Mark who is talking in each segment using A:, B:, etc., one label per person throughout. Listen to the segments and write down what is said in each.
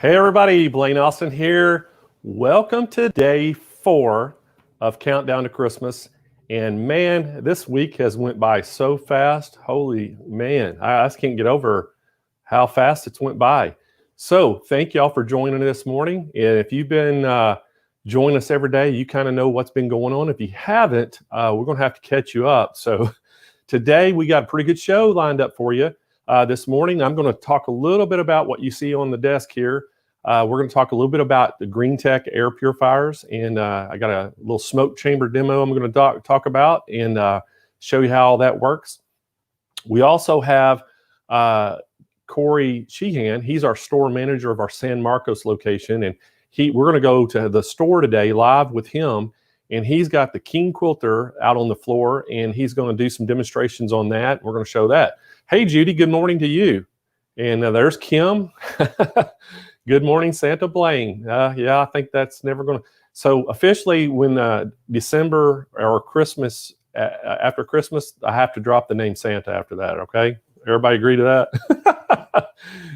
A: Hey everybody, Blaine Austin here. Welcome to day 4 of Countdown to Christmas. And man, this week has went by so fast. Holy man, I just can't get over how fast it's went by. So thank y'all for joining this morning. And if you've been joining us every day, you kind of know what's been going on. If you haven't, we're going to have to catch you up. So today we got a pretty good show lined up for you. This morning, I'm going to talk a little bit about what you see on the desk here. We're going to talk a little bit about the Greentech air purifiers, and I got a little smoke chamber demo I'm going to talk about and show you how all that works. We also have Corey Sheehan. He's our store manager of our San Marcos location, and we're going to go to the store today live with him, and he's got the King Quilter out on the floor, and he's going to do some demonstrations on that. We're going to show that. Hey, Judy, good morning to you. And there's Kim. Good morning, Santa Blaine. Yeah, I think that's never going to. So officially, when December or Christmas, after Christmas, I have to drop the name Santa after that, okay? Everybody agree to that?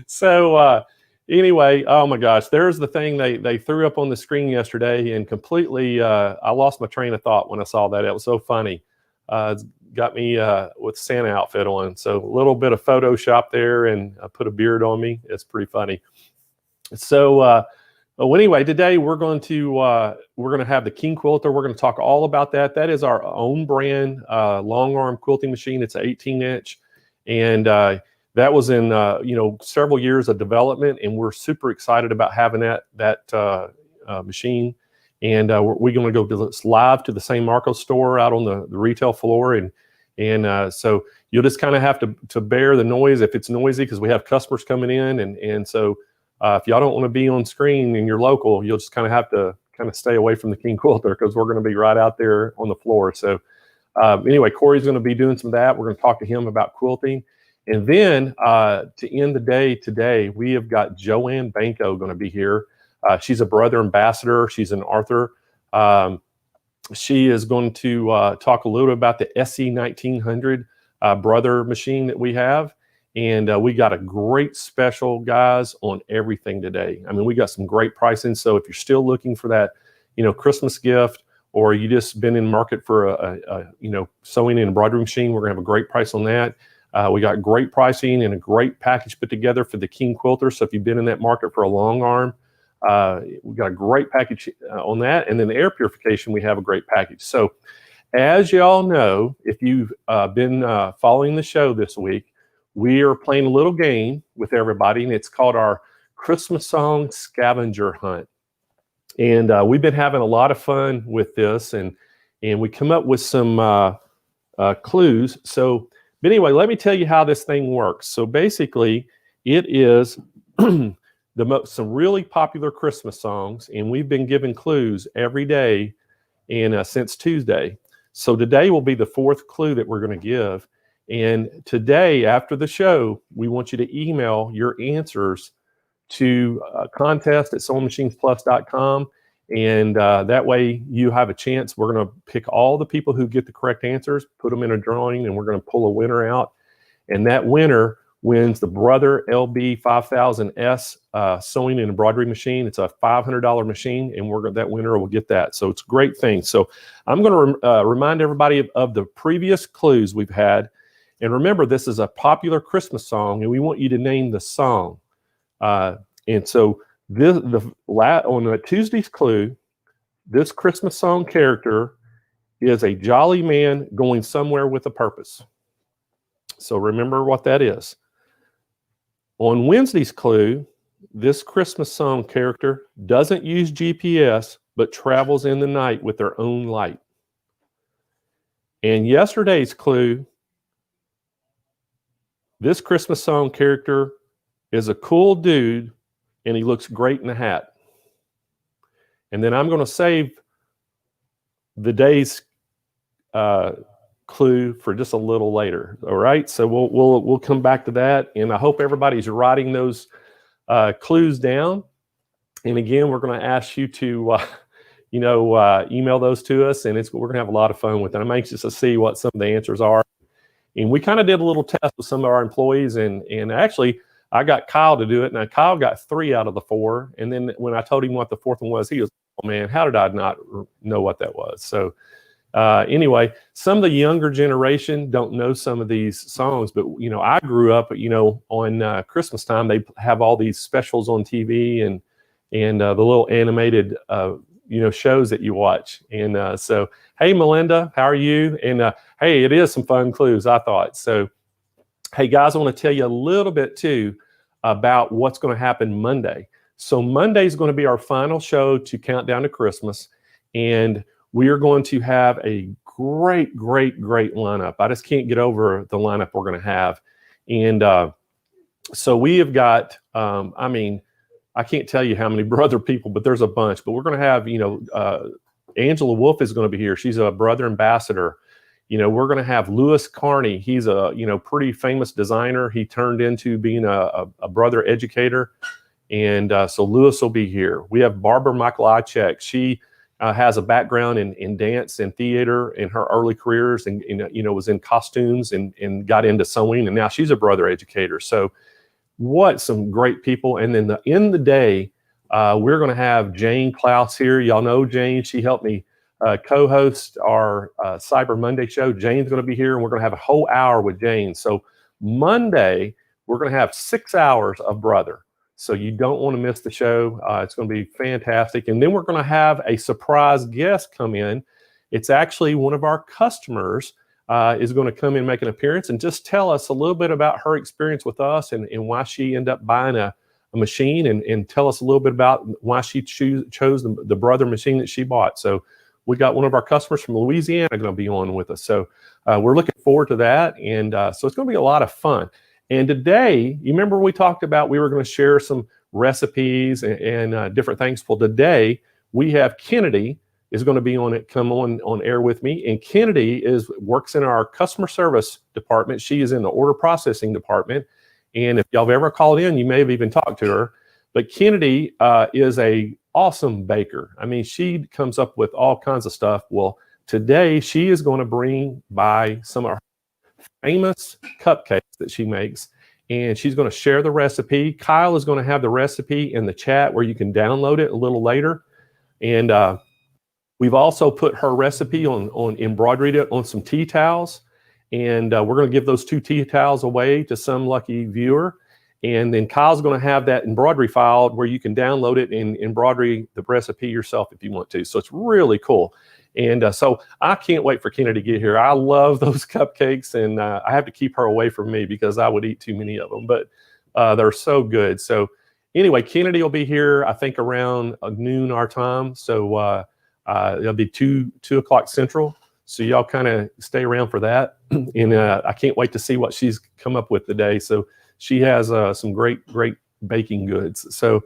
A: So anyway, oh my gosh, there's the thing they threw up on the screen yesterday, and completely, I lost my train of thought when I saw that. It was so funny. It's got me with Santa outfit on. So a little bit of Photoshop there, and I put a beard on me. It's pretty funny. So well, anyway, today we're going to have the King Quilter. We're going to talk all about that. That is our own brand long arm quilting machine. It's an 18-inch, and that was in several years of development, and we're super excited about having that machine. And we're going to go live to the San Marcos store out on the retail floor, and so you'll just kind of have to bear the noise if it's noisy, because we have customers coming in, and so. If y'all don't want to be on screen and you're local, you'll just kind of have to stay away from the King Quilter, because we're going to be right out there on the floor. So anyway, Corey's going to be doing some of that. We're going to talk to him about quilting. And then to end the day today, we have got Joanne Banco going to be here. She's a brother ambassador. She's an author. She is going to talk a little about the SE 1900 brother machine that we have. And we got a great special, guys, on everything today. I mean, we got some great pricing. So if you're still looking for that, Christmas gift, or you just been in market for a sewing and embroidery machine, we're gonna have a great price on that. We got great pricing and a great package put together for the King Quilter. So if you've been in that market for a long arm, we got a great package on that. And then the air purification, we have a great package. So as y'all know, if you've been following the show this week, we are playing a little game with everybody, and it's called our Christmas Song Scavenger Hunt. And we've been having a lot of fun with this, and we come up with some clues. So, but anyway, let me tell you how this thing works. So basically, it is some really popular Christmas songs, and we've been giving clues every day and since Tuesday. So today will be the 4th clue that we're going to give. And today, after the show, we want you to email your answers to contest@SewingMachinesPlus.com. And that way you have a chance. We're going to pick all the people who get the correct answers, put them in a drawing, and we're going to pull a winner out. And that winner wins the Brother LB 5000S sewing and embroidery machine. It's a $500 machine, and that winner will get that. So it's a great thing. So I'm going to remind everybody of the previous clues we've had. And remember, this is a popular Christmas song, and we want you to name the song. And so on Tuesday's clue, this Christmas song character is a jolly man going somewhere with a purpose. So remember what that is. On Wednesday's clue, this Christmas song character doesn't use GPS, but travels in the night with their own light. And yesterday's clue, this Christmas song character is a cool dude, and he looks great in a hat. And then I'm going to save the day's clue for just a little later. All right, so we'll come back to that, and I hope everybody's writing those clues down. And again, we're going to ask you to email those to us, and we're going to have a lot of fun with it. I'm anxious to see what some of the answers are. And we kind of did a little test with some of our employees, and actually I got Kyle to do it, and Kyle got 3 out of the 4. And then when I told him what the 4th one was, he was, oh man, how did I not know what that was? So anyway, some of the younger generation don't know some of these songs, but I grew up, on Christmas time, they have all these specials on TV and the little animated, shows that you watch. And so, hey, Melinda, how are you? And hey, it is some fun clues, I thought. So, hey, guys, I want to tell you a little bit too about what's going to happen Monday. So Monday is going to be our final show to count down to Christmas, and we are going to have a great lineup. I just can't get over the lineup we're going to have. And so we have got, I can't tell you how many brother people, but there's a bunch. But we're going to have, Angela Wolf is going to be here. She's a brother ambassador. We're going to have Louis Carney. He's a, pretty famous designer. He turned into being a brother educator. And so Louis will be here. We have Barbara Michaelacek. She has a background in dance and theater in her early careers, and was in costumes and got into sewing, and now she's a brother educator. So what some great people. And then in the day, we're going to have Jane Klaus here. Y'all know Jane. She helped me co-host our Cyber Monday show. Jane's going to be here, and we're going to have a whole hour with Jane. So Monday, we're going to have 6 hours of brother. So you don't want to miss the show. It's going to be fantastic. And then we're going to have a surprise guest come in. It's actually one of our customers is going to come in and make an appearance and just tell us a little bit about her experience with us and why she ended up buying a machine, and tell us a little bit about why she chose the brother machine that she bought. So we got one of our customers from Louisiana going to be on with us. So we're looking forward to that. And so it's going to be a lot of fun. And today, you remember we talked about we were going to share some recipes and different things. Well, today we have Kennedy is going to be come on air with me. And Kennedy works in our customer service department. She is in the order processing department. And if y'all have ever called in, you may have even talked to her. But Kennedy is a awesome baker. I mean, she comes up with all kinds of stuff. Well, today she is going to bring by some of her famous cupcakes that she makes, and she's going to share the recipe. Kyle is going to have the recipe in the chat where you can download it a little later. And we've also put her recipe embroidered it on some tea towels. And we're going to give those 2 tea towels away to some lucky viewer. And then Kyle's going to have that embroidery file where you can download it and embroidery the recipe yourself if you want to. So it's really cool. And so I can't wait for Kennedy to get here. I love those cupcakes, and I have to keep her away from me because I would eat too many of them, but they're so good. So anyway, Kennedy will be here, I think, around noon our time. So it'll be 2 o'clock Central. So y'all kind of stay around for that. And I can't wait to see what she's come up with today. So she has some great baking goods. So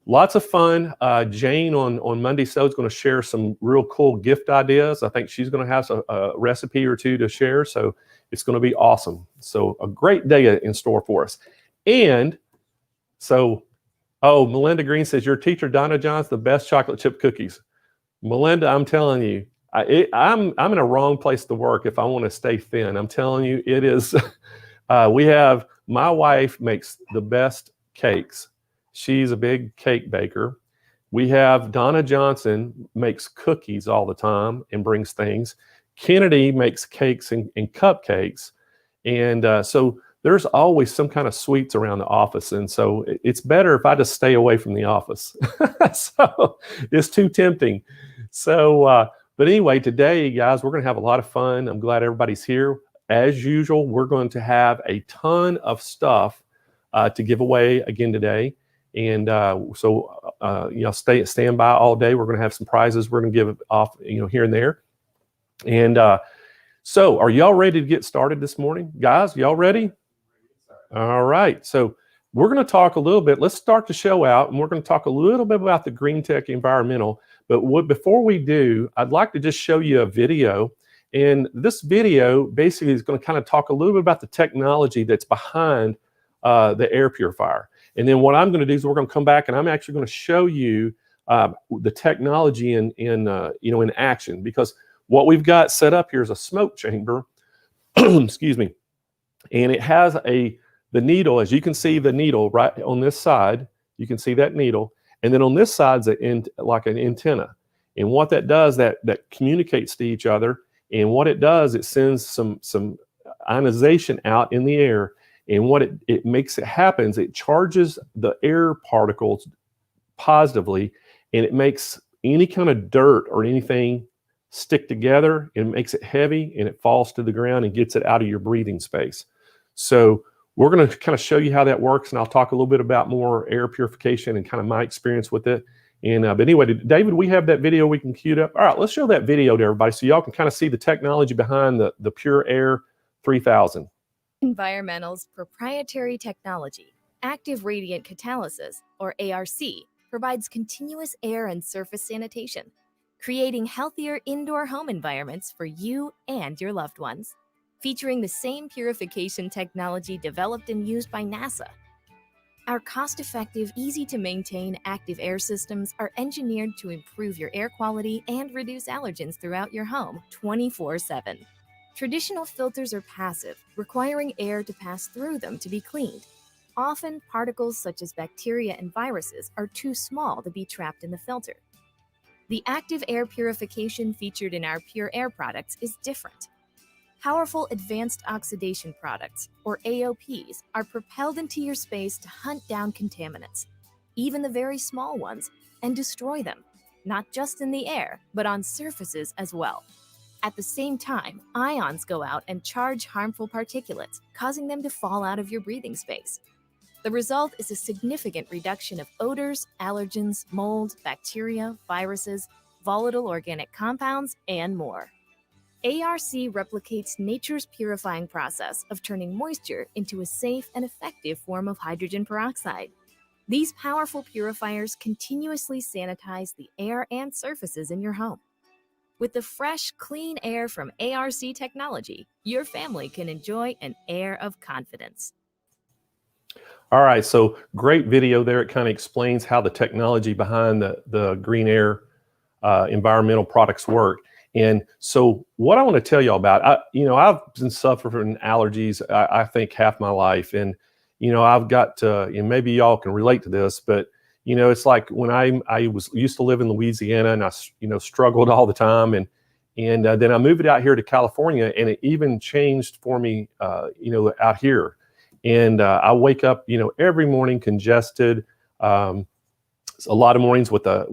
A: lots of fun. Jane on Monday Sew is going to share some real cool gift ideas. I think she's going to have a recipe or 2 to share. So it's going to be awesome. So a great day in store for us. And so, Melinda Green says, your teacher, Donna John's the best chocolate chip cookies. Melinda, I'm telling you, I'm in a wrong place to work if I want to stay thin. I'm telling you, it is. My wife makes the best cakes. She's a big cake baker. We have Donna Johnson makes cookies all the time and brings things. Kennedy makes cakes and cupcakes. And so there's always some kind of sweets around the office. And so it's better if I just stay away from the office. So it's too tempting. So, but anyway, today, guys, we're going to have a lot of fun. I'm glad everybody's here. As usual, we're going to have a ton of stuff to give away again today. And so stand by all day. We're going to have some prizes we're going to give off, here and there. And so are y'all ready to get started this morning? Guys, y'all ready? All right. So we're going to talk a little bit. Let's start the show out, and we're going to talk a little bit about the Greentech Environmental. But before we do, I'd like to just show you a video. And this video basically is going to kind of talk a little bit about the technology that's behind the air purifier. And then what I'm going to do is we're going to come back, and I'm actually going to show you the technology in action, because what we've got set up here is a smoke chamber, excuse me, and it has a the needle, as you can see the needle right on this side, you can see that needle. And then on this side's like an antenna. And what that does, that communicates to each other. And what it does, it sends some ionization out in the air. And what it makes it happens, it charges the air particles positively, and it makes any kind of dirt or anything stick together, and it makes it heavy, and it falls to the ground and gets it out of your breathing space. So we're going to kind of show you how that works, and I'll talk a little bit about more air purification and kind of my experience with it. And but anyway, David, we have that video we can queue up. All right, let's show that video to everybody so y'all can kind of see the technology behind the Pure Air 3000.
B: Environmental's proprietary technology, active radiant catalysis, or ARC, provides continuous air and surface sanitation, creating healthier indoor home environments for you and your loved ones. Featuring the same purification technology developed and used by NASA. Our cost-effective, easy-to-maintain active air systems are engineered to improve your air quality and reduce allergens throughout your home 24/7. Traditional filters are passive, requiring air to pass through them to be cleaned. Often, particles such as bacteria and viruses are too small to be trapped in the filter. The active air purification featured in our Pure Air products is different. Powerful advanced oxidation products, or AOPs, are propelled into your space to hunt down contaminants, even the very small ones, and destroy them, not just in the air, but on surfaces as well. At the same time, ions go out and charge harmful particulates, causing them to fall out of your breathing space. The result is a significant reduction of odors, allergens, mold, bacteria, viruses, volatile organic compounds, and more. ARC replicates nature's purifying process of turning moisture into a safe and effective form of hydrogen peroxide. These powerful purifiers continuously sanitize the air and surfaces in your home. With the fresh, clean air from ARC technology, your family can enjoy an air of confidence.
A: All right, so great video there. It kind of explains how the technology behind the Green Air environmental products work. And so what I want to tell y'all about, I've been suffering from allergies, I think half my life. And, I've got to, and maybe y'all can relate to this, but, it's like when I used to live in Louisiana, and I, struggled all the time. And then I moved out here to California, and it even changed for me, out here. And I wake up, every morning congested, a lot of mornings with a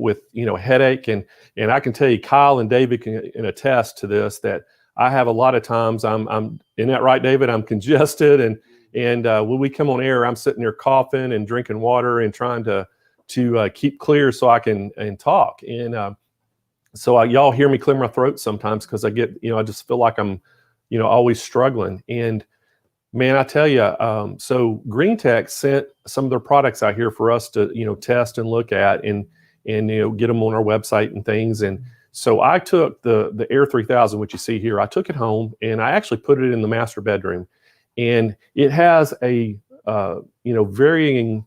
A: headache, and I can tell you, Kyle and David can attest to this, that I have a lot of times I'm isn't that right, David? I'm congested, and when we come on air, I'm sitting there coughing and drinking water and trying to keep clear so I can talk. And so y'all hear me clear my throat sometimes because I get I just feel like I'm always struggling. And man, I tell you, so Greentech sent some of their products out here for us to, test and look at and get them on our website and things. And so I took the Air 3000, which you see here, I took it home and I actually put it in the master bedroom. And it has a, varying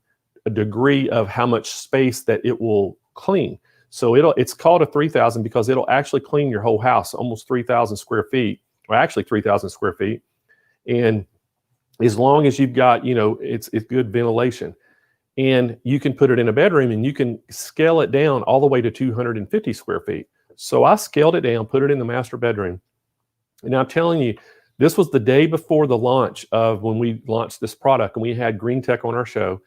A: degree of how much space that it will clean. So it's called a 3000 because it'll actually clean your whole house, almost 3,000 square feet, or actually 3,000 square feet. And as long as you've got, it's good ventilation. And you can put it in a bedroom and you can scale it down all the way to 250 square feet. So I scaled it down, put it in the master bedroom. And I'm telling you, this was the day before the launch of when we launched this product, and we had Greentech on our show.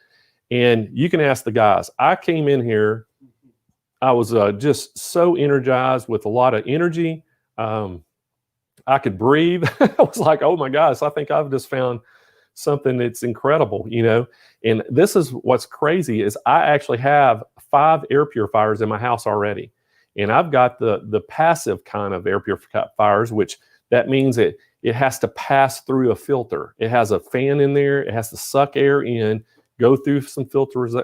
A: And you can ask the guys. I came in here, I was just so energized with a lot of energy. I could breathe. I was like, oh my gosh, I think I've just found something that's incredible, And this is what's crazy is I actually have 5 air purifiers in my house already. And I've got the passive kind of air purifiers, which that means it has to pass through a filter. It has a fan in there. It has to suck air in, go through some filters,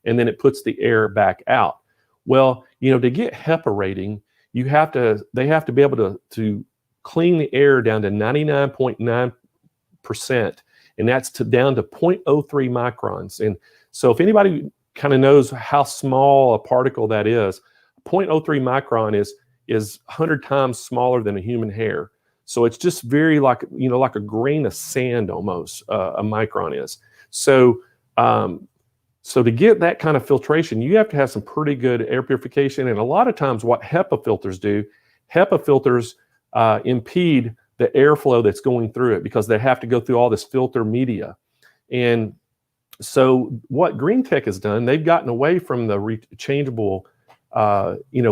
A: and then it puts the air back out. Well, to get HEPA rating, they have to be able to clean the air down to 99.9%, and that's down to 0.03 microns. And so if anybody kind of knows how small a particle that is, 0.03 micron is 100 times smaller than a human hair. So it's just very like, like a grain of sand almost, a micron is. So, so to get that kind of filtration, you have to have some pretty good air purification. And a lot of times what HEPA filters do, HEPA filters impede the airflow that's going through it because they have to go through all this filter media. And so what Greentech has done, they've gotten away from the rechangeable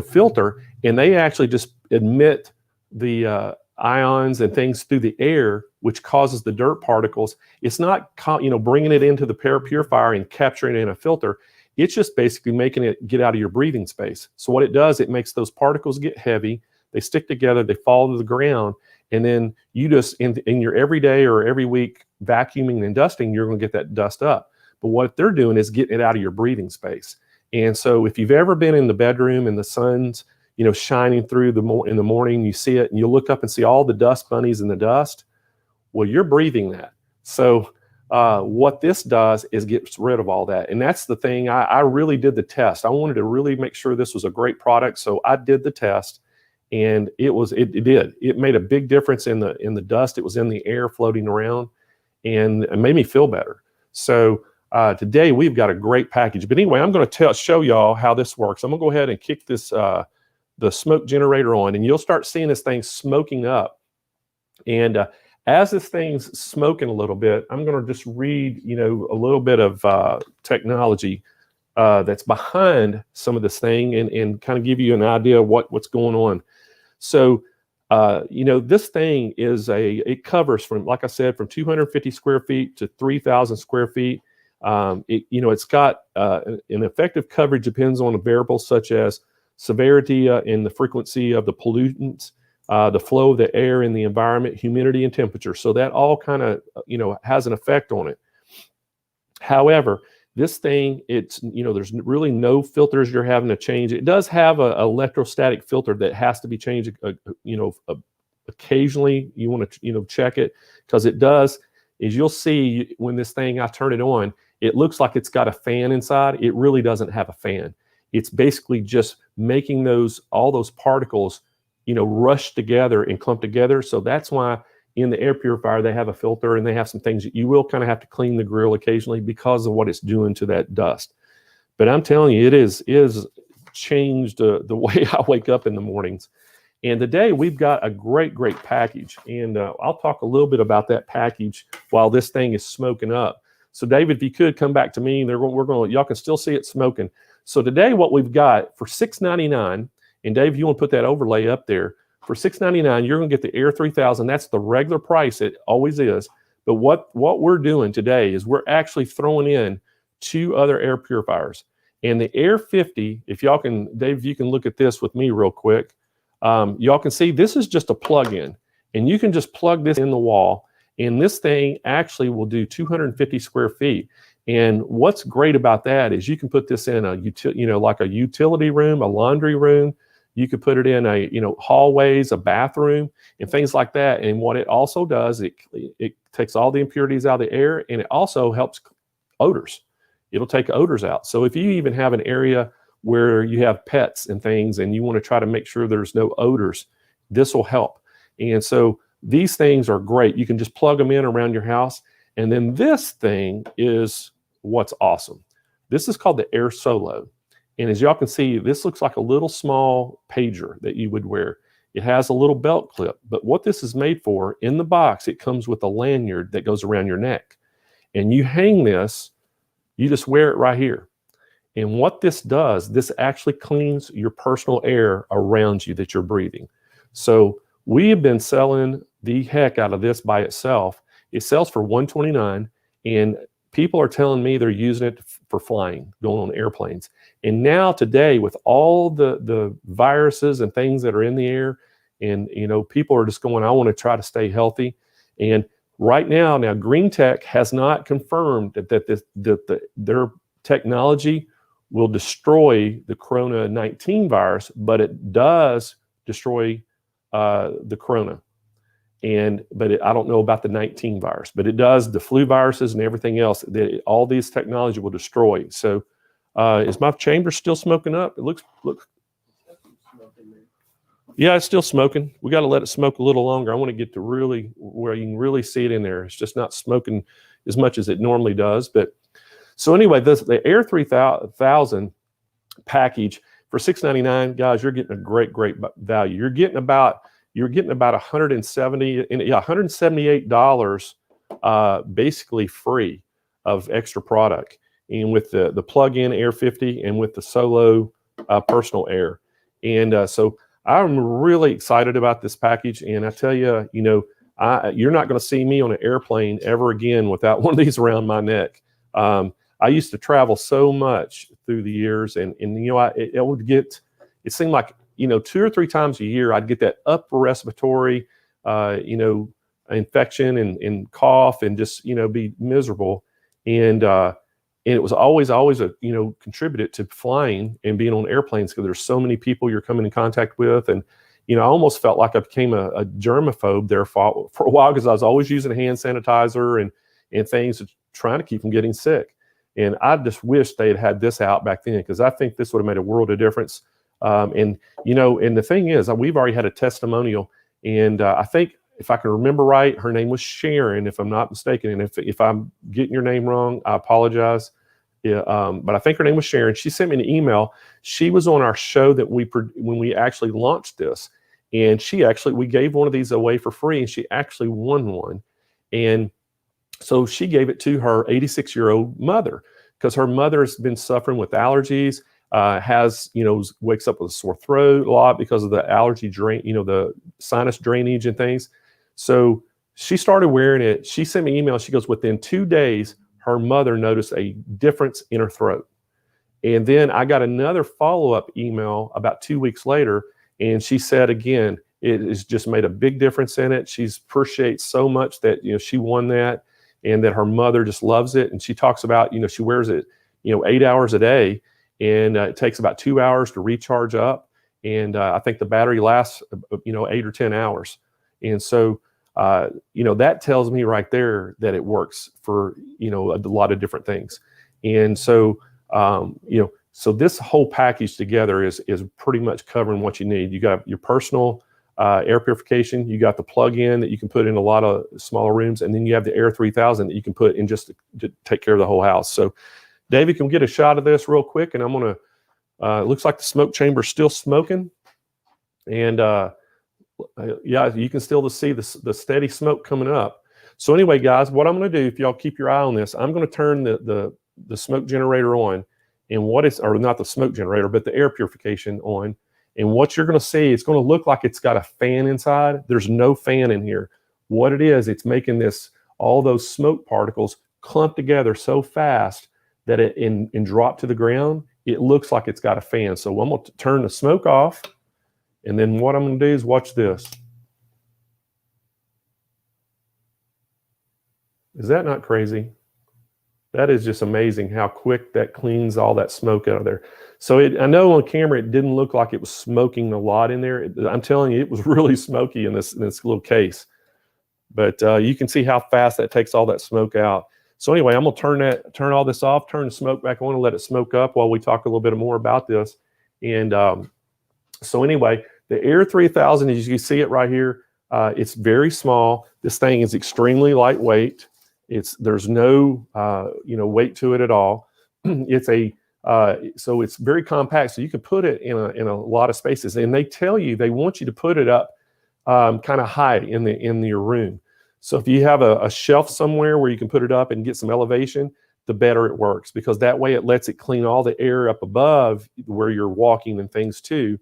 A: filter, and they actually just emit the ions and things through the air, which causes the dirt particles. It's not bringing it into the purifier and capturing it in a filter. It's just basically making it get out of your breathing space. So what it does, it makes those particles get heavy, they stick together, they fall to the ground, and then you just in your everyday or every week vacuuming and dusting, you're going to get that dust up. But what they're doing is getting it out of your breathing space. And so if you've ever been in the bedroom and the sun's shining through in the morning, you see it and you look up and see all the dust bunnies in the dust, well, you're breathing that. So what this does is gets rid of all that. And that's the thing. I really did the test. I wanted to really make sure this was a great product. So I did the test, and it made a big difference in the dust. It was in the air floating around, and it made me feel better. So today we've got a great package. But anyway, I'm going to show y'all how this works. I'm going to go ahead and kick this the smoke generator on, and you'll start seeing this thing smoking up. And as this thing's smoking a little bit, I'm going to just read, a little bit of technology that's behind some of this thing, and kind of give you an idea of what's going on. So, this thing it covers from, like I said, from 250 square feet to 3,000 square feet. It's got an effective coverage, depends on a variable such as severity and the frequency of the pollutants, the flow of the air in the environment, humidity, and temperature. So that all kind of, has an effect on it. However, this thing, there's really no filters you're having to change. It does have an electrostatic filter that has to be changed, occasionally. You want to, check it, because it does, as you'll see when this thing, I turn it on, it looks like it's got a fan inside. It really doesn't have a fan. It's basically just making all those particles, rush together and clump together. So that's why in the air purifier, they have a filter, and they have some things that you will kind of have to clean the grill occasionally because of what it's doing to that dust. But I'm telling you, it is changed the way I wake up in the mornings. And today we've got a great package. And I'll talk a little bit about that package while this thing is smoking up. So David, if you could come back to me, y'all can still see it smoking. So today what we've got for $6.99, and Dave, you want to put that overlay up there, for $6.99, you're going to get the Air 3000. That's the regular price. It always is. But what we're doing today is we're actually throwing in 2 other air purifiers. And the Air 50, if y'all can, Dave, if you can look at this with me real quick, y'all can see this is just a plug-in. And you can just plug this in the wall. And this thing actually will do 250 square feet. And what's great about that is you can put this in like a utility room, a laundry room. You could put it in hallways, a bathroom, and things like that. And what it also does, it takes all the impurities out of the air, and it also helps odors. It'll take odors out. So if you even have an area where you have pets and things, and you want to try to make sure there's no odors, this will help. And so these things are great. You can just plug them in around your house. And then this thing is what's awesome. This is called the Air Solo. And as y'all can see, this looks like a little small pager that you would wear. It has a little belt clip, but what this is made for, in the box, it comes with a lanyard that goes around your neck. And you hang this, you just wear it right here. And what this does, this actually cleans your personal air around you that you're breathing. So we have been selling the heck out of this by itself. It sells for $129, and people are telling me they're using it for flying, going on airplanes. And now today, with all the viruses and things that are in the air, and people are just going, I want to try to stay healthy. And right now Greentech has not confirmed that their technology will destroy the Corona-19 virus, but it does destroy the Corona. But I don't know about the 19 virus, but it does the flu viruses and everything else that all these technology will destroy. So is my chamber still smoking up? It looks. Yeah, it's still smoking. We got to let it smoke a little longer. I want to get to really where you can really see it in there. It's just not smoking as much as it normally does. But so anyway, the Air 3000 package for $699, guys, you're getting a great value. You're getting about $178 basically free of extra product, and with the plug-in Air 50 and with the solo personal air. And so I'm really excited about this package. And I tell you, you're not going to see me on an airplane ever again without one of these around my neck. I used to travel so much through the years, and it would get, it seemed like, 2 or 3 times a year, I'd get that upper respiratory, infection and cough and just, be miserable. And it was always a, contributed to flying and being on airplanes, because there's so many people you're coming in contact with. And, I almost felt like I became a germaphobe there for a while, because I was always using hand sanitizer and things, trying to keep from getting sick. And I just wish they had this out back then, because I think this would have made a world of difference. And the thing is, we've already had a testimonial, and I think, if I can remember right, her name was Sharon, if I'm not mistaken. And if I'm getting your name wrong, I apologize. Yeah, but I think her name was Sharon. She sent me an email. She was on our show that when we actually launched this, and we gave one of these away for free, and she actually won one. And so she gave it to her 86-year-old mother, because her mother has been suffering with allergies, wakes up with a sore throat a lot because of the allergy drain, the sinus drainage and things. So she started wearing it. She sent me an email. She goes, within 2 days, her mother noticed a difference in her throat. And then I got another follow-up email about 2 weeks later, and she said, again, it has just made a big difference in it. She appreciates so much that, she won that, and that her mother just loves it. And she talks about, she wears it, 8 hours a day, and it takes about 2 hours to recharge up. And I think the battery lasts, 8 or 10 hours. And so, that tells me right there that it works for, a lot of different things. And so, so this whole package together is pretty much covering what you need. You got your personal air purification. You got the plug-in that you can put in a lot of smaller rooms. And then you have the Air 3000 that you can put in just to take care of the whole house. So David, can we get a shot of this real quick? And I'm going to, it looks like the smoke chamber is still smoking. And yeah, you can still see the steady smoke coming up. So anyway, guys, what I'm going to do, if y'all keep your eye on this, I'm going to turn the smoke generator on, and or not the smoke generator, but the air purification on. And what you're going to see, it's going to look like it's got a fan inside. There's no fan in here. What it is, it's making all those smoke particles clump together so fast that and drop to the ground. It looks like it's got a fan. So I'm going to turn the smoke off. And then what I'm going to do is watch this. Is that not crazy? That is just amazing how quick that cleans all that smoke out of there. So I know on camera it didn't look like it was smoking a lot in there. I'm telling you, it was really smoky in this little case. But you can see how fast that takes all that smoke out. So anyway, I'm going to turn all this off, turn the smoke back on, and let it smoke up while we talk a little bit more about this. And so anyway, the Air 3000, as you see it right here, it's very small. This thing is extremely lightweight. There's no weight to it at all. So it's very compact. So you can put it in a lot of spaces. And they want you to put it up kind of high in your room. So if you have a shelf somewhere where you can put it up and get some elevation, the better it works, because that way it lets it clean all the air up above where you're walking and things too.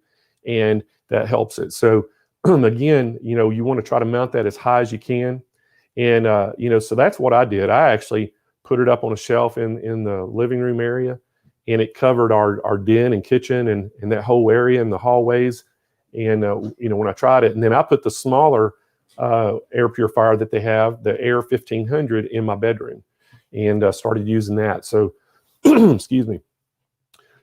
A: And that helps it. So again, you want to try to mount that as high as you can. And, so that's what I did. I actually put it up on a shelf in the living room area, and it covered our den and kitchen and that whole area and the hallways. And, when I tried it, and then I put the smaller air purifier that they have, the Air 1500, in my bedroom, and started using that. So, excuse me.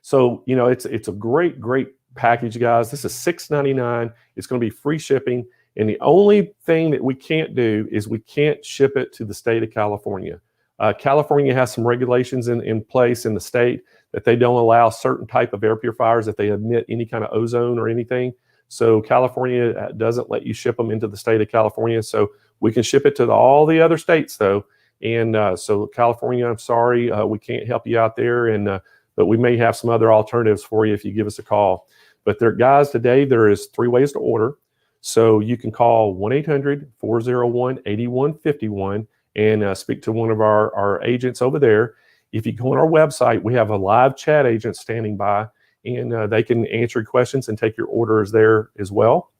A: So, it's a great package, guys. This is $6.99. It's going to be free shipping. And the only thing that we can't do is we can't ship it to the state of California. California has some regulations in place in the state that they don't allow certain type of air purifiers if they emit any kind of ozone or anything. So California doesn't let you ship them into the state of California. So we can ship it to all the other states though. And so California, I'm sorry, we can't help you out there. And but we may have some other alternatives for you if you give us a call. But there, guys, today there is 3 ways to order. So you can call 1-800-401-8151 and speak to one of our agents over there. If you go on our website, we have a live chat agent standing by, and they can answer your questions and take your orders there as well.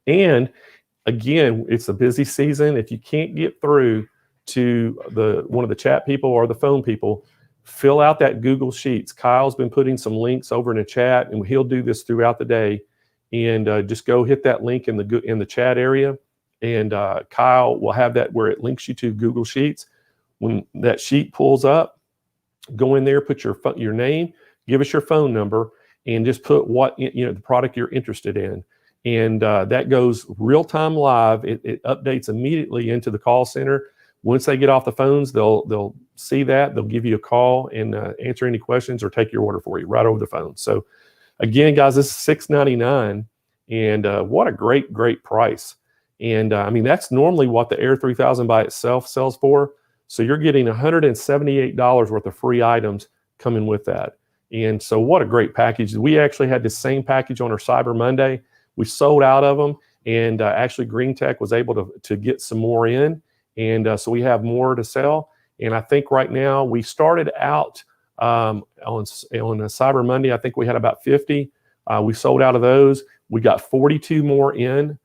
A: And again, it's a busy season. If you can't get through to one of the chat people or the phone people, fill out that Google Sheets. Kyle's been putting some links over in the chat, and he'll do this throughout the day. And just go hit that link in the chat area, and Kyle will have that where it links you to Google Sheets. When that sheet pulls up, go in there, put your name, give us your phone number, and just put what the product you're interested in. And that goes real time live. It updates immediately into the call center. Once they get off the phones, they'll see that. They'll give you a call and answer any questions or take your order for you right over the phone. So again, guys, this is $6.99, and what a great price. And I mean, that's normally what the Air 3000 by itself sells for. So you're getting $178 worth of free items coming with that. And so what a great package. We actually had the same package on our Cyber Monday. We sold out of them, and actually Greentech was able to get some more in. And so we have more to sell. And I think right now we started out on Cyber Monday, I think we had about 50. We sold out of those. We got 42 more in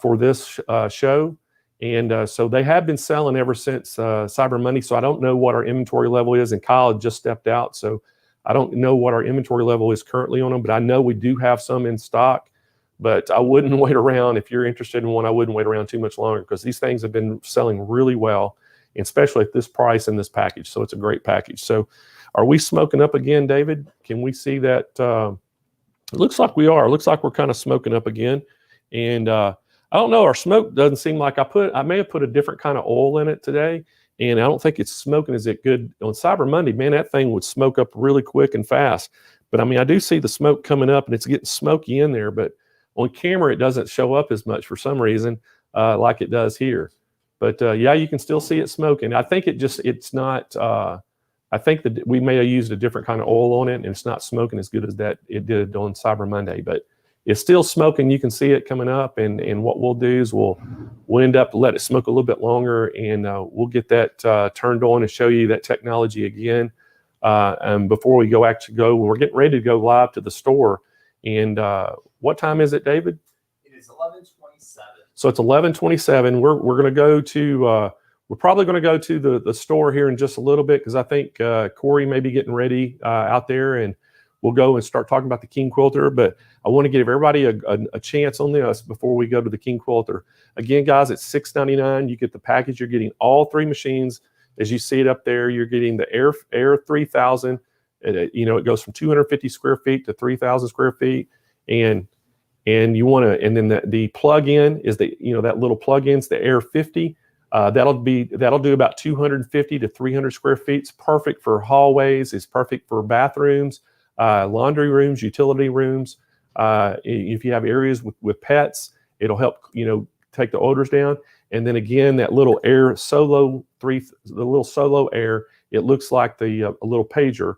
A: for this show. And so they have been selling ever since Cyber Monday. So I don't know what our inventory level is. And Kyle just stepped out. So I don't know what our inventory level is currently on them, but I know we do have some in stock. But I wouldn't wait around. If you're interested in one, I wouldn't wait around too much longer, because these things have been selling really well, and especially at this price and this package. So it's a great package. So are we smoking up again, David? Can we see that? It looks like we are. It looks like we're kind of smoking up again. And I don't know. Our smoke doesn't seem like I may have put a different kind of oil in it today, and I don't think it's smoking as it good. On Cyber Monday, man, that thing would smoke up really quick and fast. But I mean, I do see the smoke coming up, and it's getting smoky in there. But on camera, it doesn't show up as much for some reason, like it does here. But yeah, you can still see it smoking. I think it's not. I think that we may have used a different kind of oil on it, and it's not smoking as good as that it did on Cyber Monday. But it's still smoking. You can see it coming up, and what we'll do is we'll end up let it smoke a little bit longer, and we'll get that turned on and show you that technology again. And before we we're getting ready to go live to the store. And what time is it, David?
C: It is 11:27.
A: So it's 11:27. We're going to go to we're probably going to go to the store here in just a little bit, because I think Corey may be getting ready out there, and we'll go and start talking about the King Quilter. But I want to give everybody a chance on this before we go to the King Quilter. Again, guys, it's $6.99. You get the package. You're getting all 3 machines. As you see it up there, you're getting the Air 3000. It goes from 250 square feet to 3,000 square feet, and you want to, and then the plug-in is that little plug-in's the Air 50. That'll do about 250 to 300 square feet. It's perfect for hallways. It's perfect for bathrooms, laundry rooms, utility rooms. If you have areas with pets, it'll help take the odors down. And then again, that little Air Solo the little Solo Air, it looks like a little pager.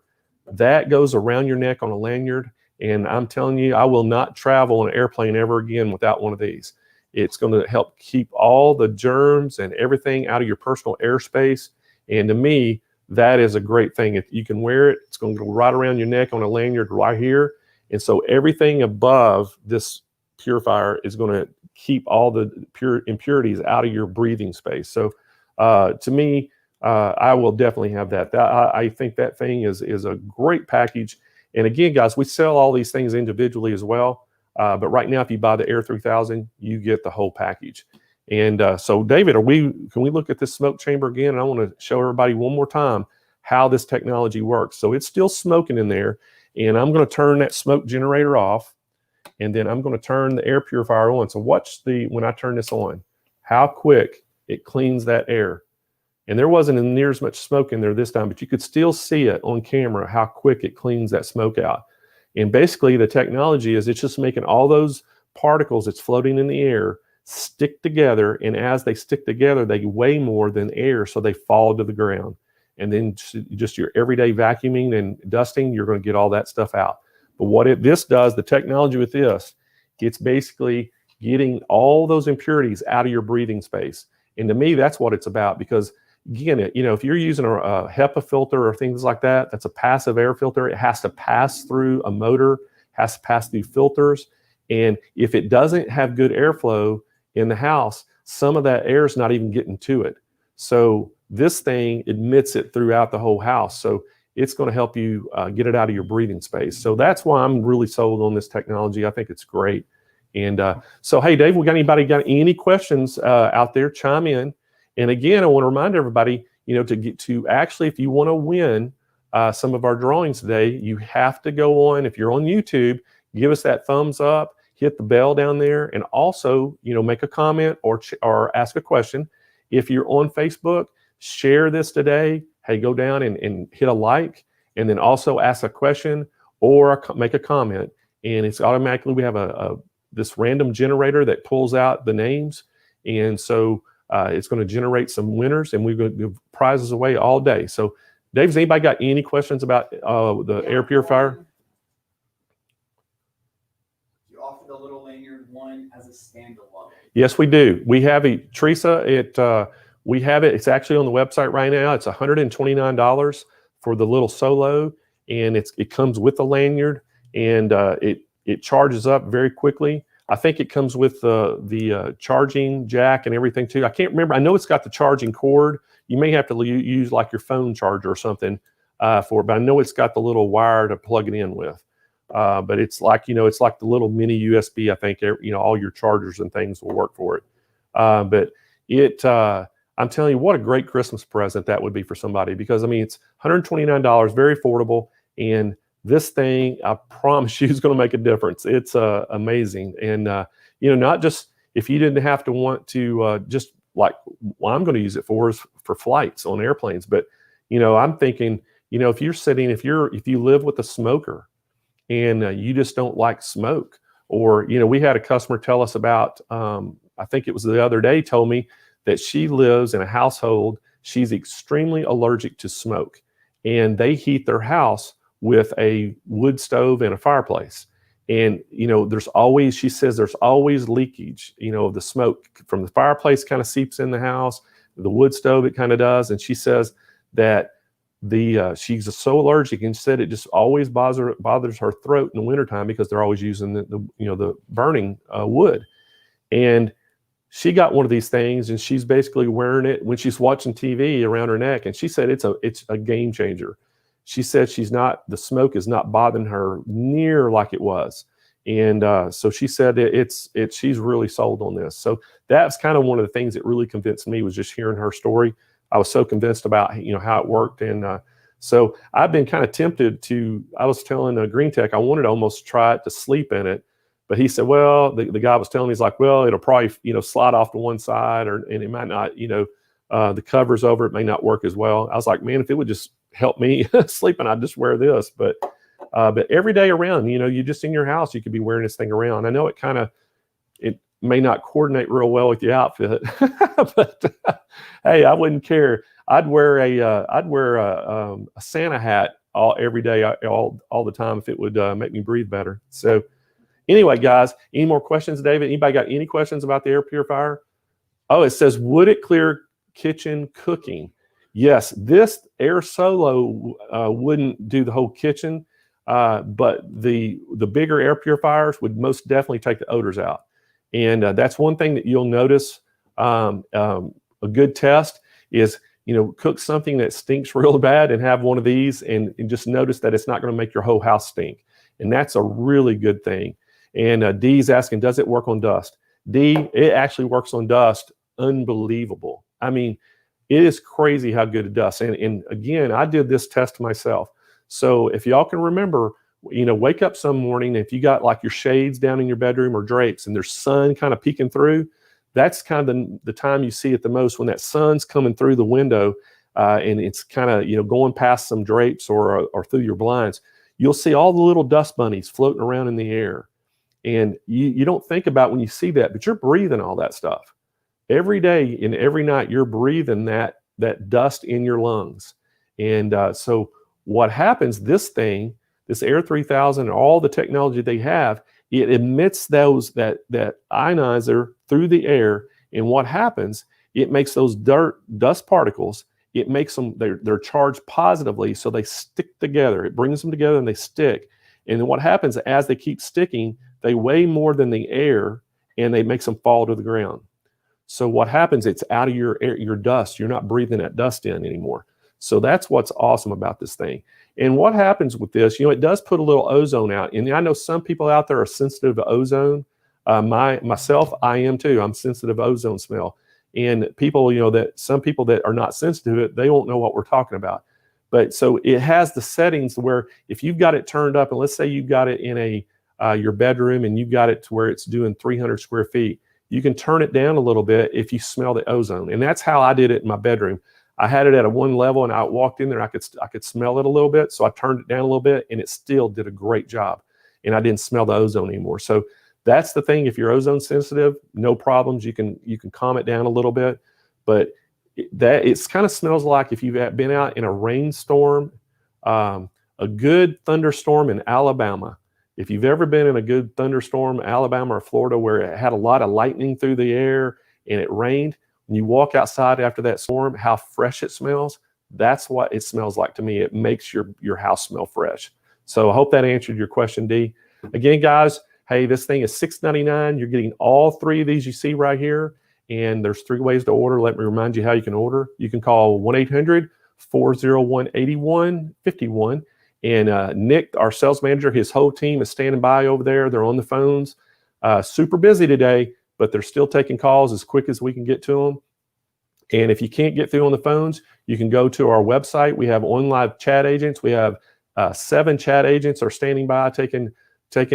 A: That goes around your neck on a lanyard, and I'm telling you, I will not travel on an airplane ever again without one of these. It's going to help keep all the germs and everything out of your personal airspace. And to me, that is a great thing. If you can wear it, it's going to go right around your neck on a lanyard right here. And so everything above this purifier is going to keep all the impurities out of your breathing space. So to me, I will definitely have that. I think that thing is a great package. And again, guys, we sell all these things individually as well. But right now, if you buy the Air 3000, you get the whole package. And so, David, can we look at this smoke chamber again? And I want to show everybody one more time how this technology works. So it's still smoking in there, and I'm going to turn that smoke generator off, and then I'm going to turn the air purifier on. So watch when I turn this on, how quick it cleans that air. And there wasn't near as much smoke in there this time, but you could still see it on camera, how quick it cleans that smoke out. And basically the technology is it's just making all those particles that's floating in the air stick together, and as they stick together, they weigh more than air, so they fall to the ground. And then just your everyday vacuuming and dusting, you're going to get all that stuff out. But what this does, the technology with this, it's basically getting all those impurities out of your breathing space. And to me, that's what it's about, because again, if you're using a HEPA filter or things like that, that's a passive air filter. It has to pass through a motor, has to pass through filters. And if it doesn't have good airflow in the house, some of that air is not even getting to it. So this thing emits it throughout the whole house. So it's going to help you get it out of your breathing space. So that's why I'm really sold on this technology. I think it's great. And so, hey, Dave, got any questions out there? Chime in. And again, I want to remind everybody, to actually, if you want to win some of our drawings today, you have to go on. If you're on YouTube, give us that thumbs up, hit the bell down there, and also, make a comment or ask a question. If you're on Facebook, share this today. Hey, go down and hit a like, and then also ask a question or make a comment. And it's automatically, we have this random generator that pulls out the names. And so it's going to generate some winners, and we're going to give prizes away all day. So, Dave, has anybody got any questions about the air purifier?
C: You offer the little lanyard one as a standalone.
A: Yes, we do. We have Teresa. We have it. It's actually on the website right now. It's $129 for the little solo, and it comes with the lanyard, and it charges up very quickly. I think it comes with the charging jack and everything too. I can't remember. I know it's got the charging cord. You may have to use like your phone charger or something for it, but I know it's got the little wire to plug it in with. But it's like, it's like the little mini USB. I think, all your chargers and things will work for it. But I'm telling you, what a great Christmas present that would be for somebody, because it's $129, very affordable. And this thing, I promise you, is going to make a difference. It's amazing. And, not just if you didn't have to want to just like what I'm going to use it for is for flights on airplanes. But, I'm thinking, if you live with a smoker and you just don't like smoke, or, we had a customer tell us about, I think it was the other day, told me that she lives in a household, she's extremely allergic to smoke, and they heat their house with a wood stove and a fireplace. And, she says there's always leakage, of the smoke from the fireplace kind of seeps in the house, the wood stove, it kind of does. And she says that she's so allergic, and said it just always bothers her throat in the wintertime because they're always using the burning wood. And she got one of these things, and she's basically wearing it when she's watching TV around her neck. And she said it's a game changer. She said the smoke is not bothering her near like it was. And so she said she's really sold on this. So that's kind of one of the things that really convinced me, was just hearing her story. I was so convinced about, how it worked. And so I've been kind of tempted I was telling Greentech, I wanted to almost try it to sleep in it. But he said, well, the guy was telling me, he's like, well, it'll probably, slide off to one side, and it might not, the covers over it may not work as well. I was like, man, if it would just help me sleeping, I'd just wear this. But every day around, you just in your house, you could be wearing this thing around. I know it may not coordinate real well with your outfit, but hey, I wouldn't care. I'd wear a Santa hat every day, all the time, if it would make me breathe better. So anyway, guys, any more questions, David? Anybody got any questions about the air purifier? Oh, it says, would it clear kitchen cooking? Yes, this air solo wouldn't do the whole kitchen, but the bigger air purifiers would most definitely take the odors out. And that's one thing that you'll notice. A good test is, cook something that stinks real bad and have one of these, and just notice that it's not going to make your whole house stink. And that's a really good thing. And Dee's asking, does it work on dust? Dee, it actually works on dust. Unbelievable. It is crazy how good it does. And again, I did this test myself. So if y'all can remember, wake up some morning, if you got like your shades down in your bedroom or drapes, and there's sun kind of peeking through, that's kind of the time you see it the most, when that sun's coming through the window and it's kind of, going past some drapes or through your blinds. You'll see all the little dust bunnies floating around in the air. And you don't think about when you see that, but you're breathing all that stuff. Every day and every night, you're breathing that dust in your lungs. And so what happens, this Air 3000, and all the technology they have, it emits that ionizer through the air. And what happens, it makes those dust particles, it makes them, they're charged positively, so they stick together. It brings them together and they stick. And then what happens, as they keep sticking, they weigh more than the air, and they makes them fall to the ground. So what happens, it's out of your air, your dust. You're not breathing that dust in anymore. So that's what's awesome about this thing. And what happens with this, it does put a little ozone out. And I know some people out there are sensitive to ozone. Myself, I am too. I'm sensitive to ozone smell. And people, some people that are not sensitive to it, they won't know what we're talking about. But so it has the settings where if you've got it turned up, and let's say you've got it in your bedroom and you've got it to where it's doing 300 square feet, you can turn it down a little bit if you smell the ozone. And that's how I did it in my bedroom. I had it at a one level, and I walked in there, I could smell it a little bit. So I turned it down a little bit, and it still did a great job. And I didn't smell the ozone anymore. So that's the thing. If you're ozone sensitive, no problems. You can calm it down a little bit. But it kind of smells like if you've been out in a rainstorm, a good thunderstorm in Alabama. If you've ever been in a good thunderstorm, Alabama or Florida, where it had a lot of lightning through the air and it rained, when you walk outside after that storm, how fresh it smells, that's what it smells like to me. It makes your house smell fresh. So I hope that answered your question, D. Again, guys, hey, this thing is $6.99. You're getting all three of these you see right here. And there's 3 ways to order. Let me remind you how you can order. You can call 1-800-401-8151. And Nick, our sales manager, his whole team is standing by over there. They're on the phones. Super busy today, but they're still taking calls as quick as we can get to them. And if you can't get through on the phones, you can go to our website. We have online chat agents. We have 7 chat agents are standing by taking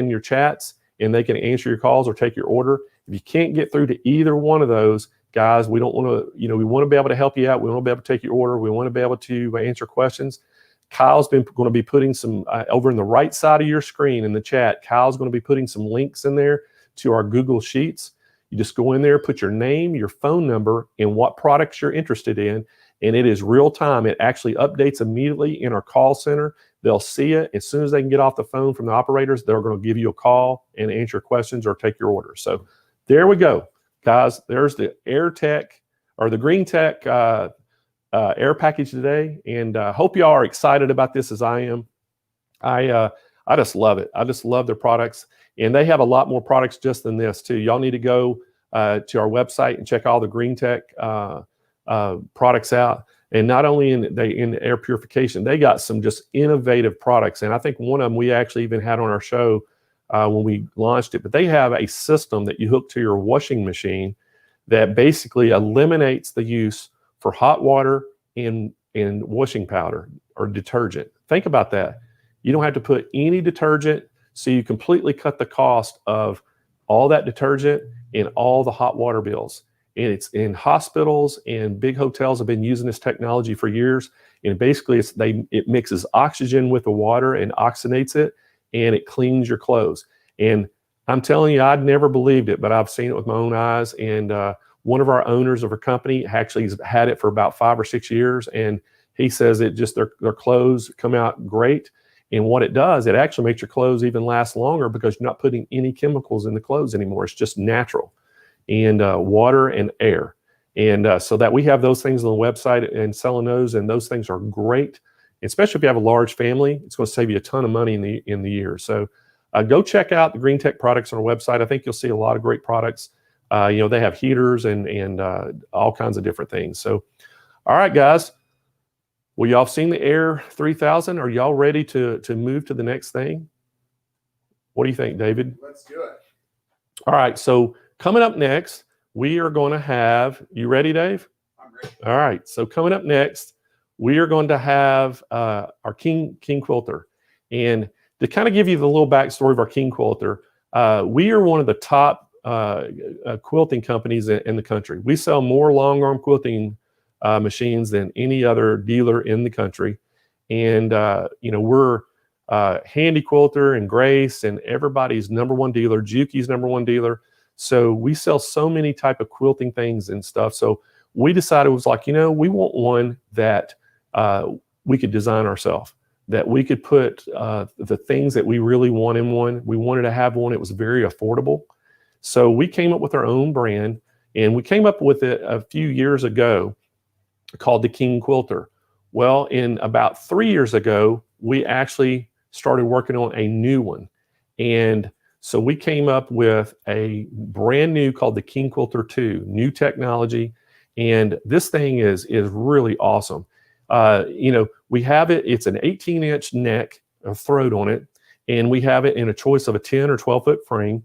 A: your chats, and they can answer your calls or take your order. If you can't get through to either one of those, guys, we don't want to, we want to be able to help you out. We want to be able to take your order. We want to be able to answer questions. Kyle's going to be putting some over in the right side of your screen in the chat. Kyle's going to be putting some links in there to our Google Sheets. You just go in there, put your name, your phone number, and what products you're interested in, and it is real time. It actually updates immediately in our call center. They'll see it. As soon as they can get off the phone from the operators, they're going to give you a call and answer questions or take your order. So there we go, guys. There's the AirTech or the Greentech air package today, and hope y'all are excited about this as I am. I just love it. I just love their products, and they have a lot more products just than this too. Y'all need to go to our website and check all the Greentech products out. And not only in air purification, they got some just innovative products. And I think one of them we actually even had on our show when we launched it. But they have a system that you hook to your washing machine that basically eliminates the use for hot water and washing powder or detergent. Think about that. You don't have to put any detergent, so you completely cut the cost of all that detergent and all the hot water bills. And it's in hospitals and big hotels have been using this technology for years. And basically it mixes oxygen with the water and oxygenates it, and it cleans your clothes. And I'm telling you, I'd never believed it, but I've seen it with my own eyes. And one of our owners of our company actually has had it for about 5 or 6 years. And he says it just, their clothes come out great. And what it does, it actually makes your clothes even last longer because you're not putting any chemicals in the clothes anymore. It's just natural. And water and air. And so that we have those things on the website and selling those, and those things are great, especially if you have a large family. It's going to save you a ton of money in the year. So go check out the Greentech products on our website. I think you'll see a lot of great products. They have heaters and all kinds of different things. So, all right, guys. Well, y'all seen the Air 3000? Are y'all ready to move to the next thing? What do you think, David?
C: Let's do it.
A: All right. So coming up next, we are going to have, you ready, Dave?
C: I'm ready.
A: All right. So coming up next, we are going to have our King Quilter. And to kind of give you the little backstory of our King Quilter, we are one of the top quilting companies in the country. We sell more long arm quilting machines than any other dealer in the country. And, we're Handy Quilter and Grace and everybody's #1 dealer, Juki's #1 dealer. So we sell so many type of quilting things and stuff. So we decided, it was like, we want one that we could design ourselves, that we could put the things that we really want in one. We wanted to have one. It was very affordable. So we came up with our own brand, and we came up with it a few years ago called the King Quilter. Well, in about 3 years ago, we actually started working on a new one. And so we came up with a brand new called the King Quilter 2, new technology. And this thing is really awesome. We have it, it's an 18-inch neck, a throat on it, and we have it in a choice of a 10 or 12-foot frame.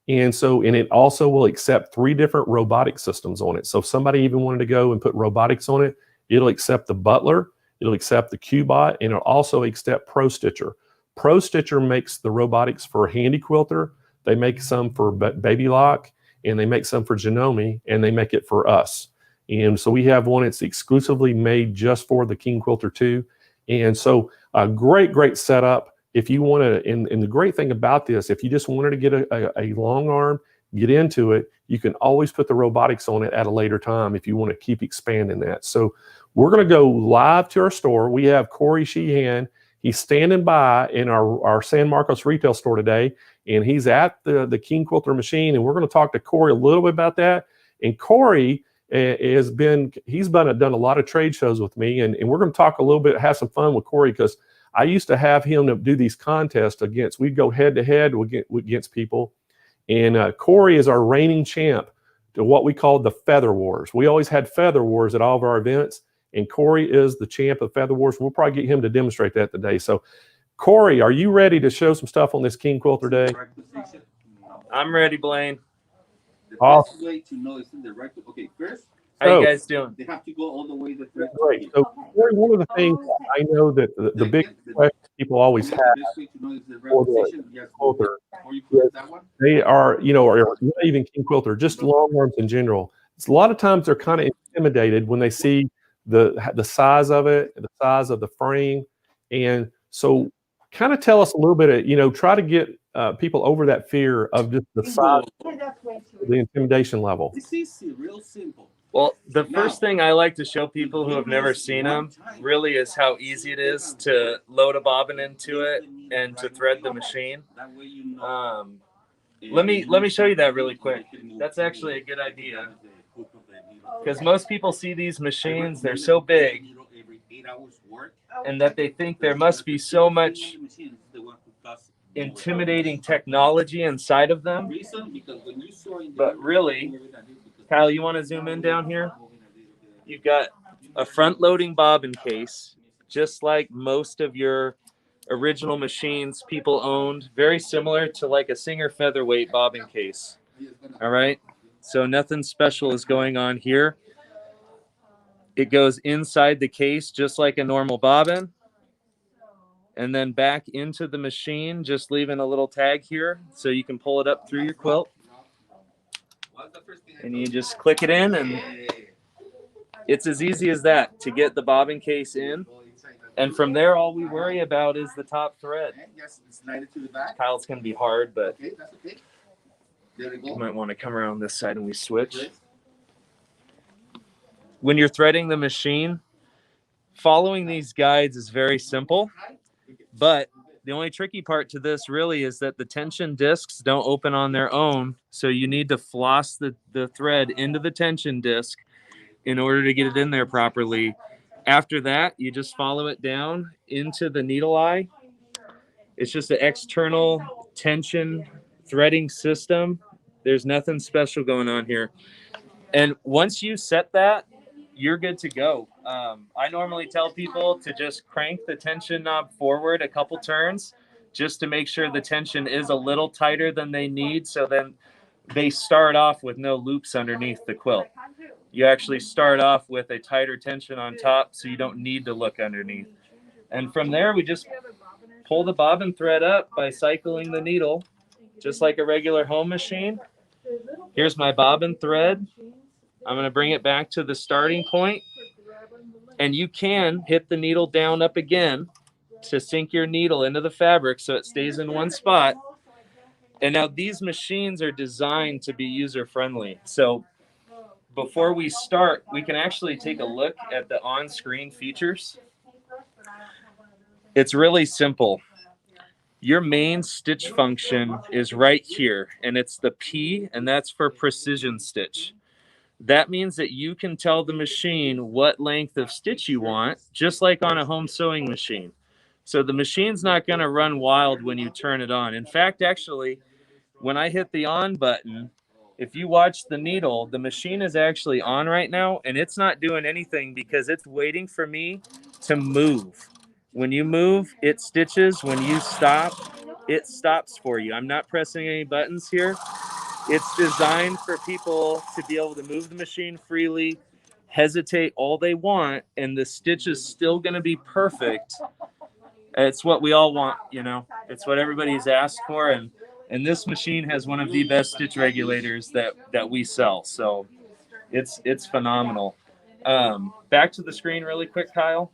A: And it also will accept 3 different robotic systems on it. So if somebody even wanted to go and put robotics on it, it'll accept the Butler, it'll accept the Q-Bot, and it'll also accept Pro Stitcher. Pro Stitcher makes the robotics for Handy Quilter. They make some for Baby Lock, and they make some for Janome, and they make it for us. And so we have one that's exclusively made just for the King Quilter 2. And so a great setup. If you want to, and the great thing about this, if you just wanted to get a long arm, get into it, you can always put the robotics on it at a later time if you want to keep expanding that. So we're going to go live to our store. We have Corey Sheehan. He's standing by in our San Marcos retail store today, and he's at the King Quilter machine, and we're going to talk to Corey a little bit about that. And Corey he's done a lot of trade shows with me, and we're going to talk a little bit, have some fun with Corey, because I used to have him to do these contests against. We'd go head to head against people, and Corey is our reigning champ to what we called the Feather Wars. We always had Feather Wars at all of our events, and Corey is the champ of Feather Wars. We'll probably get him to demonstrate that today. So, Corey, are you ready to show some stuff on this King Quilter day?
D: I'm ready, Blaine.
E: The
A: Awesome.
E: best way to know is in the right. Okay, first,
D: How you guys doing?
E: they have to go all the way the thread.
A: Great. So, Corey, one of the things I know that the big question people always have
E: The best way to know is the right
A: for the
E: position. Yes,
A: Quilter,
E: or you put that one.
A: they are, or not even King Quilter, just long arms in general. It's a lot of times they're kind of intimidated when they see the size of it, the size of the frame. And so kind of tell us a little bit of, try to get people over that fear of just the size, the intimidation level.
E: This is real simple.
D: Well, the first thing I like to show people who have never seen them really is how easy it is to load a bobbin into it and to thread the machine. Let me show you that really quick. That's actually a good idea, because most people see these machines, they're so big, and that they think there must be so much intimidating technology inside of them. But really, Kyle, you want to zoom in down here? You've got a front-loading bobbin case, just like most of your original machines people owned, very similar to like a Singer featherweight bobbin case. All right, so nothing special is going on here. It goes inside the case just like a normal bobbin, and then back into the machine, just leaving a little tag here so you can pull it up through your quilt. And you just click it in, and it's as easy as that to get the bobbin case in. And from there, all we worry about is the top thread. Kyle's going to be hard, but you might want to come around this side and we switch. When you're threading the machine, following these guides is very simple, but the only tricky part to this really is that the tension discs don't open on their own. So you need to floss the thread into the tension disc in order to get it in there properly. After that, you just follow it down into the needle eye. It's just an external tension threading system. There's nothing special going on here. And once you set that, you're good to go. I normally tell people to just crank the tension knob forward a couple turns just to make sure the tension is a little tighter than they need, so then they start off with no loops underneath the quilt. You actually start off with a tighter tension on top, so you don't need to look underneath. And from there, we just pull the bobbin thread up by cycling the needle, just like a regular home machine. Here's my bobbin thread. I'm going to bring it back to the starting point, and you can hit the needle down up again to sink your needle into the fabric so it stays in one spot. And now these machines are designed to be user-friendly. So before we start, we can actually take a look at the on-screen features. It's really simple. Your main stitch function is right here, and it's the P, and that's for precision stitch. That means that you can tell the machine what length of stitch you want, just like on a home sewing machine. So the machine's not going to run wild when you turn it on. In fact, actually, when I hit the on button, if you watch the needle, the machine is actually on right now, and it's not doing anything because it's waiting for me to move. When you move, it stitches. When you stop, it stops for you. I'm not pressing any buttons here. It's designed for people to be able to move the machine freely, hesitate all they want, and the stitch is still going to be perfect. It's what we all want, you know. It's what everybody's asked for, and this machine has one of the best stitch regulators that we sell. So it's phenomenal. Back to the screen really quick, Kyle.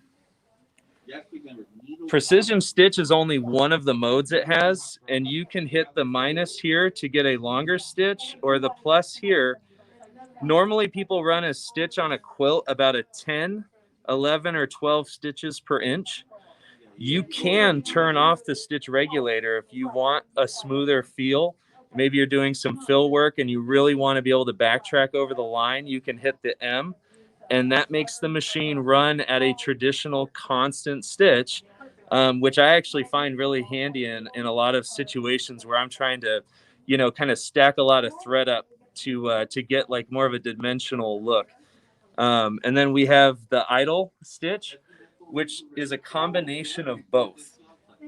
D: Precision stitch is only one of the modes it has, and you can hit the minus here to get a longer stitch or the plus here. Normally people run a stitch on a quilt about a 10, 11, or 12 stitches per inch. You can turn off the stitch regulator if you want a smoother feel. Maybe you're doing some fill work and you really want to be able to backtrack over the line. You can hit the M, and that makes the machine run at a traditional constant stitch, which I actually find really handy in a lot of situations where I'm trying to, you know, kind of stack a lot of thread up to get like more of a dimensional look. And then we have the idle stitch, which is a combination of both.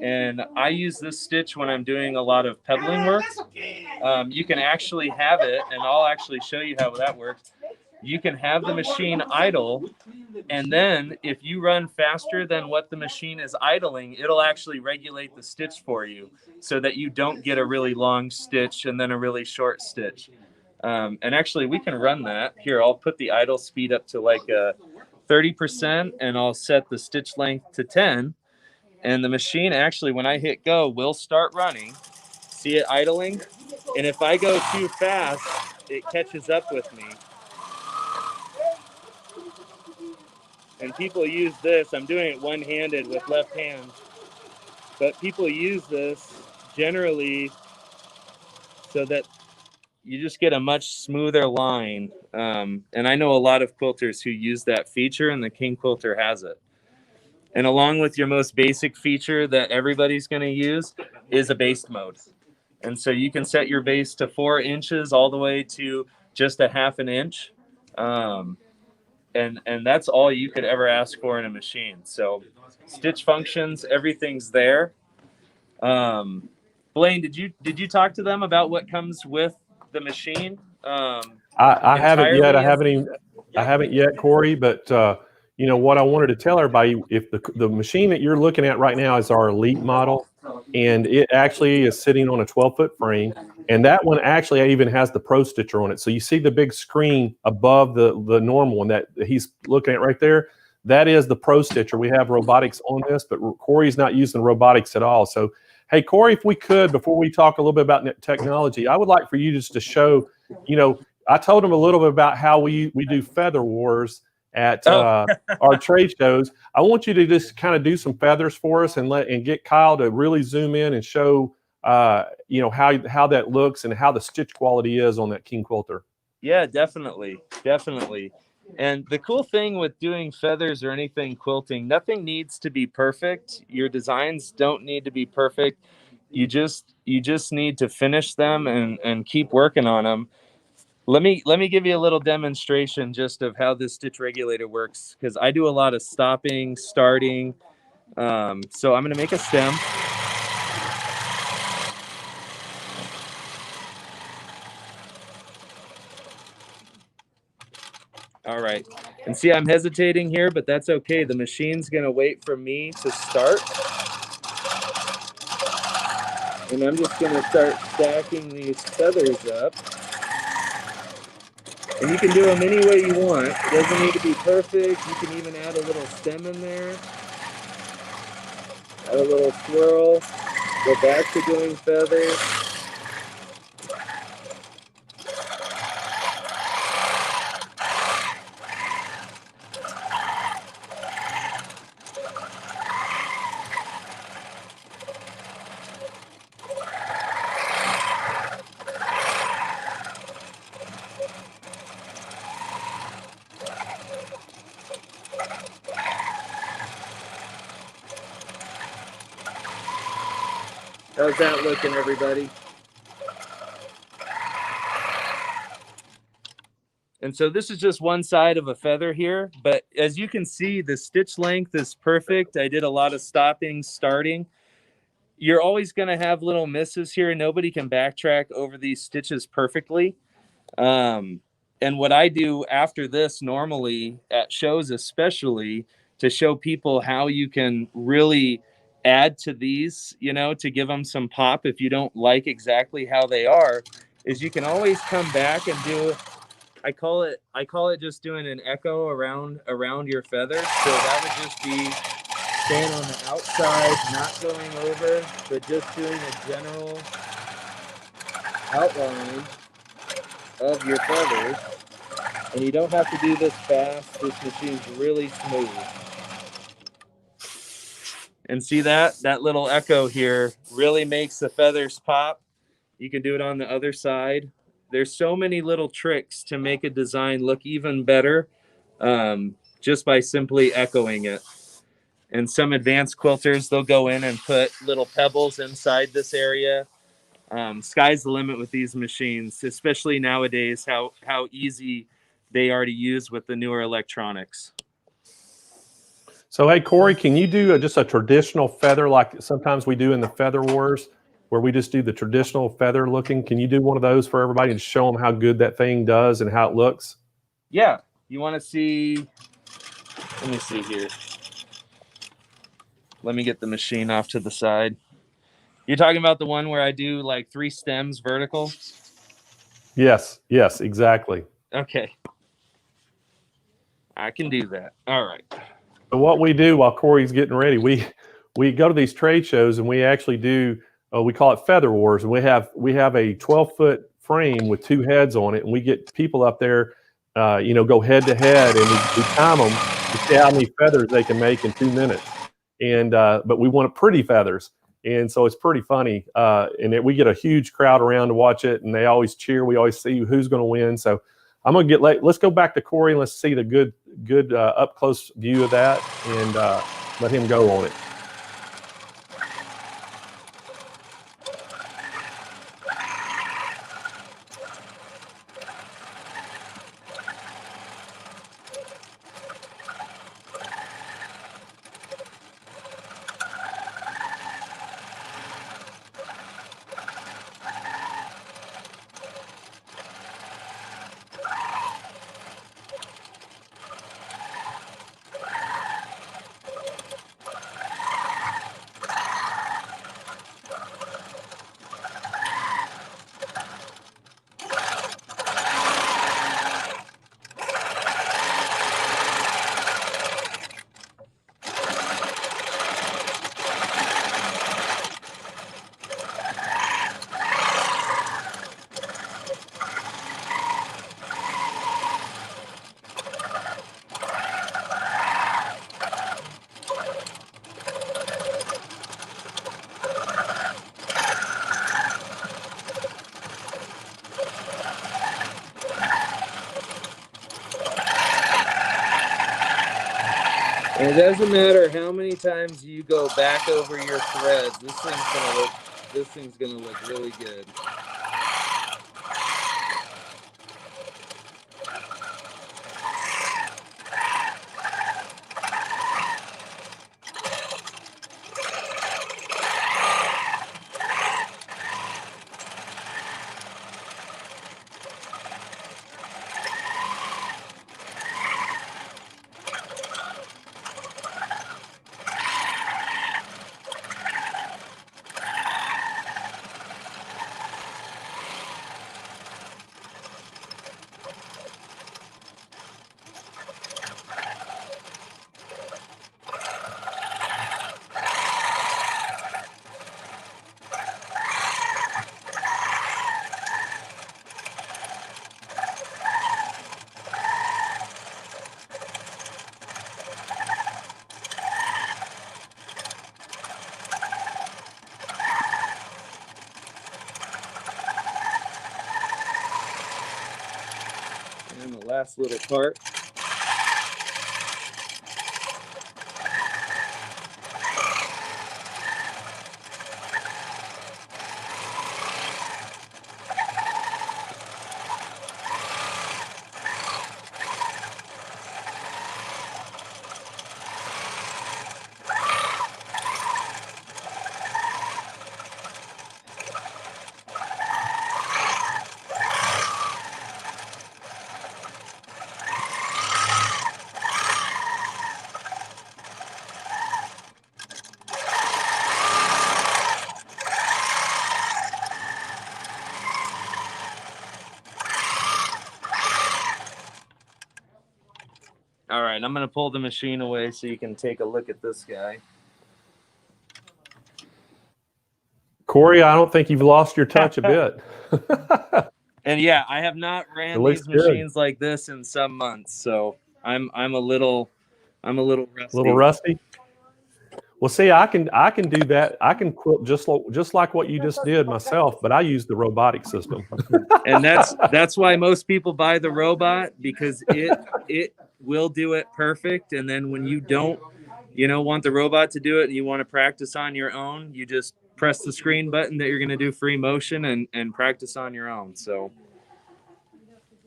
D: And I use this stitch when I'm doing a lot of pebbling work. You can actually have it, and I'll actually show you how that works. You can have the machine idle, and then if you run faster than what the machine is idling, it'll actually regulate the stitch for you so that you don't get a really long stitch and then a really short stitch. And actually, we can run that. Here, I'll put the idle speed up to like 30%, and I'll set the stitch length to 10. And the machine actually, when I hit go, will start running. See it idling? And if I go too fast, it catches up with me. And people use this. I'm doing it one-handed with left hand. But people use this generally so that you just get a much smoother line. And I know a lot of quilters who use that feature, and the King Quilter has it. And along with your most basic feature that everybody's going to use is a base mode. And so you can set your base to 4 inches all the way to just a half an inch. And that's all you could ever ask for in a machine. So stitch functions, everything's there. Blaine, did you talk to them about what comes with the machine?
A: I haven't yet.
D: Entirely?
A: I haven't yet, Corey. But you know what I wanted to tell everybody: if the machine that you're looking at right now is our Elite model, and it actually is sitting on a 12-foot frame, and that one actually even has the Pro Stitcher on it. So you see the big screen above the normal one that he's looking at right there. That is the Pro Stitcher. We have robotics on this, but Corey's not using robotics at all. So, hey, Corey, if we could, before we talk a little bit about technology, I would like for you just to show, you know, I told him a little bit about how we do feather wars at our trade shows. I want you to just kind of do some feathers for us and get Kyle to really zoom in and show, you know, how that looks and how the stitch quality is on that King Quilter.
D: Yeah, definitely. And the cool thing with doing feathers or anything quilting, nothing needs to be perfect. Your designs don't need to be perfect. You just need to finish them and keep working on them. Let me give you a little demonstration just of how this stitch regulator works, because I do a lot of stopping, starting. So I'm going to make a stem. All right. And see, I'm hesitating here, but that's okay. The machine's going to wait for me to start. And I'm just going to start stacking these feathers up. And you can do them any way you want. It doesn't need to be perfect. You can even add a little stem in there. Add a little swirl. Go back to doing feathers. How's that looking, everybody? And so this is just one side of a feather here, but as you can see, the stitch length is perfect. I did a lot of stopping, starting. You're always going to have little misses here. Nobody can backtrack over these stitches perfectly. And what I do after this normally at shows, especially to show people how you can really add to these, you know, to give them some pop if you don't like exactly how they are, is you can always come back and do, I call it just doing an echo around your feather. So that would just be staying on the outside, not going over, but just doing a general outline of your feathers. And you don't have to do this fast. This machine's really smooth. And see that little echo here really makes the feathers pop. You can do it on the other side. There's so many little tricks to make a design look even better, just by simply echoing it. And some advanced quilters, they'll go in and put little pebbles inside this area. Sky's the limit with these machines, especially nowadays, how easy they are to use with the newer electronics.
A: So, hey, Corey, can you do just a traditional feather like sometimes we do in the Feather Wars, where we just do the traditional feather looking? Can you do one of those for everybody and show them how good that thing does and how it looks?
D: Yeah. You want to see? Let me see here. Let me get the machine off to the side. You're talking about the one where I do like 3 stems vertical?
A: Yes, exactly.
D: Okay. I can do that. All right.
A: So what we do while Corey's getting ready, we go to these trade shows and we actually do we call it Feather Wars, and we have a 12-foot frame with 2 heads on it, and we get people up there, go head to head, and we time them to see how many feathers they can make in 2 minutes. And but we want pretty feathers, and so it's pretty funny. We get a huge crowd around to watch it, and they always cheer. We always see who's going to win. So I'm gonna get late. Let's go back to Corey and let's see the good up close view of that, and let him go on it.
D: And it doesn't matter how many times you go back over your threads. This thing's gonna look really good. last little part. All right, I'm going to pull the machine away so you can take a look at this guy.
A: Corey, I don't think you've lost your touch a bit.
D: And yeah, I have not ran
A: looks
D: these
A: good.
D: machines like this in some months, so I'm a little rusty.
A: A little rusty. Well, see, I can do that. I can quilt just like what you just did myself, but I use the robotic system.
D: And that's why most people buy the robot, because it will do it perfect. And then when you don't, want the robot to do it and you want to practice on your own, you just press the screen button that you're going to do free motion and practice on your own. So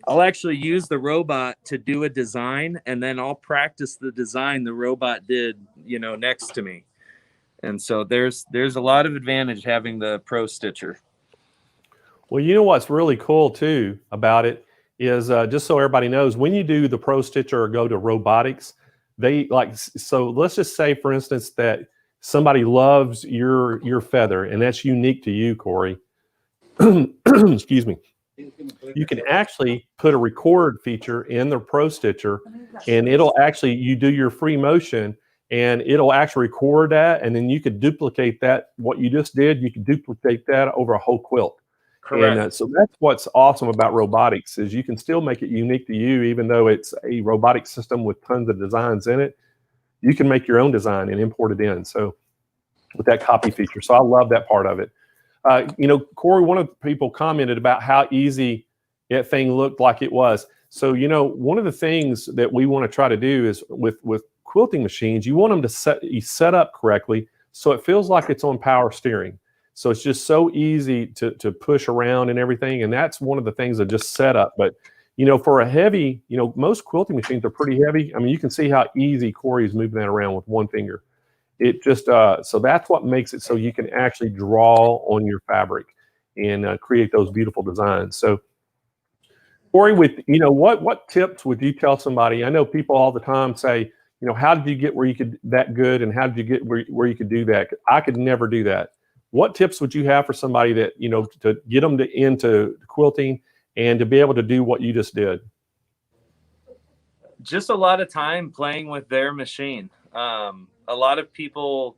D: I'll actually use the robot to do a design, and then I'll practice the design the robot did, next to me. And so there's a lot of advantage having the Pro Stitcher.
A: Well, you know what's really cool too about it is just so everybody knows, when you do the Pro Stitcher or go to robotics, so let's just say, for instance, that somebody loves your feather, and that's unique to you, Corey. Excuse me. You can actually put a record feature in the Pro Stitcher, and it'll actually, you do your free motion, and it'll actually record that, and then you could duplicate that, what you just did, you could duplicate that over a whole quilt.
D: Correct.
A: And so that's what's awesome about robotics, is you can still make it unique to you, even though it's a robotic system with tons of designs in it. You can make your own design and import it in. So with that copy feature. So I love that part of it. Corey, one of the people commented about how easy that thing looked like it was. So, one of the things that we want to try to do is with quilting machines, you want them to set up correctly so it feels like it's on power steering. So it's just so easy to push around and everything. And that's one of the things of just setup. But, for a heavy, most quilting machines are pretty heavy. I mean, you can see how easy Corey is moving that around with one finger. It just, so that's what makes it so you can actually draw on your fabric and create those beautiful designs. So Corey, what tips would you tell somebody? I know people all the time say, how did you get where you could that good, and how did you get where you could do that? I could never do that. What tips would you have for somebody that, to get them into quilting and to be able to do what you just did?
D: Just a lot of time playing with their machine. A lot of people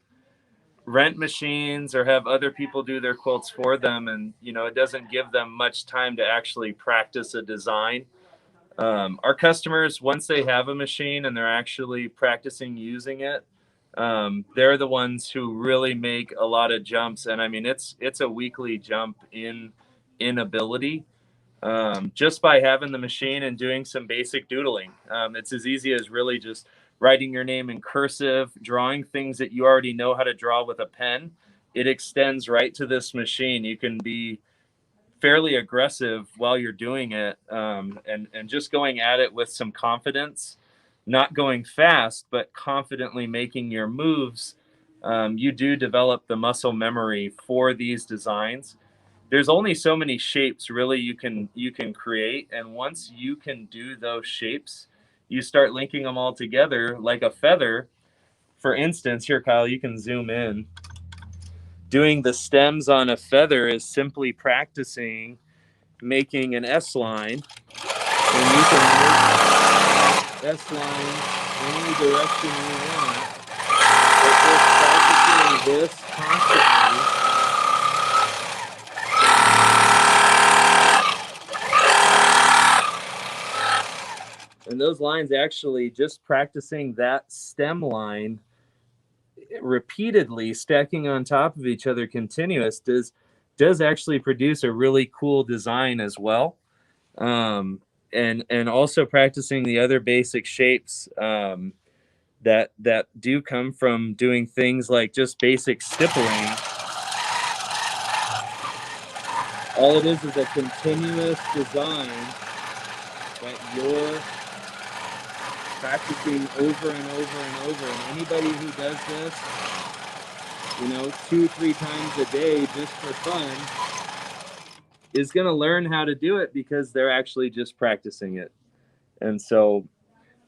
D: rent machines or have other people do their quilts for them, and it doesn't give them much time to actually practice a design. Our customers, once they have a machine and they're actually practicing using it, they're the ones who really make a lot of jumps. And I mean, it's a weekly jump in ability, just by having the machine and doing some basic doodling. It's as easy as really just writing your name in cursive, drawing things that you already know how to draw with a pen. It extends right to this machine. You can be fairly aggressive while you're doing it, and just going at it with some confidence, not going fast, but confidently making your moves. You do develop the muscle memory for these designs. There's only so many shapes really you can create, and once you can do those shapes, you start linking them all together like a feather. For instance, here, Kyle, you can zoom in. Doing the stems on a feather is simply practicing making an S line, and you can make S line any direction you want. But just practicing this constantly. And those lines, actually, just practicing that stem line repeatedly, stacking on top of each other continuous, does actually produce a really cool design as well. And and also practicing the other basic shapes that do come from doing things like just basic stippling. All it is a continuous design that you're practicing over and over and over. And anybody who does this, 2-3 times a day just for fun is going to learn how to do it because they're actually just practicing it. And so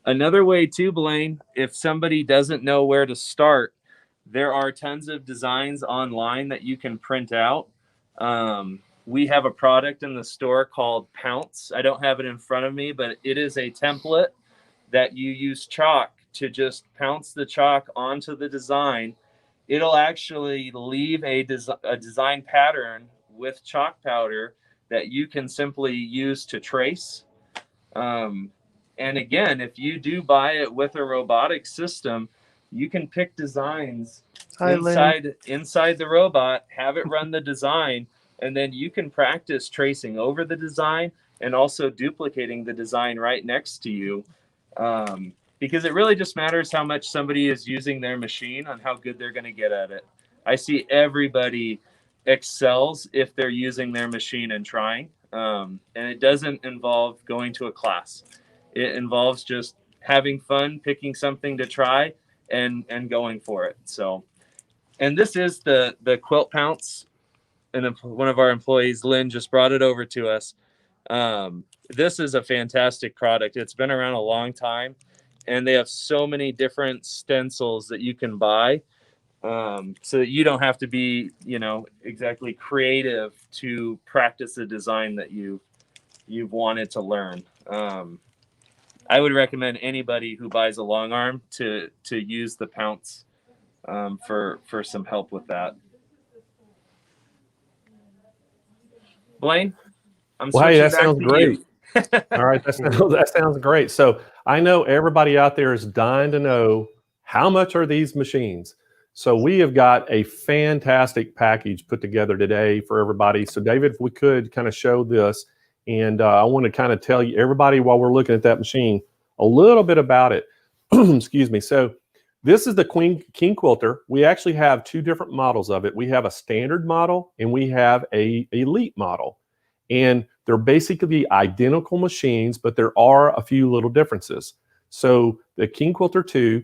D: another way too, Blaine, if somebody doesn't know where to start, there are tons of designs online that you can print out. We have a product in the store called Pounce. I don't have it in front of me, but it is a template that you use chalk to just pounce the chalk onto the design. It'll actually leave a design pattern with chalk powder that you can simply use to trace. And again, if you do buy it with a robotic system, you can pick designs inside the robot, have it run the design, and then you can practice tracing over the design and also duplicating the design right next to you. Because it really just matters how much somebody is using their machine on how good they're going to get at it. I see everybody excels if they're using their machine and trying. And it doesn't involve going to a class. It involves just having fun, picking something to try, and going for it. So, and this is the quilt pounce, and one of our employees, Lynn, just brought it over to us. This is a fantastic product. It's been around a long time, and they have so many different stencils that you can buy, so that you don't have to be, exactly creative to practice a design that you've wanted to learn. I would recommend anybody who buys a long arm to use the Pounce for some help with that. Blaine, I'm
A: Well, hey,
D: switching
A: that
D: back
A: sounds
D: to
A: great.
D: you.
A: All right, that sounds great. So I know everybody out there is dying to know how much are these machines. So we have got a fantastic package put together today for everybody. So David, if we could kind of show this, and I want to kind of tell you everybody while we're looking at that machine a little bit about it. Excuse me. So this is the King Quilter. We actually have two different models of it. We have a standard model and we have a elite model. And they're basically identical machines, but there are a few little differences. So the King Quilter 2,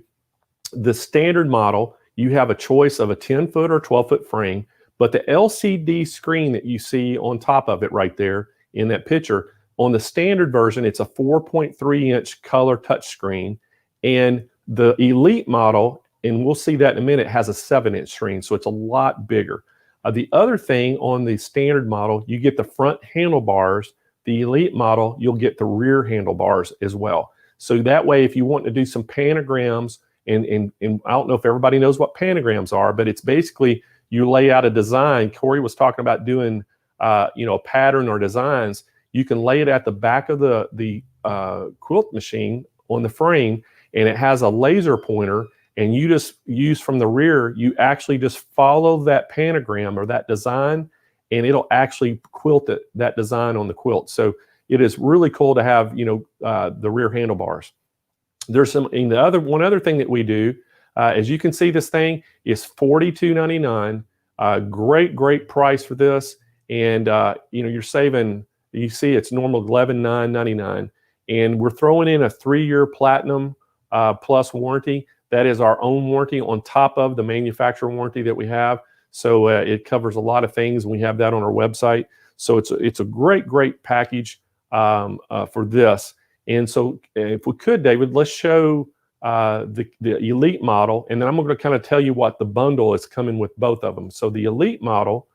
A: the standard model, you have a choice of a 10-foot or 12-foot frame, but the LCD screen that you see on top of it right there in that picture, on the standard version, it's a 4.3-inch color touchscreen, and the elite model, and we'll see that in a minute, has a 7-inch screen, so it's a lot bigger. The other thing on the standard model, you get the front handlebars. The elite model, you'll get the rear handlebars as well. So that way, if you want to do some panagrams, and I don't know if everybody knows what panagrams are, but it's basically you lay out a design. Corey was talking about doing, a pattern or designs. You can lay it at the back of the quilt machine on the frame, and it has a laser pointer. And you just use from the rear, you actually just follow that panagram or that design, and it'll actually quilt that design on the quilt. So it is really cool to have, the rear handlebars. There's one other thing that we do, as you can see, this thing is $42.99. Great price for this. And, you're saving, you see it's normal $11,999. And we're throwing in a 3-year platinum plus warranty. That is our own warranty on top of the manufacturer warranty that we have. So it covers a lot of things, and we have that on our website. So it's a great package for this. And so if we could, David, let's show the elite model, and then I'm going to kind of tell you what the bundle is coming with both of them. So the elite model,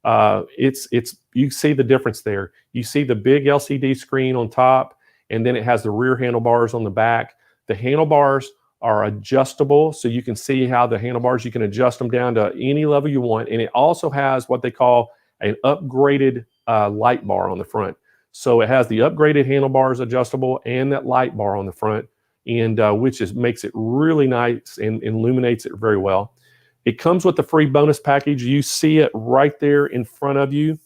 A: you see the difference there. You see the big LCD screen on top, and then it has the rear handlebars on the back. The handlebars are adjustable, so you can see how the handlebars, you can adjust them down to any level you want. And it also has what they call an upgraded light bar on the front. So it has the upgraded handlebars adjustable and that light bar on the front, and which makes it really nice and illuminates it very well. It comes with the free bonus package. You see it right there in front of you.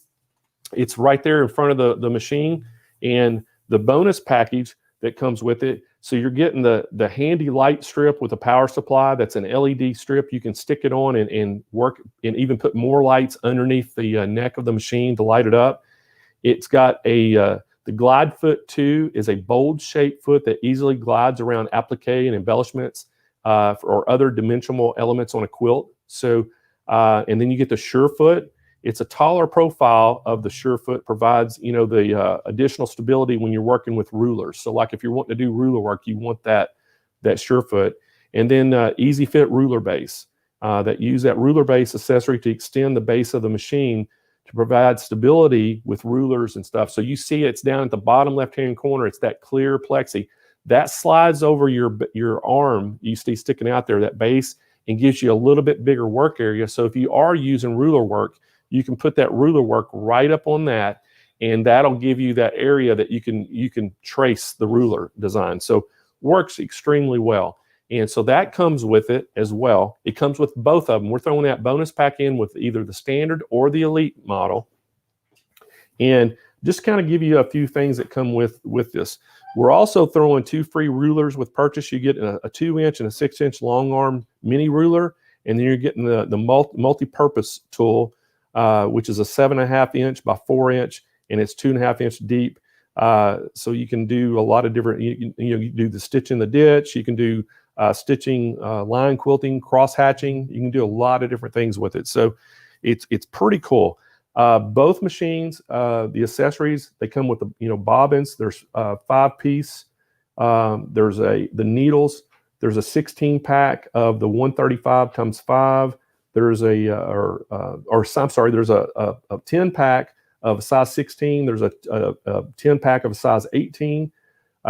A: It's right there in front of the machine. And the bonus package that comes with it. So you're getting the handy light strip with a power supply. That's an LED strip. You can stick it on and work and even put more lights underneath the neck of the machine to light it up. It's got the glide foot 2 is a bold shaped foot that easily glides around applique and embellishments or other dimensional elements on a quilt. So, and then you get the sure foot. It's a taller profile of the sure foot, provides, you know, the additional stability when you're working with rulers. So like if you're wanting to do ruler work, you want that sure foot. And then easy fit ruler base that use that ruler base accessory to extend the base of the machine to provide stability with rulers and stuff. So you see it's down at the bottom left-hand corner. It's that clear plexi. That slides over your arm you see sticking out there, that base, and gives you a little bit bigger work area. So if you are using ruler work, you can put that ruler work right up on that, and that'll give you that area that you can trace the ruler design. So works extremely well. And so that comes with it as well. It comes with both of them. We're throwing that bonus pack in with either the standard or the elite model. And just kind of give you a few things that come with this. We're also throwing 2 free rulers with purchase. You get a 2-inch and a 6-inch long arm mini ruler, and then you're getting the multi-purpose tool, which is a 7.5-inch by 4-inch, and it's 2.5-inch deep. So you can do a lot of different. You do the stitch in the ditch. You can do stitching, line quilting, cross hatching. You can do a lot of different things with it. So it's pretty cool. Both machines, the accessories, they come with the bobbins. There's 5-piece. There's the needles. There's a 16-pack of the 135 times 5. There's there's a 10-pack of a size 16. There's a 10-pack of a size 18.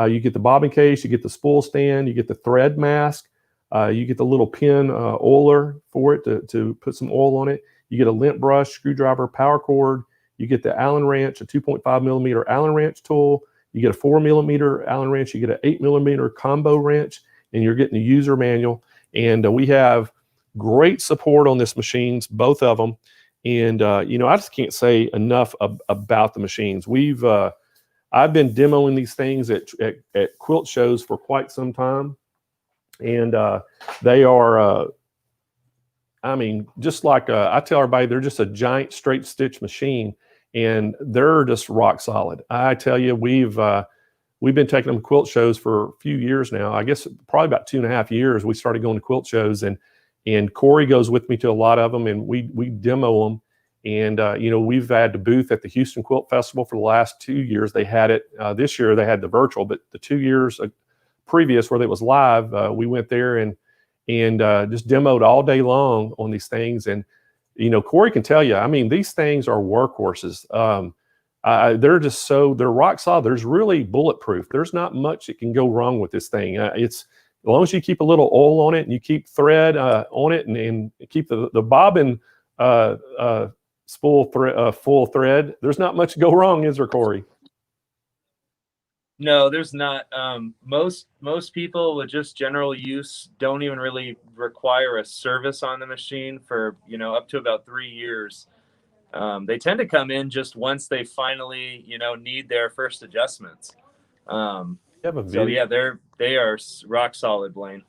A: You get the bobbin case, you get the spool stand, you get the thread mask, you get the little pin oiler for it to put some oil on it. You get a lint brush, screwdriver, power cord. You get the Allen wrench, a 2.5 millimeter Allen wrench tool. You get a 4 millimeter Allen wrench. You get an 8 millimeter combo wrench, and you're getting a user manual. And we have great support on this machines, both of them. And I just can't say enough about the machines. I've been demoing these things at quilt shows for quite some time, and they are, just like I tell everybody, they're just a giant straight stitch machine, and they're just rock solid. I tell you, we've been taking them to quilt shows for a few years now. I guess probably about 2.5 years. We started going to quilt shows, and Corey goes with me to a lot of them, and we demo them. And, we've had the booth at the Houston Quilt Festival for the last 2 years. They had it this year. They had the virtual, but the 2 years previous where it was live, we went there and just demoed all day long on these things. And, Corey can tell you, these things are workhorses. They're rock solid. There's really bulletproof. There's not much that can go wrong with this thing. It's as long as you keep a little oil on it and you keep thread on it and keep the bobbin spool full thread, there's not much to go wrong, is there, Corey?
D: No, there's not. Most people with just general use don't even really require a service on the machine for up to about 3 years. They tend to come in just once they finally need their first adjustments. So yeah, they are rock solid, Blaine.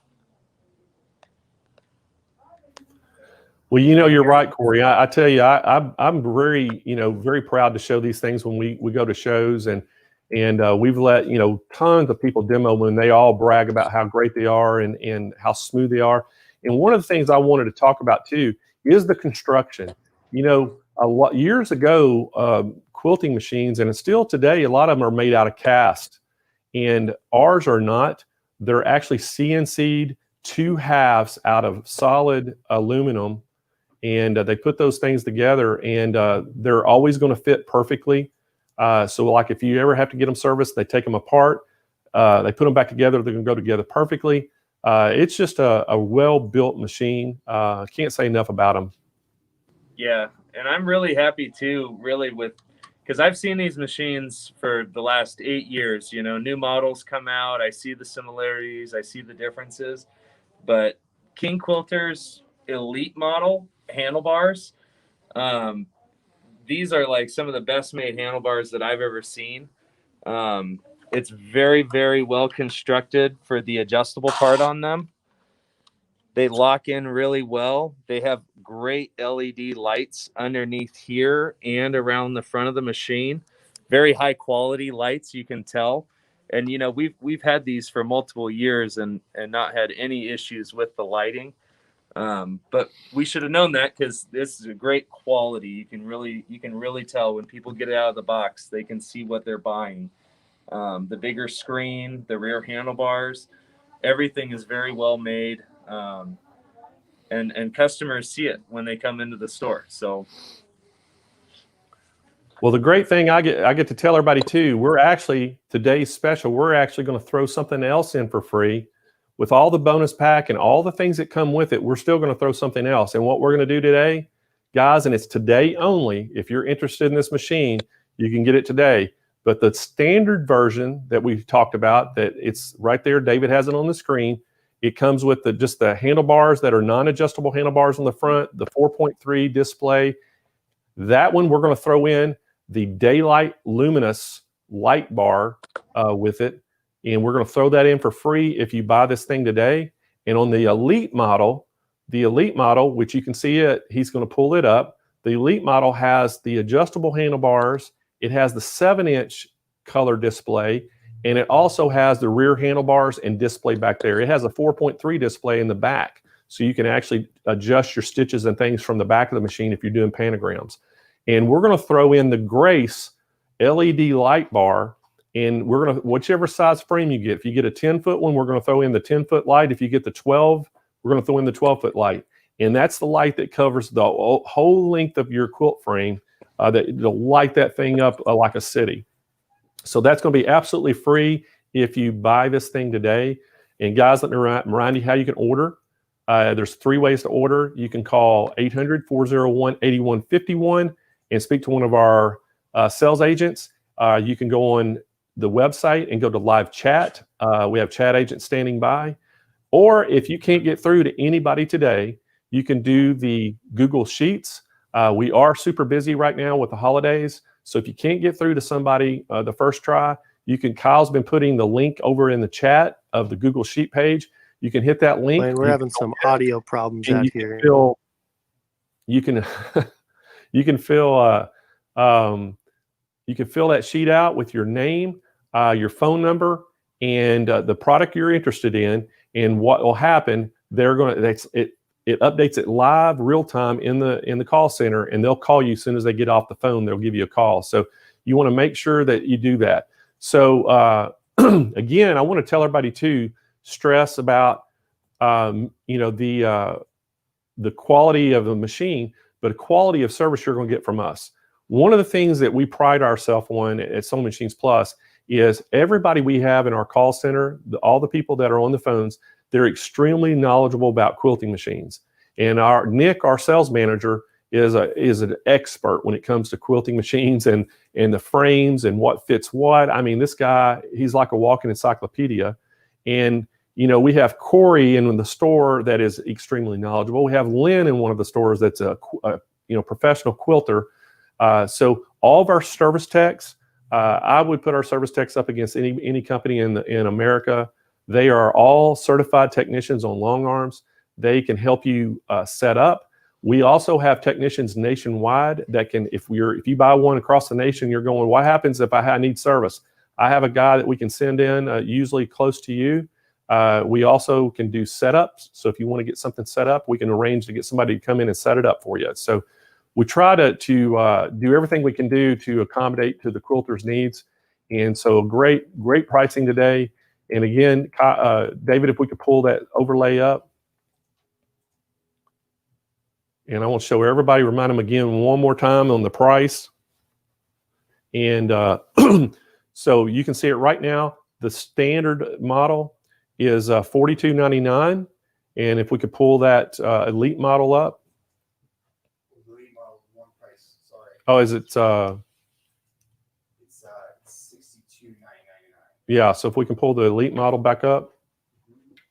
A: Well, you're right, Corey. I tell you, I'm very, very proud to show these things when we go to shows, and we've let, tons of people demo them, and they all brag about how great they are and how smooth they are. And one of the things I wanted to talk about too is the construction. Years ago, quilting machines, and still today, a lot of them are made out of cast, and ours are not. They're actually CNC'd 2 halves out of solid aluminum. And they put those things together, and they're always going to fit perfectly. So like if you ever have to get them serviced, they take them apart, they put them back together, they're going to go together perfectly. It's just a well-built machine. Can't say enough about them.
D: Yeah, and I'm really happy too, because I've seen these machines for the last 8 years. New models come out, I see the similarities, I see the differences, but King Quilter's elite model handlebars, these are like some of the best made handlebars that I've ever seen. It's very, very well constructed for the adjustable part on them. They lock in really well. They have great LED lights underneath here and around the front of the machine. Very high quality lights, you can tell. And you know, we've had these for multiple years and not had any issues with the lighting. But we should have known that, because this is a great quality. You can really tell when people get it out of the box, they can see what they're buying. The bigger screen, the rear handlebars, everything is very well made. And customers see it when they come into the store. So,
A: well, the great thing I get to tell everybody too, we're actually, today's special, we're actually going to throw something else in for free. With all the bonus pack and all the things that come with it, we're still going to throw something else. And what we're going to do today, guys, and it's today only, if you're interested in this machine, you can get it today. But the standard version that we've talked about, that it's right there, David has it on the screen. It comes with just the handlebars that are non-adjustable handlebars on the front, the 4.3 display. That one, we're going to throw in the daylight luminous light bar with it. And we're going to throw that in for free if you buy this thing today. And on the Elite model, which you can see it, he's going to pull it up. The Elite model has the adjustable handlebars. It has the 7-inch color display. And it also has the rear handlebars and display back there. It has a 4.3 display in the back. So you can actually adjust your stitches and things from the back of the machine if you're doing pantograms. And we're going to throw in the Grace LED light bar. And we're going to, whichever size frame you get, if you get a 10-foot one, we're going to throw in the 10-foot light. If you get the 12, we're going to throw in the 12-foot light. And that's the light that covers the whole length of your quilt frame, that'll light that thing up like a city. So that's going to be absolutely free if you buy this thing today. And guys, let me remind you how you can order. There's 3 ways to order. You can call 800-401-8151 and speak to one of our sales agents. You can go on the website and go to live chat. We have chat agents standing by. Or if you can't get through to anybody today, you can do the Google Sheets. We are super busy right now with the holidays. So if you can't get through to somebody the first try, Kyle's been putting the link over in the chat of the Google Sheet page. You can hit that link.
F: Blaine, we're having some audio problems out here.
A: You can fill that sheet out with your name, your phone number, and the product you're interested in. And what will happen? It updates it live, real time in the call center, and they'll call you as soon as they get off the phone. They'll give you a call. So you want to make sure that you do that. So again, I want to tell everybody to stress about the quality of the machine, but the quality of service you're going to get from us. One of the things that we pride ourselves on at Sewing Machines Plus is everybody we have in our call center, all the people that are on the phones, they're extremely knowledgeable about quilting machines. And Nick, our sales manager, is an expert when it comes to quilting machines and the frames and what fits what. I mean, this guy, he's like a walking encyclopedia. And we have Corey in the store that is extremely knowledgeable. We have Lynn in one of the stores that's a professional quilter. So all of our service techs, I would put our service techs up against any company in America. They are all certified technicians on long arms. They can help you set up. We also have technicians nationwide that can, if you buy one across the nation, you're going, what happens if I need service? I have a guy that we can send in, usually close to you. We also can do setups. So if you want to get something set up, we can arrange to get somebody to come in and set it up for you. So we try to do everything we can do to accommodate to the quilter's needs. And so great pricing today. And again, David, if we could pull that overlay up. And I want to show everybody, remind them again one more time on the price. And so you can see it right now. The standard model is $42.99. And if we could pull that Elite model up.
C: Elite model, one price, sorry.
A: Oh, is it? It's
C: $62.99.
A: Yeah, so if we can pull the Elite model back up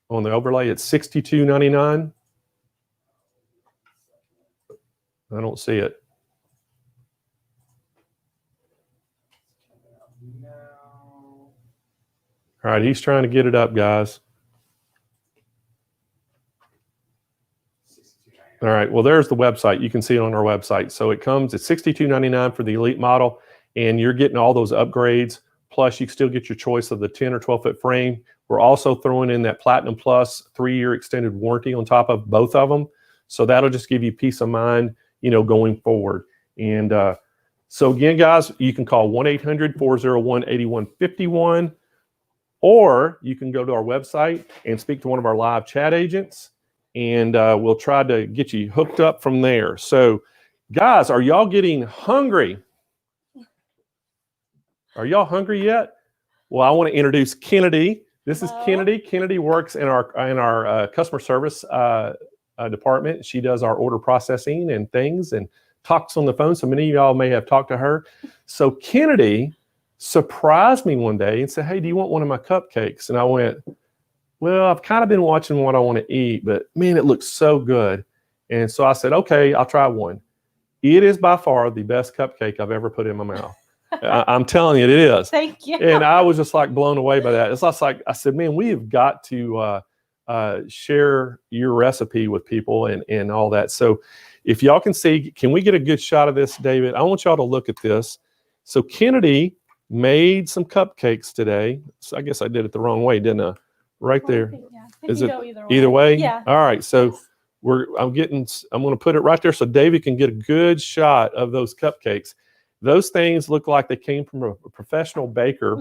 A: on the overlay, it's $62.99. I don't see it. All right, he's trying to get it up, guys. All right, well, there's the website. You can see it on our website. So it comes at $62.99 for the Elite model, and you're getting all those upgrades. Plus, you can still get your choice of the 10 or 12-foot frame. We're also throwing in that Platinum Plus 3-year extended warranty on top of both of them. So that'll just give you peace of mind, going forward. And so again, guys, you can call 1-800-401-8151, or you can go to our website and speak to one of our live chat agents, and we'll try to get you hooked up from there. So, guys, are y'all getting hungry? Are y'all hungry yet? Well, I want to introduce Kennedy. This is Kennedy. Kennedy works in our customer service department. She does our order processing and things and talks on the phone. So many of y'all may have talked to her. So Kennedy surprised me one day and said, "Hey, do you want one of my cupcakes?" And I went, "Well, I've kind of been watching what I want to eat, but man, it looks so good." And so I said, "Okay, I'll try one." It is by far the best cupcake I've ever put in my mouth. I'm telling you, it is.
G: Thank you.
A: And I was just like blown away by that. It's just like, I said, man, we have got to share your recipe with people and all that. So if y'all can see, can we get a good shot of this, David? I want y'all to look at this. So Kennedy made some cupcakes today. So I guess I did it the wrong way, didn't I? Right there.
G: Yeah.
A: Is it
G: go either way?
A: Either way?
G: Yeah.
A: All right. So I'm going to put it right there so David can get a good shot of those cupcakes. Those things look like they came from a professional baker.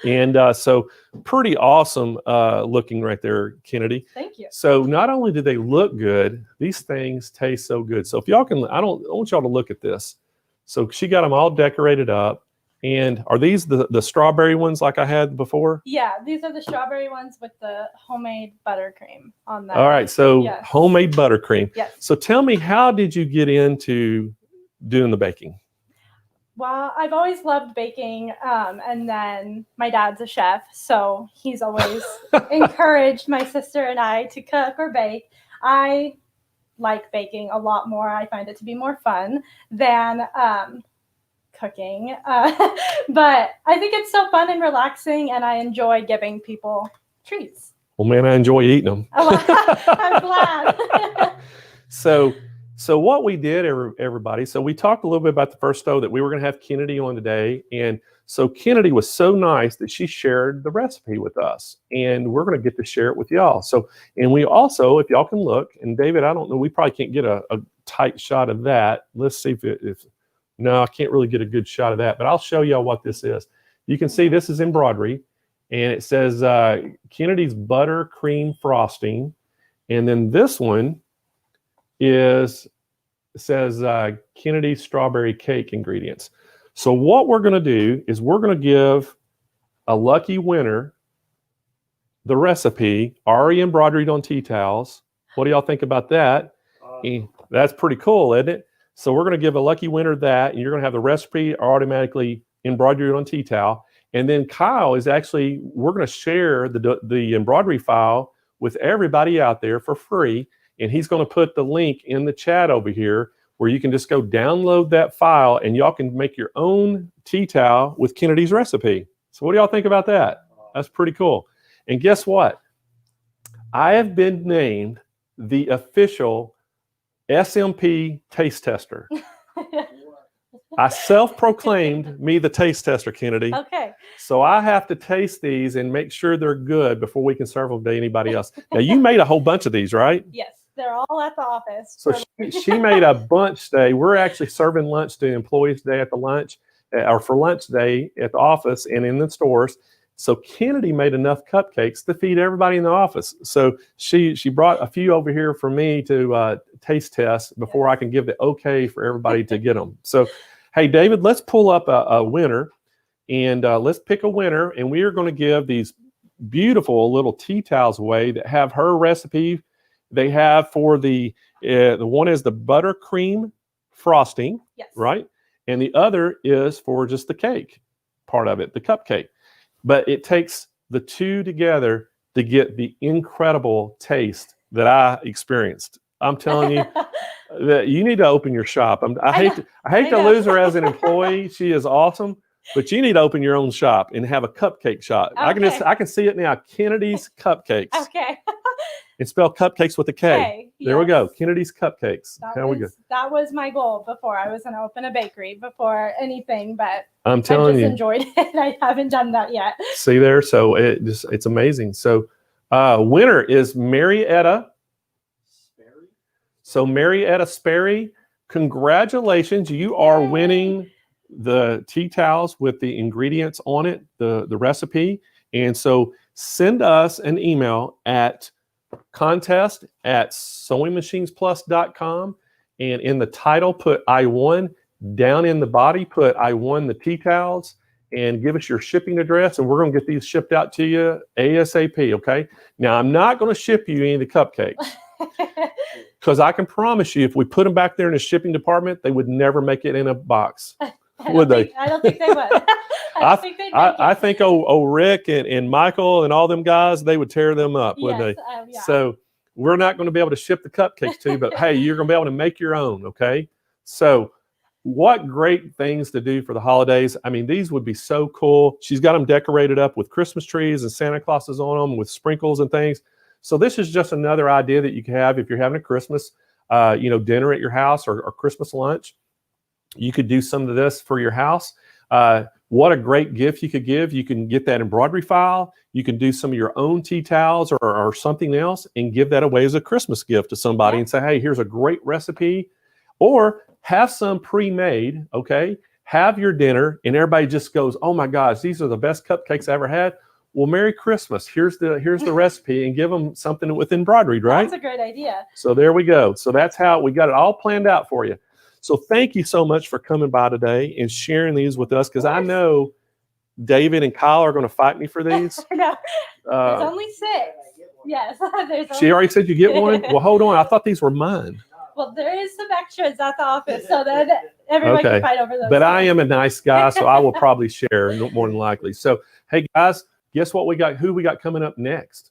A: And so pretty awesome looking right there, Kennedy.
G: Thank you.
A: So not only do they look good, these things taste so good. So if y'all can, I want y'all to look at this. So she got them all decorated up. And are these the strawberry ones like I had before?
G: Yeah, these are the strawberry ones with the homemade buttercream on them.
A: All right, so
G: yes.
A: Homemade buttercream.
G: Yes.
A: So tell me, how did you get into doing the baking?
G: Well, I've always loved baking, and then my dad's a chef, so he's always encouraged my sister and I to cook or bake. I like baking a lot more. I find it to be more fun than cooking, but I think it's so fun and relaxing, and I enjoy giving people treats.
A: Well, man, I enjoy eating them.
G: Oh, I'm glad.
A: So what we did, everybody, so we talked a little bit about the first stove that we were going to have Kennedy on today. And so Kennedy was so nice that she shared the recipe with us. And we're going to get to share it with y'all. So, and we also, if y'all can look, and David, I don't know, we probably can't get a tight shot of that. Let's see if no, I can't really get a good shot of that, but I'll show y'all what this is. You can see this is embroidery, and it says Kennedy's buttercream frosting. And then this one says Kennedy's strawberry cake ingredients. So what we're going to do is we're going to give a lucky winner the recipe already embroidered on tea towels. What do y'all think about that? That's pretty cool, isn't it? So we're going to give a lucky winner that, and you're going to have the recipe automatically embroidered on tea towel. And then Kyle is actually, we're going to share the embroidery file with everybody out there for free. And he's going to put the link in the chat over here where you can just go download that file and y'all can make your own tea towel with Kennedy's recipe. So what do y'all think about that? That's pretty cool. And guess what? I have been named the official SMP taste tester. I self-proclaimed me the taste tester, Kennedy.
G: Okay.
A: So I have to taste these and make sure they're good before we can serve them to anybody else. Now, you made a whole bunch of these, right?
G: Yes, they're all at the office.
A: So she made a bunch today. We're actually serving lunch to employees today at the lunch, or for lunch day at the office and in the stores. So Kennedy made enough cupcakes to feed everybody in the office. So she brought a few over here for me to taste test before I can give the okay for everybody to get them. So, hey, David, let's pull up a winner, and let's pick a winner. And we are going to give these beautiful little tea towels away that have her recipe. They have for the one is the buttercream frosting,
G: yes,
A: right? And the other is for just the cake part of it, the cupcake. But it takes the two together to get the incredible taste that I experienced. I'm telling you that you need to open your shop. I hate to lose her as an employee. She is awesome, But you need to open your own shop and have a cupcake shop.
G: Okay.
A: I can see it now. Kennedy's Cupcakes.
G: Okay.
A: And spell cupcakes with a K.
G: Okay,
A: There we go.
G: yes.
A: Kennedy's Cupcakes. There we go.
G: That was my goal before. I was going to open a bakery before anything, but
A: I'm
G: I
A: telling
G: just
A: you.
G: enjoyed it. I haven't done that yet.
A: See there? So it's amazing. So winner is Marietta. So Marietta Sperry, congratulations. You are
G: Yay.
A: winning the tea towels with the ingredients on it, the recipe. And so send us an email at contest@SewingMachinesPlus.com. And in the title, put I won. Down in the body, put I won the tea towels. And give us your shipping address, and we're going to get these shipped out to you ASAP, okay? Now, I'm not going to ship you any of the cupcakes because I can promise you if we put them back there in the shipping department, they would never make it in a box. Would they?
G: I don't think they would.
A: I think Rick and Michael and all them guys, they would tear them up, wouldn't they?
G: Yeah.
A: So we're not going to be able to ship the cupcakes to you, but hey, you're going to be able to make your own, okay? So what great things to do for the holidays. I mean, these would be so cool. She's got them decorated up with Christmas trees and Santa Clauses on them with sprinkles and things. So this is just another idea that you can have if you're having a Christmas, dinner at your house or Christmas lunch. You could do some of this for your house. What a great gift you could give. You can get that embroidery file. You can do some of your own tea towels or something else and give that away as a Christmas gift to somebody and say, hey, here's a great recipe. Or have some pre-made, okay? Have your dinner and everybody just goes, oh my gosh, these are the best cupcakes I ever had. Well, Merry Christmas. Here's the recipe and give them something with embroidery, right?
G: That's a great idea.
A: So there we go. So that's how we got it all planned out for you. So thank you so much for coming by today and sharing these with us because I know David and Kyle are going to fight me for these.
G: No, there's only 6. Yes.
A: She already said you get one? Well, hold on. I thought these were mine.
G: Well, there is some extras at the office, so that everyone can fight over those.
A: But I am a nice guy, so I will probably share more than likely. So, hey, guys, guess what we got? Who we got coming up next?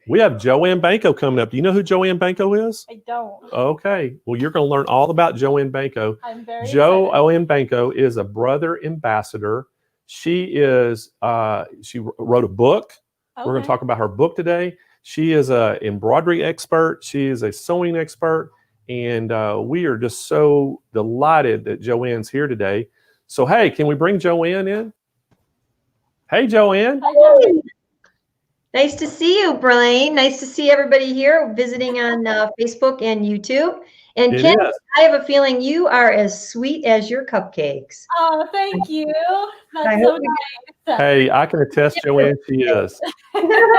A: We have Joanne Banco coming up. Do you know who Joanne Banco is?
G: I don't.
A: Okay. Well, you're going to learn all about Joanne Banco.
G: I'm very
A: Joanne Banco is a brother ambassador. She wrote a book.
G: Okay.
A: We're going to talk about her book today. She is an embroidery expert. She is a sewing expert. And we are just so delighted that Joanne's here today. So, hey, can we bring Joanne in? Hey, Joanne.
G: Hi, Joanne.
H: Nice to see you, Blaine. Nice to see everybody here visiting on Facebook and YouTube. And Ken, I have a feeling you are as sweet as your cupcakes.
G: Oh, thank you. That's so nice.
A: Hey, I can attest, Joanne, she is.
G: Thank you.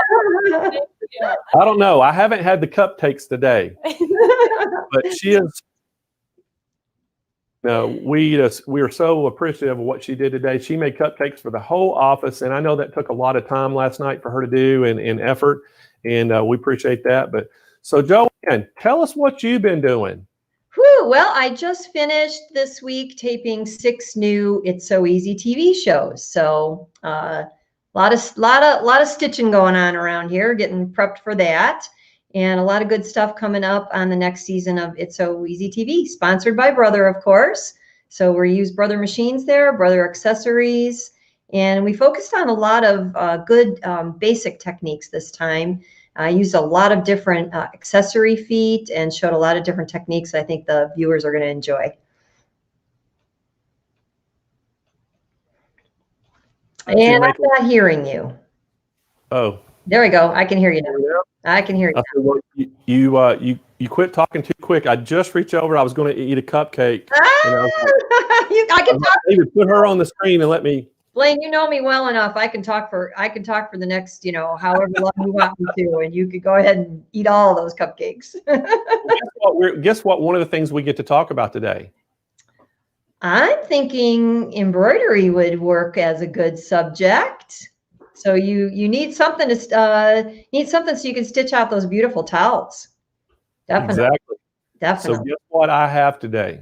A: I don't know. I haven't had the cupcakes today, but she is. No, we are so appreciative of what she did today. She made cupcakes for the whole office, and I know that took a lot of time last night for her to do and effort, and we appreciate that. But so, Joanne, tell us what you've been doing.
H: Whew, well, I just finished this week taping 6 new It's So Easy TV shows. So a lot of stitching going on around here, getting prepped for that. And a lot of good stuff coming up on the next season of It's So Easy TV, sponsored by Brother, of course. So we use Brother machines there, Brother accessories, and we focused on a lot of good basic techniques this time. I used a lot of different accessory feet and showed a lot of different techniques I think the viewers are going to enjoy. And I'm not hearing you.
A: Oh.
H: There we go. I can hear you now. I can hear you.
A: You quit talking too quick. I just reached over. I was going to eat a cupcake.
H: I can talk.
A: David, put her on the screen and let me.
H: Blaine, you know me well enough. I can talk for the next, however long you want me to, and you could go ahead and eat all of those cupcakes.
A: Guess what? One of the things we get to talk about today.
H: I'm thinking embroidery would work as a good subject. So you need something so you can stitch out those beautiful towels. Definitely.
A: Exactly.
H: Definitely.
A: So guess what I have today?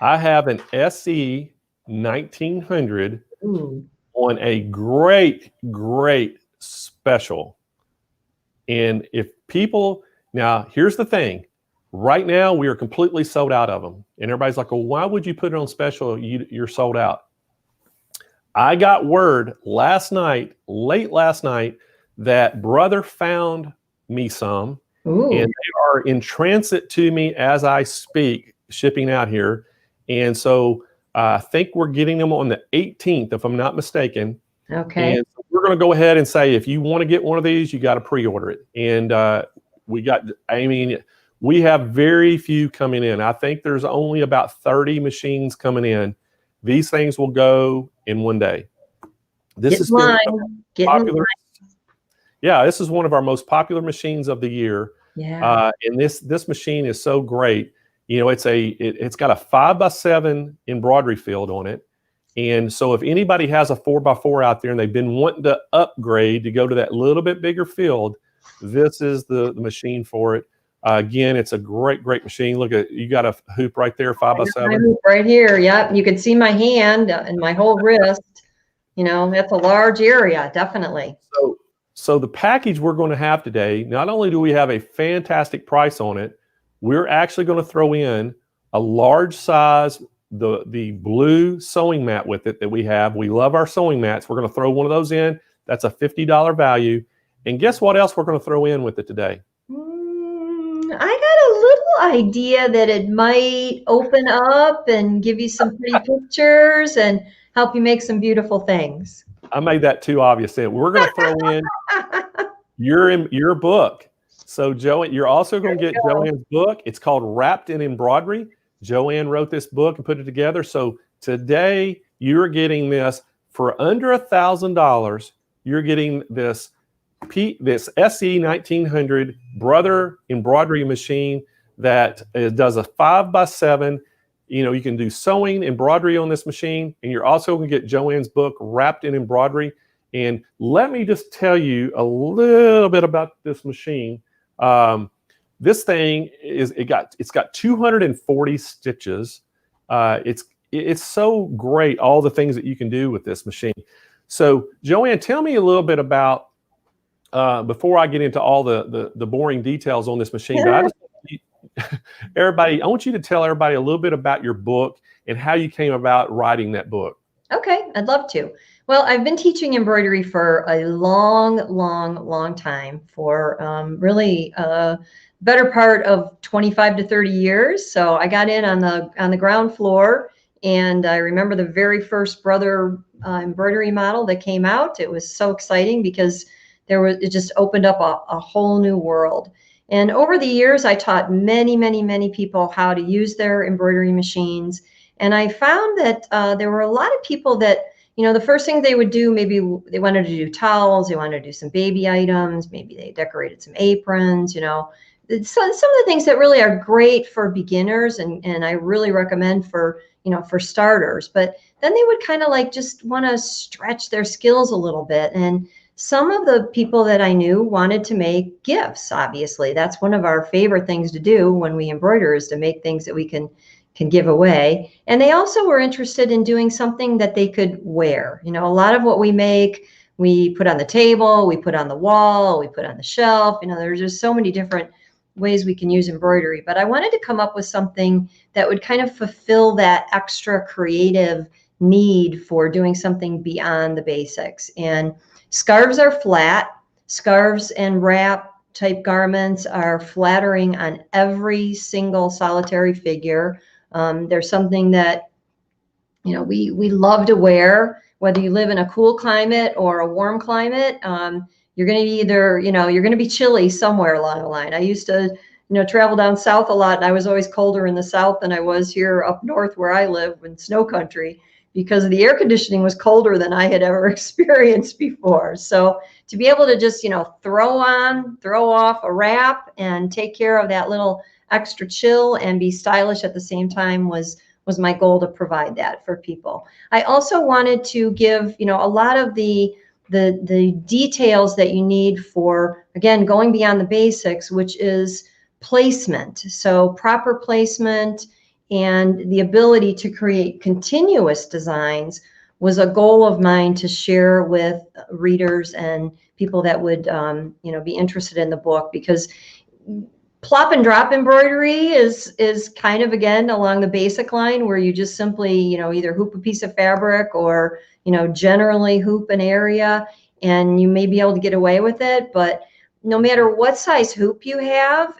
A: I have an SE 1900 on a great special. And if people, now here's the thing. Right now we are completely sold out of them. And everybody's like, well, why would you put it on special? You're sold out. I got word last night, late last night, that brother found me some,
H: Ooh.
A: and they are in transit to me as I speak, shipping out here. And so I think we're getting them on the 18th, if I'm not mistaken.
H: Okay.
A: And so we're going to go ahead and say, if you want to get one of these, you got to pre-order it. And we have very few coming in. I think there's only about 30 machines coming in. These things will go in one day. This
H: Get
A: is
H: in line. Get in
A: popular. Yeah, this is one of our most popular machines of the year.
H: Yeah.
A: And this machine is so great. You know, it's got a 5x7 embroidery field on it. And so if anybody has a 4x4 out there and they've been wanting to upgrade to go to that little bit bigger field, this is the machine for it. Again, it's a great machine. Look at, you got a hoop right there, 5x7.
H: Right here. Yep. You can see my hand and my whole wrist. You know, that's a large area, definitely.
A: So the package we're going to have today, not only do we have a fantastic price on it, we're actually going to throw in a large size, the blue sewing mat with it that we have. We love our sewing mats. We're going to throw one of those in. That's a $50 value. And guess what else we're going to throw in with it today?
H: I got a little idea that it might open up and give you some pretty pictures and help you make some beautiful things.
A: I made that too obvious. We're going to throw in your book. So Joanne, you're also going to get Joanne's book. It's called Wrapped in Embroidery. Joanne wrote this book and put it together. So today you're getting this for under $1,000. You're getting this SE 1900 brother embroidery machine that does a 5x7. You know, you can do sewing, embroidery on this machine, and you're also going to get Joanne's book, Wrapped in Embroidery. And let me just tell you a little bit about this machine. This thing it's got 240 stitches. It's so great, all the things that you can do with this machine. So Joanne, tell me a little bit about before I get into all the boring details on this machine. But I just everybody, I want you to tell everybody a little bit about your book and how you came about writing that book.
H: Okay, I'd love to. Well, I've been teaching embroidery for a long time, for really better part of 25 to 30 years. So I got in on the ground floor, and I remember the very first brother embroidery model that came out. It was so exciting because it just opened up a whole new world. And over the years, I taught many people how to use their embroidery machines. And I found that there were a lot of people that, you know, the first thing they would do, maybe they wanted to do towels, they wanted to do some baby items, maybe they decorated some aprons, you know. So some of the things that really are great for beginners and I really recommend for, you know, for starters. But then they would kind of like just want to stretch their skills a little bit. And some of the people that I knew wanted to make gifts, obviously. That's one of our favorite things to do when we embroider, is to make things that we can give away. And they also were interested in doing something that they could wear. You know, a lot of what we make, we put on the table, we put on the wall, we put on the shelf. You know, there's just so many different ways we can use embroidery. But I wanted to come up with something that would kind of fulfill that extra creative need for doing something beyond the basics. And scarves are flat. Scarves and wrap type garments are flattering on every single solitary figure. There's something that, you know, we love to wear, whether you live in a cool climate or a warm climate. You're going to be either, you know, you're going to be chilly somewhere along the line. I used to, you know, travel down south a lot, and I was always colder in the south than I was here up north where I live in snow country, because the air conditioning was colder than I had ever experienced before. So to be able to just, you know, throw off a wrap and take care of that little extra chill and be stylish at the same time was my goal, to provide that for people. I also wanted to give, you know, a lot of the details that you need for, again, going beyond the basics, which is placement. So proper placement and the ability to create continuous designs was a goal of mine to share with readers and people that would, you know, be interested in the book, because plop and drop embroidery is kind of, again, along the basic line, where you just simply, you know, either hoop a piece of fabric or, generally hoop an area and you may be able to get away with it, but no matter what size hoop you have,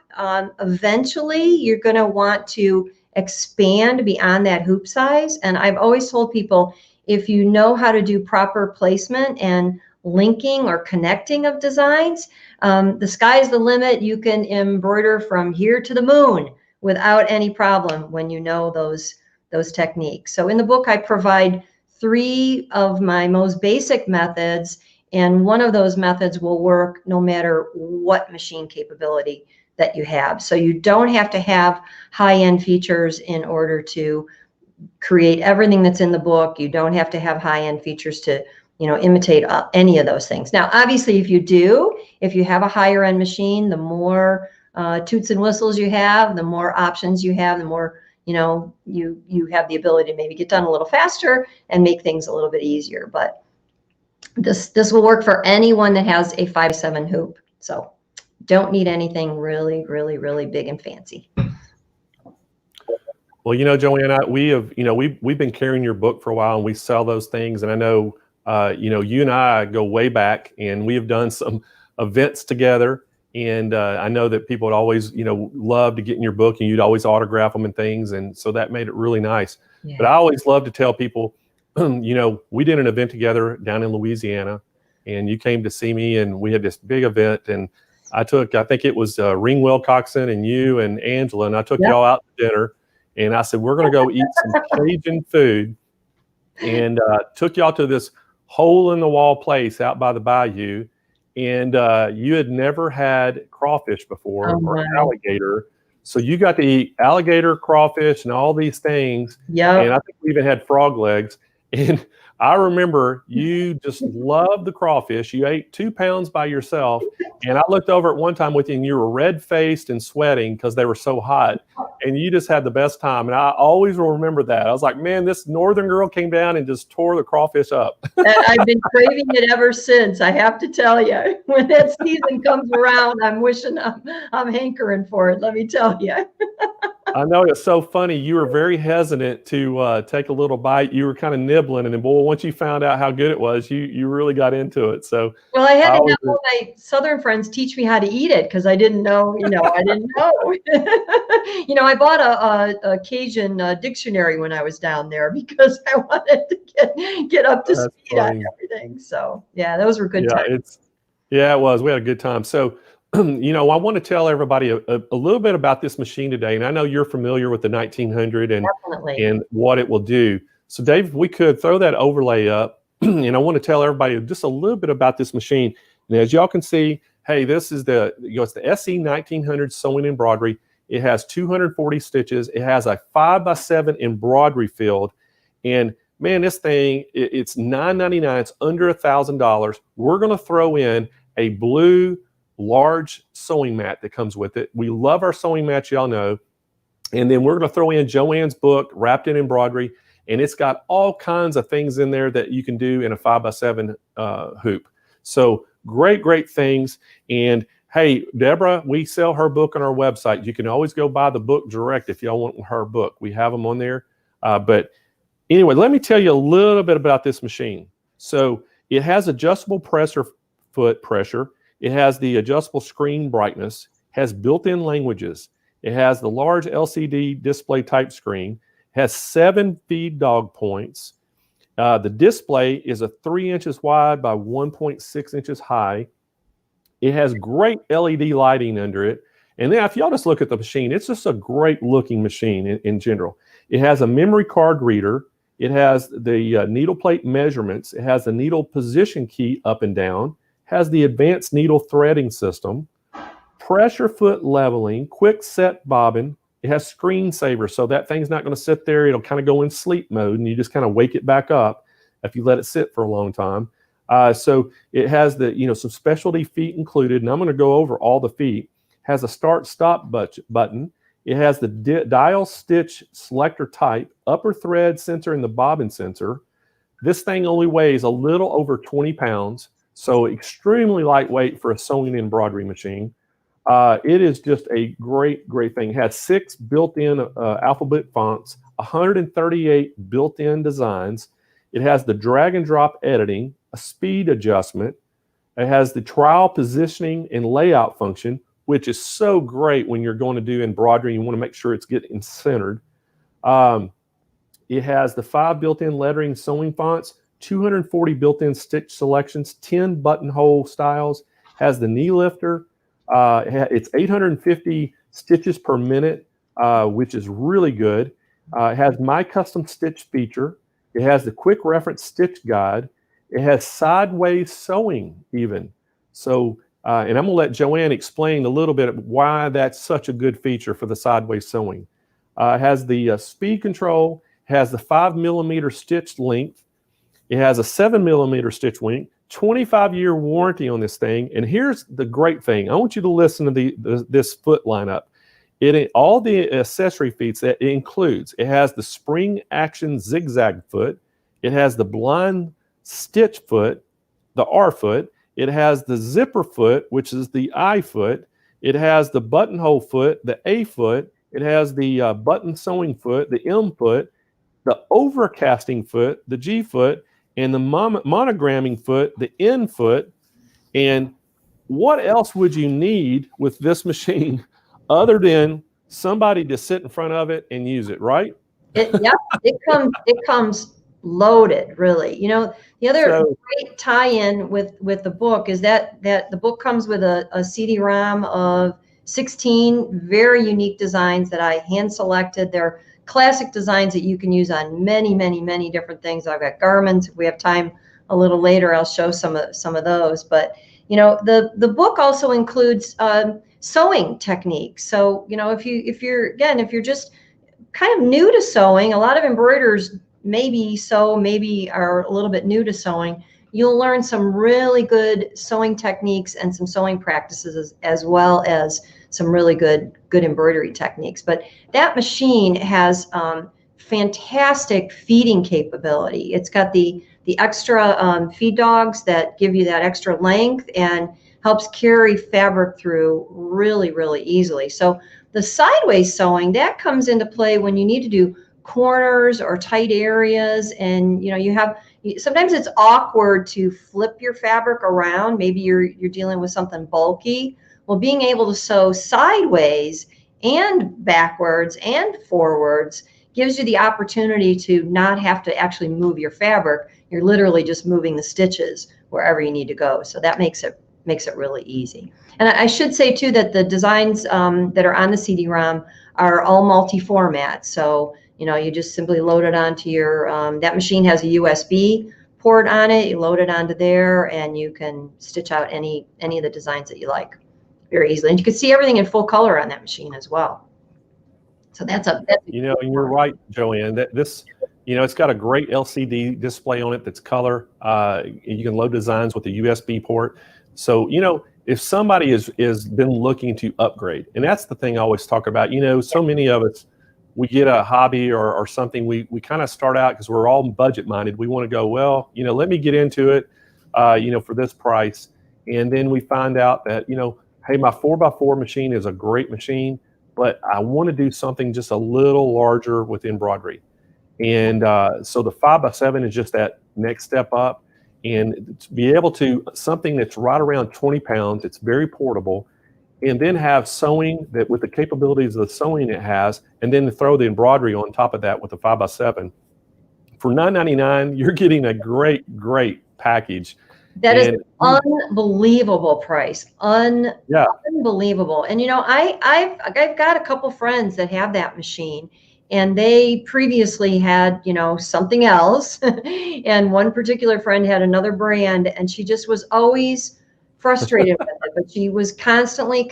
H: eventually you're going to want to expand beyond that hoop size. And I've always told people, if you know how to do proper placement and linking or connecting of designs, the sky's the limit. You can embroider from here to the moon without any problem when you know those techniques. So in the book, I provide 3 of my most basic methods, and one of those methods will work no matter what machine capability that you have. So you don't have to have high-end features in order to create everything that's in the book. You don't have to have high-end features to, imitate any of those things. Now, obviously, if you have a higher end machine, the more toots and whistles you have, the more options you have, the more, you have the ability to maybe get done a little faster and make things a little bit easier. But this will work for anyone that has a 5-7 hoop. So don't need anything really, really, really big and fancy.
A: Well, Joanne, we've been carrying your book for a while, and we sell those things. And I know, you and I go way back, and we have done some events together. And I know that people would always, love to get in your book, and you'd always autograph them and things. And so that made it really nice. Yeah. But I always love to tell people, we did an event together down in Louisiana, and you came to see me, and we had this big event. And I think it was Ring Wilcoxon and you and Angela, and I took y'all out to dinner. And I said, we're going to go eat some Cajun food, and took y'all to this hole-in-the-wall place out by the bayou. And you had never had crawfish before or alligator. So you got to eat alligator, crawfish, and all these things. Yeah. And I think we even had frog legs. And I remember you just loved the crawfish. You ate 2 pounds by yourself. And I looked over at one time with you, and you were red-faced and sweating because they were so hot. And you just had the best time. And I always will remember that. I was like, man, this northern girl came down and just tore the crawfish up.
H: I've been craving it ever since, I have to tell you. When that season comes around, I'm wishing I'm hankering for it, let me tell you.
A: I know, it's so funny. You were very hesitant to take a little bite. You were kind of nibbling, and then, boy, once you found out how good it was, you really got into it. So, well,
H: I had to have all my Southern friends teach me how to eat it because I didn't know. I didn't know. I bought a Cajun dictionary when I was down there because I wanted to get up to speed on everything. So, yeah, those were good times.
A: It was. We had a good time. So, I want to tell everybody a little bit about this machine today. And I know you're familiar with the 1900 and what it will do. So, Dave, if we could throw that overlay up, and I want to tell everybody just a little bit about this machine. And as y'all can see, hey, this is it's the SE 1900 sewing embroidery. It has 240 stitches. It has a 5x7 embroidery field. And man, this thing, it's $9.99. It's under $1,000. We're going to throw in a blue large sewing mat that comes with it. We love our sewing mats, y'all know. And then we're going to throw in Joanne's book, Wrapped in Embroidery. And it's got all kinds of things in there that you can do in a 5x7 hoop. So great things. And hey, Deborah, we sell her book on our website. You can always go buy the book direct if y'all want her book. We have them on there. But anyway, let me tell you a little bit about this machine. So it has adjustable foot pressure. It has the adjustable screen brightness, has built-in languages. It has the large LCD display type screen, has 7 feed dog points. The display is 3 inches wide by 1.6 inches high. It has great LED lighting under it. And then if y'all just look at the machine, it's just a great looking machine in general. It has a memory card reader. It has the needle plate measurements. It has the needle position key up and down. Has the advanced needle threading system, pressure foot leveling, quick set bobbin. It has screensaver, so that thing's not going to sit there. It'll kind of go in sleep mode, and you just kind of wake it back up if you let it sit for a long time. So it has the some specialty feet included, and I'm going to go over all the feet. Has a start-stop button. It has the dial stitch selector type, upper thread sensor, and the bobbin sensor. This thing only weighs a little over 20 pounds. So extremely lightweight for a sewing embroidery machine. It is just a great thing. It has 6 built-in alphabet fonts, 138 built-in designs. It has the drag and drop editing, a speed adjustment. It has the trial positioning and layout function, which is so great when you're going to do embroidery. You want to make sure it's getting centered. It has the 5 built-in lettering sewing fonts, 240 built-in stitch selections, 10 buttonhole styles, has the knee lifter. It's 850 stitches per minute, which is really good. It has my custom stitch feature. It has the quick reference stitch guide. It has sideways sewing even. So, and I'm gonna let Joanne explain a little bit why that's such a good feature for the sideways sewing. It has the speed control, has the 5mm stitch length. It has a 7mm stitch length, 25-year warranty on this thing. And here's the great thing. I want you to listen to this foot lineup. All the accessory feats that it includes. It has the spring action zigzag foot. It has the blind stitch foot, the R foot. It has the zipper foot, which is the I foot. It has the buttonhole foot, the A foot. It has the button sewing foot, the M foot, the overcasting foot, the G foot, and the monogramming foot, the N foot. And what else would you need with this machine other than somebody to sit in front of it and use it, right?
H: It comes loaded, really. You know, the other great tie-in with the book is that the book comes with a CD-ROM of 16 very unique designs that I hand selected. They're classic designs that you can use on many, many, many different things. I've got garments. If we have time a little later, I'll show some of those. But you know, the book also includes sewing techniques. So you know, if you're just kind of new to sewing, a lot of embroiderers maybe are a little bit new to sewing. You'll learn some really good sewing techniques and some sewing practices as well as some really good embroidery techniques. But that machine has fantastic feeding capability. It's got the extra feed dogs that give you that extra length and helps carry fabric through really, really easily. So the sideways sewing, that comes into play when you need to do corners or tight areas, and you know, sometimes it's awkward to flip your fabric around. Maybe you're dealing with something bulky. Well, being able to sew sideways and backwards and forwards gives you the opportunity to not have to actually move your fabric. You're literally just moving the stitches wherever you need to go. So that makes it really easy. And I should say too that the designs that are on the CD-ROM are all multi-format. So you know, you just simply load it onto your, that machine has a USB port on it. You load it onto there and you can stitch out any of the designs that you like very easily. And you can see everything in full color on that machine as well. So that's
A: you know, and you're right, Joanne, that this, you know, it's got a great LCD display on it that's color. You can load designs with a USB port. So, you know, if somebody is been looking to upgrade, and that's the thing I always talk about, you know, so many of us, we get a hobby or something, we kind of start out because we're all budget minded. We want to go, well, you know, let me get into it, you know, for this price. And then we find out that, you know, hey, my 4x4 machine is a great machine, but I want to do something just a little larger with embroidery. And so the 5x7 is just that next step up. And to be able to, something that's right around 20 pounds, it's very portable, and then have sewing that with the capabilities of the sewing it has, and then throw the embroidery on top of that with a 5x7. For $9.99, you're getting a great package.
H: That is an unbelievable price. Unbelievable. And you know, I've got a couple friends that have that machine, and they previously had, you know, something else. And one particular friend had another brand, and she just was always frustrated with it, but she was constantly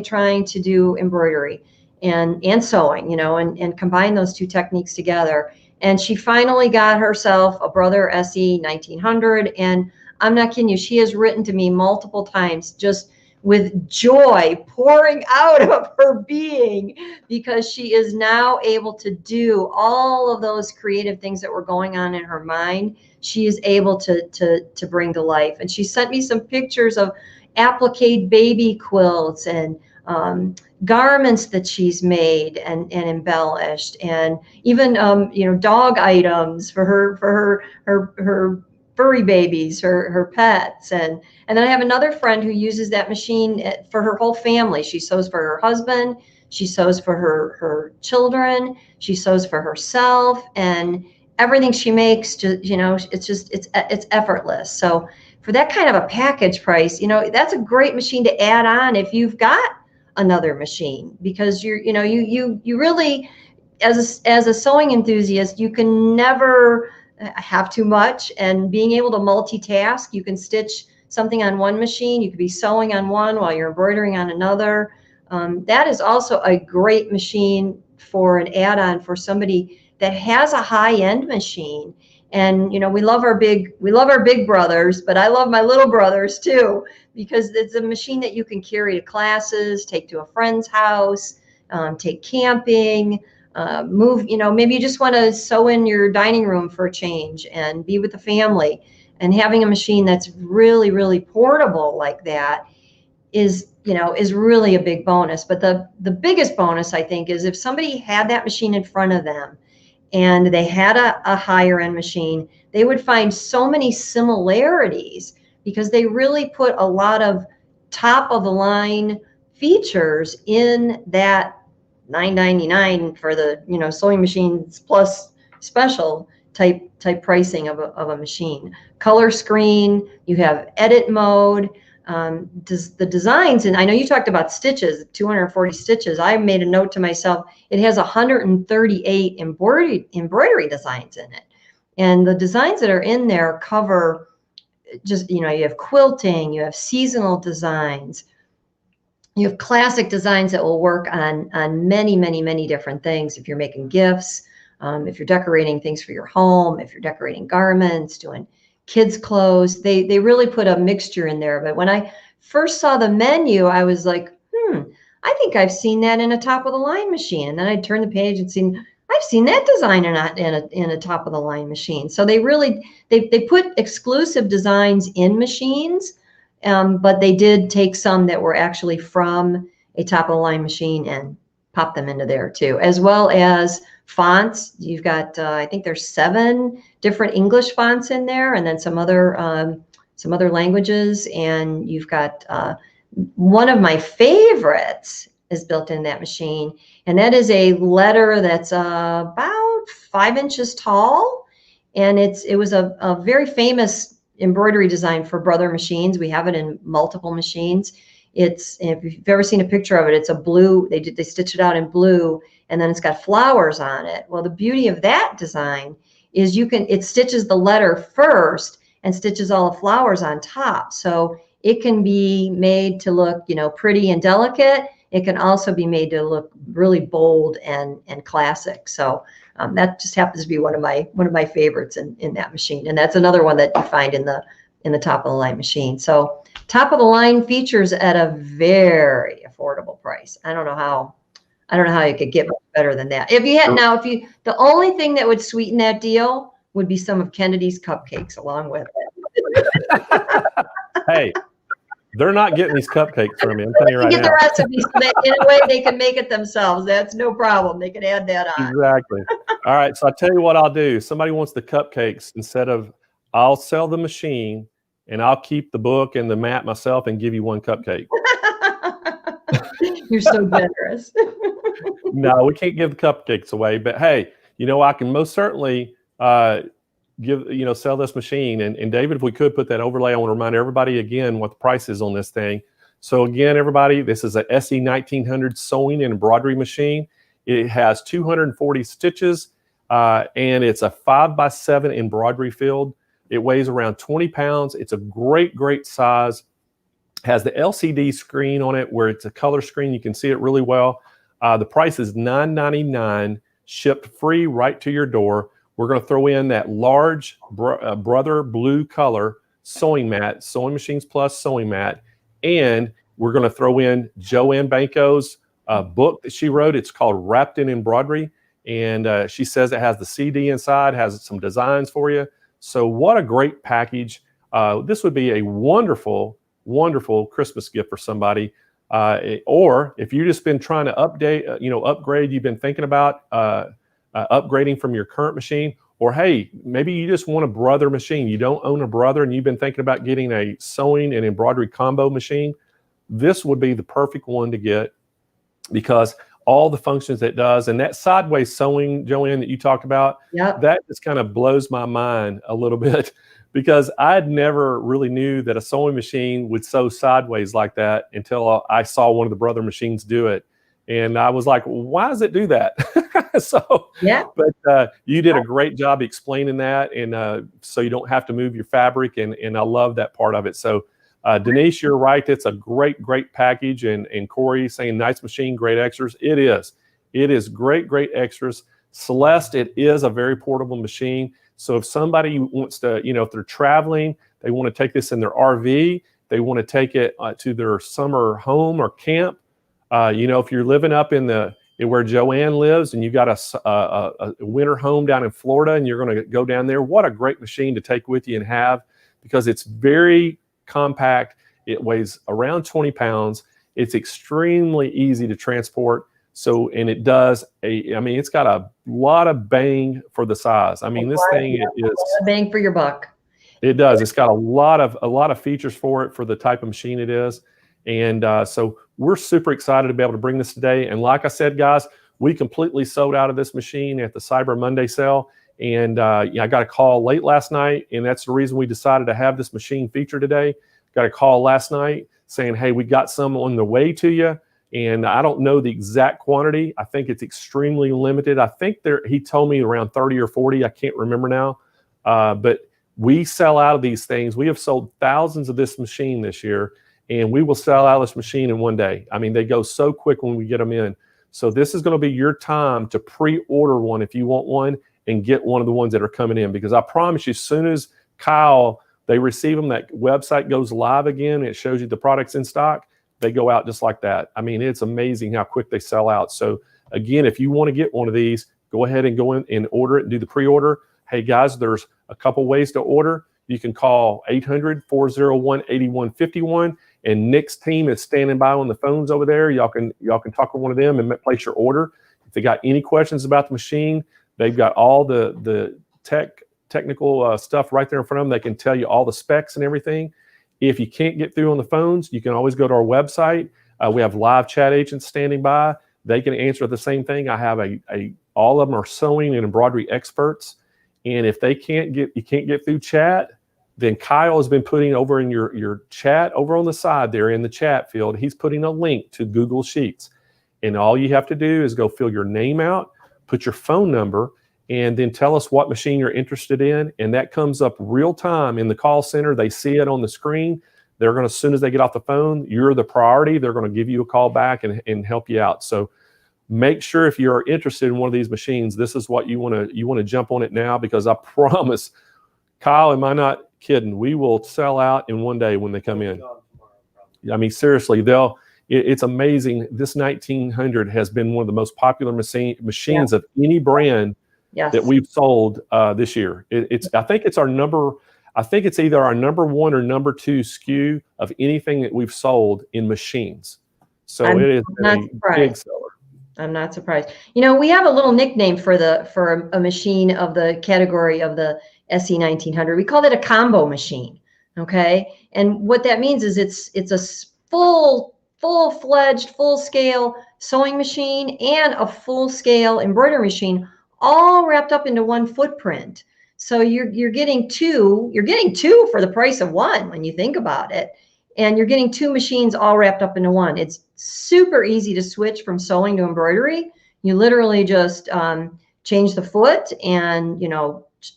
H: trying to do embroidery and sewing, you know, and combine those two techniques together. And she finally got herself a Brother SE 1900. And I'm not kidding you, she has written to me multiple times just with joy pouring out of her being, because she is now able to do all of those creative things that were going on in her mind. She is able to bring to life. And she sent me some pictures of applique baby quilts and garments that she's made and embellished, and even dog items for her furry babies, her pets, and then I have another friend who uses that machine for her whole family. She sews for her husband, she sews for her children, she sews for herself, and everything she makes, it's effortless. So for that kind of a package price, that's a great machine to add on if you've got another machine, because you really, as a sewing enthusiast, you can never have too much, and being able to multitask, you can stitch something on one machine, you could be sewing on one while you're embroidering on another. That is also a great machine for an add-on for somebody that has a high-end machine. And we love our big brothers, but I love my little brothers too, because it's a machine that you can carry to classes, take to a friend's house, take camping, move. Maybe you just want to sew in your dining room for a change and be with the family. And having a machine that's really, really portable like that is really a big bonus. But the biggest bonus, I think, is if somebody had that machine in front of them and they had a higher end machine, they would find so many similarities, because they really put a lot of top of the line features in that $9.99 for the Sewing Machines Plus special type pricing of a machine. Color screen, you have edit mode. The designs, and I know you talked about stitches, 240 stitches. I made a note to myself, it has 138 embroidery designs in it. And the designs that are in there cover just, you have quilting, you have seasonal designs, you have classic designs that will work on many, many, many different things. If you're making gifts, if you're decorating things for your home, if you're decorating garments, doing kids' clothes, they really put a mixture in there. But when I first saw the menu, I was like, I think I've seen that in a top of the line machine. And then I turned the page and I've seen that design in a top of the line machine. So they put exclusive designs in machines, but they did take some that were actually from a top of the line machine and pop them into there too, as well as fonts. You've got, I think there's 7 different English fonts in there, and then some other languages. And you've got one of my favorites is built in that machine, and that is a letter that's about 5 inches tall, and it was a very famous embroidery design for Brother machines. We have it in multiple machines. If you've ever seen a picture of it, it's a blue. They stitch it out in blue, and then it's got flowers on it. Well, the beauty of that design is it stitches the letter first and stitches all the flowers on top. So it can be made to look, pretty and delicate. It can also be made to look really bold and classic. So that just happens to be one of my favorites in that machine. And that's another one that you find in the top of the line machine. So top of the line features at a very affordable price. I don't know how you could get much better than that. The only thing that would sweeten that deal would be some of Kennedy's cupcakes along with it.
A: Hey, they're not getting these cupcakes from me. I'm telling you right now.
H: Get the recipe so that in a way they can make it themselves. That's no problem. They can add that on.
A: Exactly. All right. So I'll tell you what I'll do. Somebody wants the cupcakes, I'll sell the machine and I'll keep the book and the mat myself and give you one cupcake.
H: You're so generous.
A: No, we can't give the cupcakes away, but hey, I can most certainly sell this machine. And David, if we could put that overlay, I want to remind everybody again what the price is on this thing. So again, everybody, this is a SE 1900 sewing and embroidery machine. It has 240 stitches, and it's a 5x7 embroidery field. It weighs around 20 pounds. It's a great, great size. Has the LCD screen on it where it's a color screen. You can see it really well. The price is $9.99, shipped free right to your door. We're going to throw in that large Brother blue color sewing mat, Sewing Machines Plus sewing mat, and we're going to throw in Joanne Banco's book that she wrote. It's called Wrapped in Embroidery, and she says it has the CD inside, has some designs for you. So what a great package. This would be a wonderful, wonderful Christmas gift for somebody. Or if you've just been trying to upgrade, you've been thinking about upgrading from your current machine, or hey, maybe you just want a brother machine. You don't own a brother and you've been thinking about getting a sewing and embroidery combo machine. This would be the perfect one to get, because all the functions it does, and that sideways sewing, Joanne, that you talked about, that just kind of blows my mind a little bit, because I'd never really knew that a sewing machine would sew sideways like that until I saw one of the brother machines do it. And I was like, why does it do that? So, but you did a great job explaining that. And so you don't have to move your fabric. And I love that part of it. So Denise, you're right. It's a great, great package. And Corey saying nice machine, great extras. It is. It is great, great extras. Celeste, it is a very portable machine. So if somebody wants to, if they're traveling, they want to take this in their RV, they want to take it to their summer home or camp. If you're living up in where Joanne lives and you got a winter home down in Florida and you're going to go down there, what a great machine to take with you and have, because it's very compact. It weighs around 20 pounds. It's extremely easy to transport. So, and it does it's got a lot of bang for the size. I mean, this thing is
H: bang for your buck.
A: It does. It's got a lot of features for it, for the type of machine it is. And so we're super excited to be able to bring this today. And like I said, guys, we completely sold out of this machine at the Cyber Monday sale. And I got a call late last night, and that's the reason we decided to have this machine featured today. Got a call last night saying, hey, we got some on the way to you. And I don't know the exact quantity. I think it's extremely limited. I think he told me around 30 or 40. I can't remember now. But we sell out of these things. We have sold thousands of this machine this year, and we will sell out of this machine in one day. I mean, they go so quick when we get them in. So this is going to be your time to pre-order one if you want one, and get one of the ones that are coming in. Because I promise you, as soon as Kyle, they receive them, that website goes live again, and it shows you the products in stock, they go out just like that. I mean, it's amazing how quick they sell out. So again, if you want to get one of these, go ahead and go in and order it and do the pre-order. Hey guys, there's a couple ways to order. You can call 800-401-8151, and Nick's team is standing by on the phones over there. Y'all can talk to one of them and place your order. If they got any questions about the machine, they've got all the technical stuff right there in front of them. They can tell you all the specs and everything. If you can't get through on the phones, you can always go to our website. We have live chat agents standing by. They can answer the same thing. I have all of them are sewing and embroidery experts. And if you can't get through chat, then Kyle has been putting over in your chat over on the side there in the chat field, he's putting a link to Google Sheets. And all you have to do is go fill your name out, put your phone number, and then tell us what machine you're interested in. And that comes up real time in the call center. They see it on the screen. They're going to, as soon as they get off the phone, you're the priority. They're going to give you a call back and help you out. So make sure if you're interested in one of these machines, this is what you want to jump on it now, because I promise, Kyle, am I not kidding? We will sell out in one day when they come in. I mean, seriously, it's amazing. This 1900 has been one of the most popular machines of any brand that we've sold this year. I think it's either our number one or number two SKU of anything that we've sold in machines. So it is a big seller.
H: I'm not surprised. We have a little nickname for a machine of the category of the SE 1900. We call it a combo machine. Okay, and what that means is it's a full-fledged, full-scale sewing machine and a full-scale embroidery machine, all wrapped up into one footprint. So you're getting two for the price of one when you think about it. And you're getting two machines all wrapped up into one. It's super easy to switch from sewing to embroidery. You literally just change the foot and,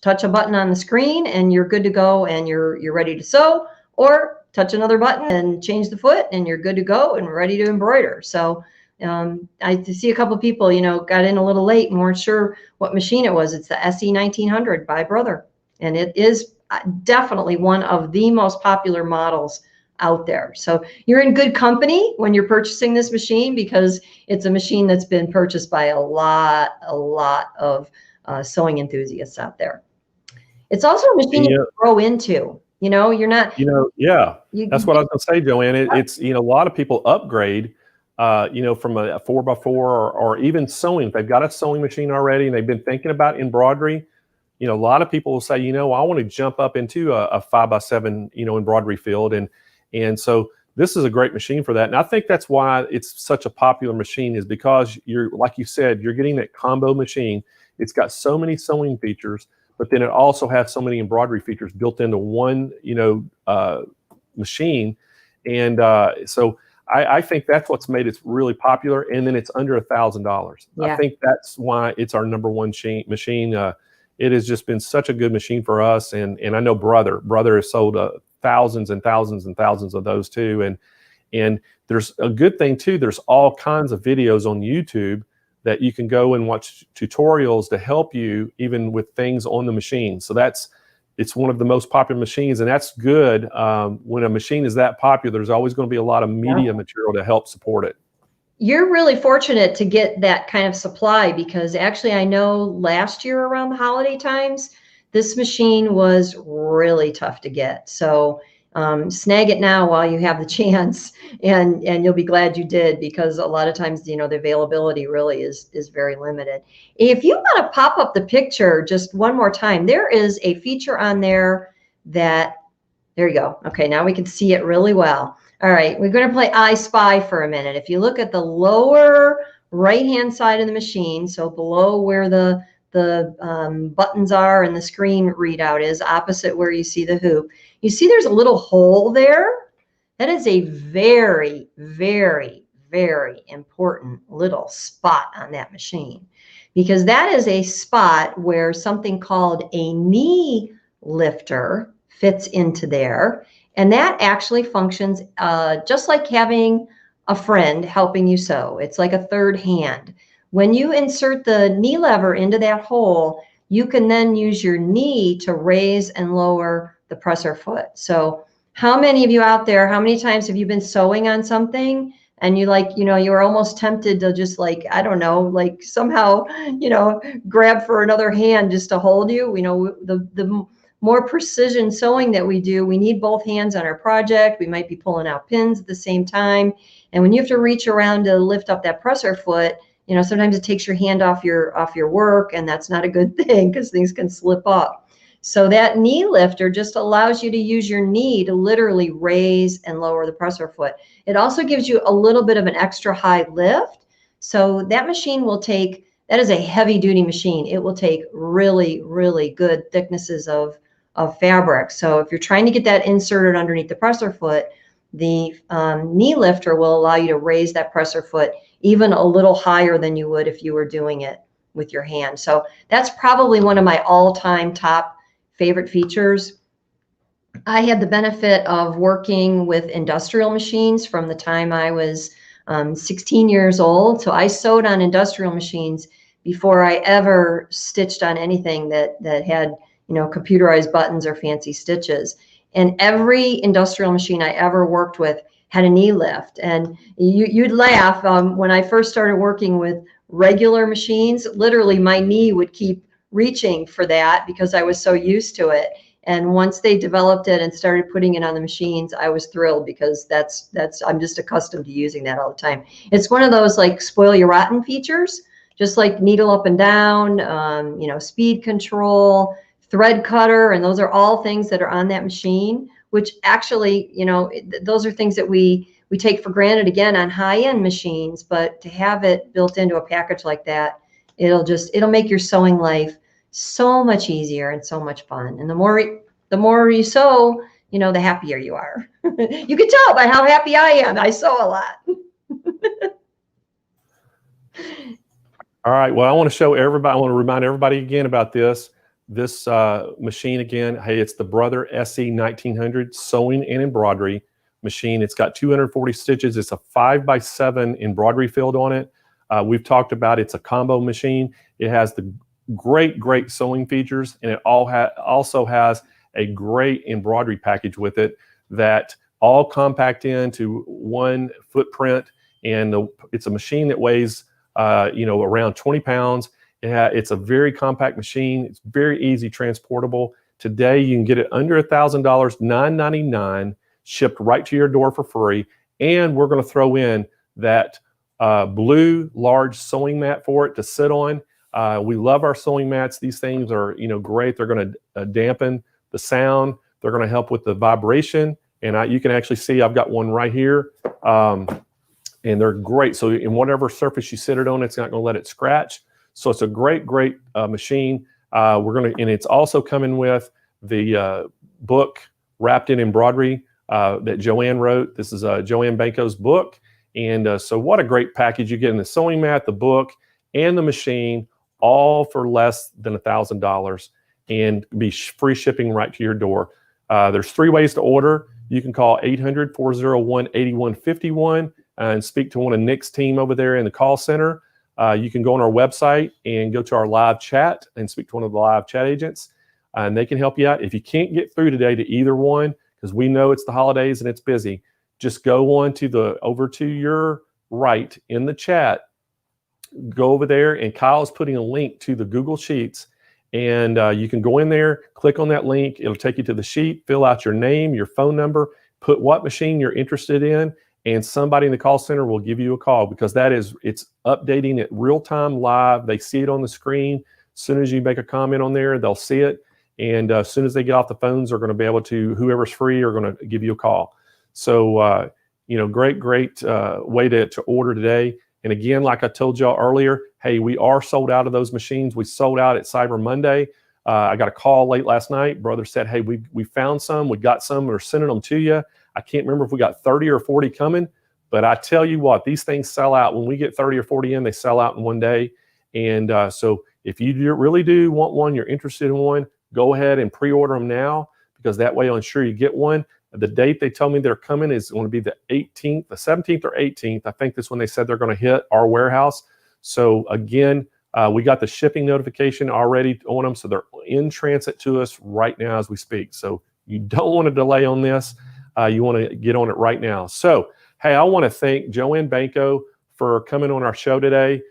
H: touch a button on the screen and you're good to go and you're ready to sew, or touch another button and change the foot and you're good to go and ready to embroider. So I see a couple of people, got in a little late and weren't sure what machine it was. It's the SE 1900 by Brother. And it is definitely one of the most popular models out there. So you're in good company when you're purchasing this machine, because it's a machine that's been purchased by a lot of sewing enthusiasts out there. It's also a machine you can grow into. You know, you're not.
A: Yeah,
H: You,
A: that's what I was going to say, Joanne. It's a lot of people upgrade, from a 4x4 or even sewing. If they've got a sewing machine already and they've been thinking about embroidery, a lot of people will say, I want to jump up into a 5x7, embroidery field, and so this is a great machine for that. And I think that's why it's such a popular machine, is because you're, like you said, you're getting that combo machine. It's got so many sewing features, but then it also has so many embroidery features built into one, machine. And so I think that's what's made it really popular. And then it's under $1,000.
H: Yeah.
A: I think that's why it's our number one machine. It has just been such a good machine for us. And I know brother has sold thousands and thousands and thousands of those too. And there's a good thing too. There's all kinds of videos on YouTube that you can go and watch tutorials to help you even with things on the machine. So it's one of the most popular machines, and that's good. When a machine is that popular, there's always going to be a lot of media material to help support it.
H: You're really fortunate to get that kind of supply, because actually I know last year around the holiday times, this machine was really tough to get. So snag it now while you have the chance, and you'll be glad you did, because a lot of times, the availability really is very limited. If you want to pop up the picture just one more time, there is a feature on there that, there you go. Okay, now we can see it really well. All right, we're going to play I Spy for a minute. If you look at the lower right-hand side of the machine, so below where the buttons are and the screen readout is, opposite where you see the hoop, you see there's a little hole there. That is a very, very, very important little spot on that machine, because that is a spot where something called a knee lifter fits into there. And that actually functions just like having a friend helping you sew. It's like a third hand. When you insert the knee lever into that hole, you can then use your knee to raise and lower the presser foot. So how many of you out there, how many times have you been sewing on something and you were almost tempted to just somehow, grab for another hand just to hold you? The more precision sewing that we do, we need both hands on our project. We might be pulling out pins at the same time. And when you have to reach around to lift up that presser foot, sometimes it takes your hand off your work, and that's not a good thing because things can slip up. So that knee lifter just allows you to use your knee to literally raise and lower the presser foot. It also gives you a little bit of an extra high lift. So that machine will take, that is a heavy duty machine. It will take really, really good thicknesses of fabric. So if you're trying to get that inserted underneath the presser foot, the knee lifter will allow you to raise that presser foot even a little higher than you would if you were doing it with your hand. So that's probably one of my all-time top favorite features. I had the benefit of working with industrial machines from the time I was 16 years old. So I sewed on industrial machines before I ever stitched on anything that had computerized buttons or fancy stitches. And every industrial machine I ever worked with had a knee lift. And you'd laugh. When I first started working with regular machines, literally my knee would keep reaching for that because I was so used to it. And once they developed it and started putting it on the machines, I was thrilled, because I'm just accustomed to using that all the time. It's one of those like spoil your rotten features, just like needle up and down, speed control, thread cutter, and those are all things that are on that machine, which actually, those are things that we take for granted again on high-end machines, but to have it built into a package like that, it'll make your sewing life so much easier and so much fun. And the more you sew, the happier you are. You can tell by how happy I am. I sew a lot.
A: All right. Well, I want to remind everybody again about this machine again. Hey, it's the Brother SE 1900 sewing and embroidery machine. It's got 240 stitches. It's a 5x7 embroidery field on it. We've talked about it's a combo machine. It has the great sewing features, and it also has a great embroidery package with it that all compact into one footprint. And it's a machine that weighs around 20 pounds. It's a very compact machine. It's very easy transportable. Today, you can get it under $1,000, $999, shipped right to your door for free. And we're going to throw in that blue large sewing mat for it to sit on. We love our sewing mats. These things are, great. They're going to dampen the sound. They're going to help with the vibration. And you can actually see I've got one right here. And they're great. So in whatever surface you sit it on, it's not going to let it scratch. So it's a great machine. And it's also coming with the book Wrapped in Embroidery that Joanne wrote. This is Joanne Banco's book. And so what a great package. You get in the sewing mat, the book, and the machine, all for less than $1,000 and be free shipping right to your door. There's 3 ways to order. You can call 800-401-8151 and speak to one of Nick's team over there in the call center. You can go on our website and go to our live chat and speak to one of the live chat agents, and they can help you out. If you can't get through today to either one, because we know it's the holidays and it's busy, just go on to over to your right in the chat. Go over there, and Kyle's putting a link to the Google Sheets, and you can go in there, click on that link. It'll take you to the sheet, fill out your name, your phone number, put what machine you're interested in, and somebody in the call center will give you a call, because it's updating it real time live. They see it on the screen. As soon as you make a comment on there, they'll see it. And as soon as they get off the phones, they're going to be able to, whoever's free, are going to give you a call. So, great way to order today. And again, like I told y'all earlier, hey, we are sold out of those machines. We sold out at Cyber Monday. I got a call late last night. Brother said, hey, we found some. We got some. We're sending them to you. I can't remember if we got 30 or 40 coming, but I tell you what, these things sell out. When we get 30 or 40 in, they sell out in one day. And so if you really do want one, you're interested in one, go ahead and pre-order them now, because that way I'll ensure you get one. The date they tell me they're coming is going to be the 18th, the 17th or 18th. I think that's when they said they're going to hit our warehouse. So again, we got the shipping notification already on them. So they're in transit to us right now as we speak. So you don't want to delay on this. You want to get on it right now. So, hey, I want to thank Joanne Banco for coming on our show today.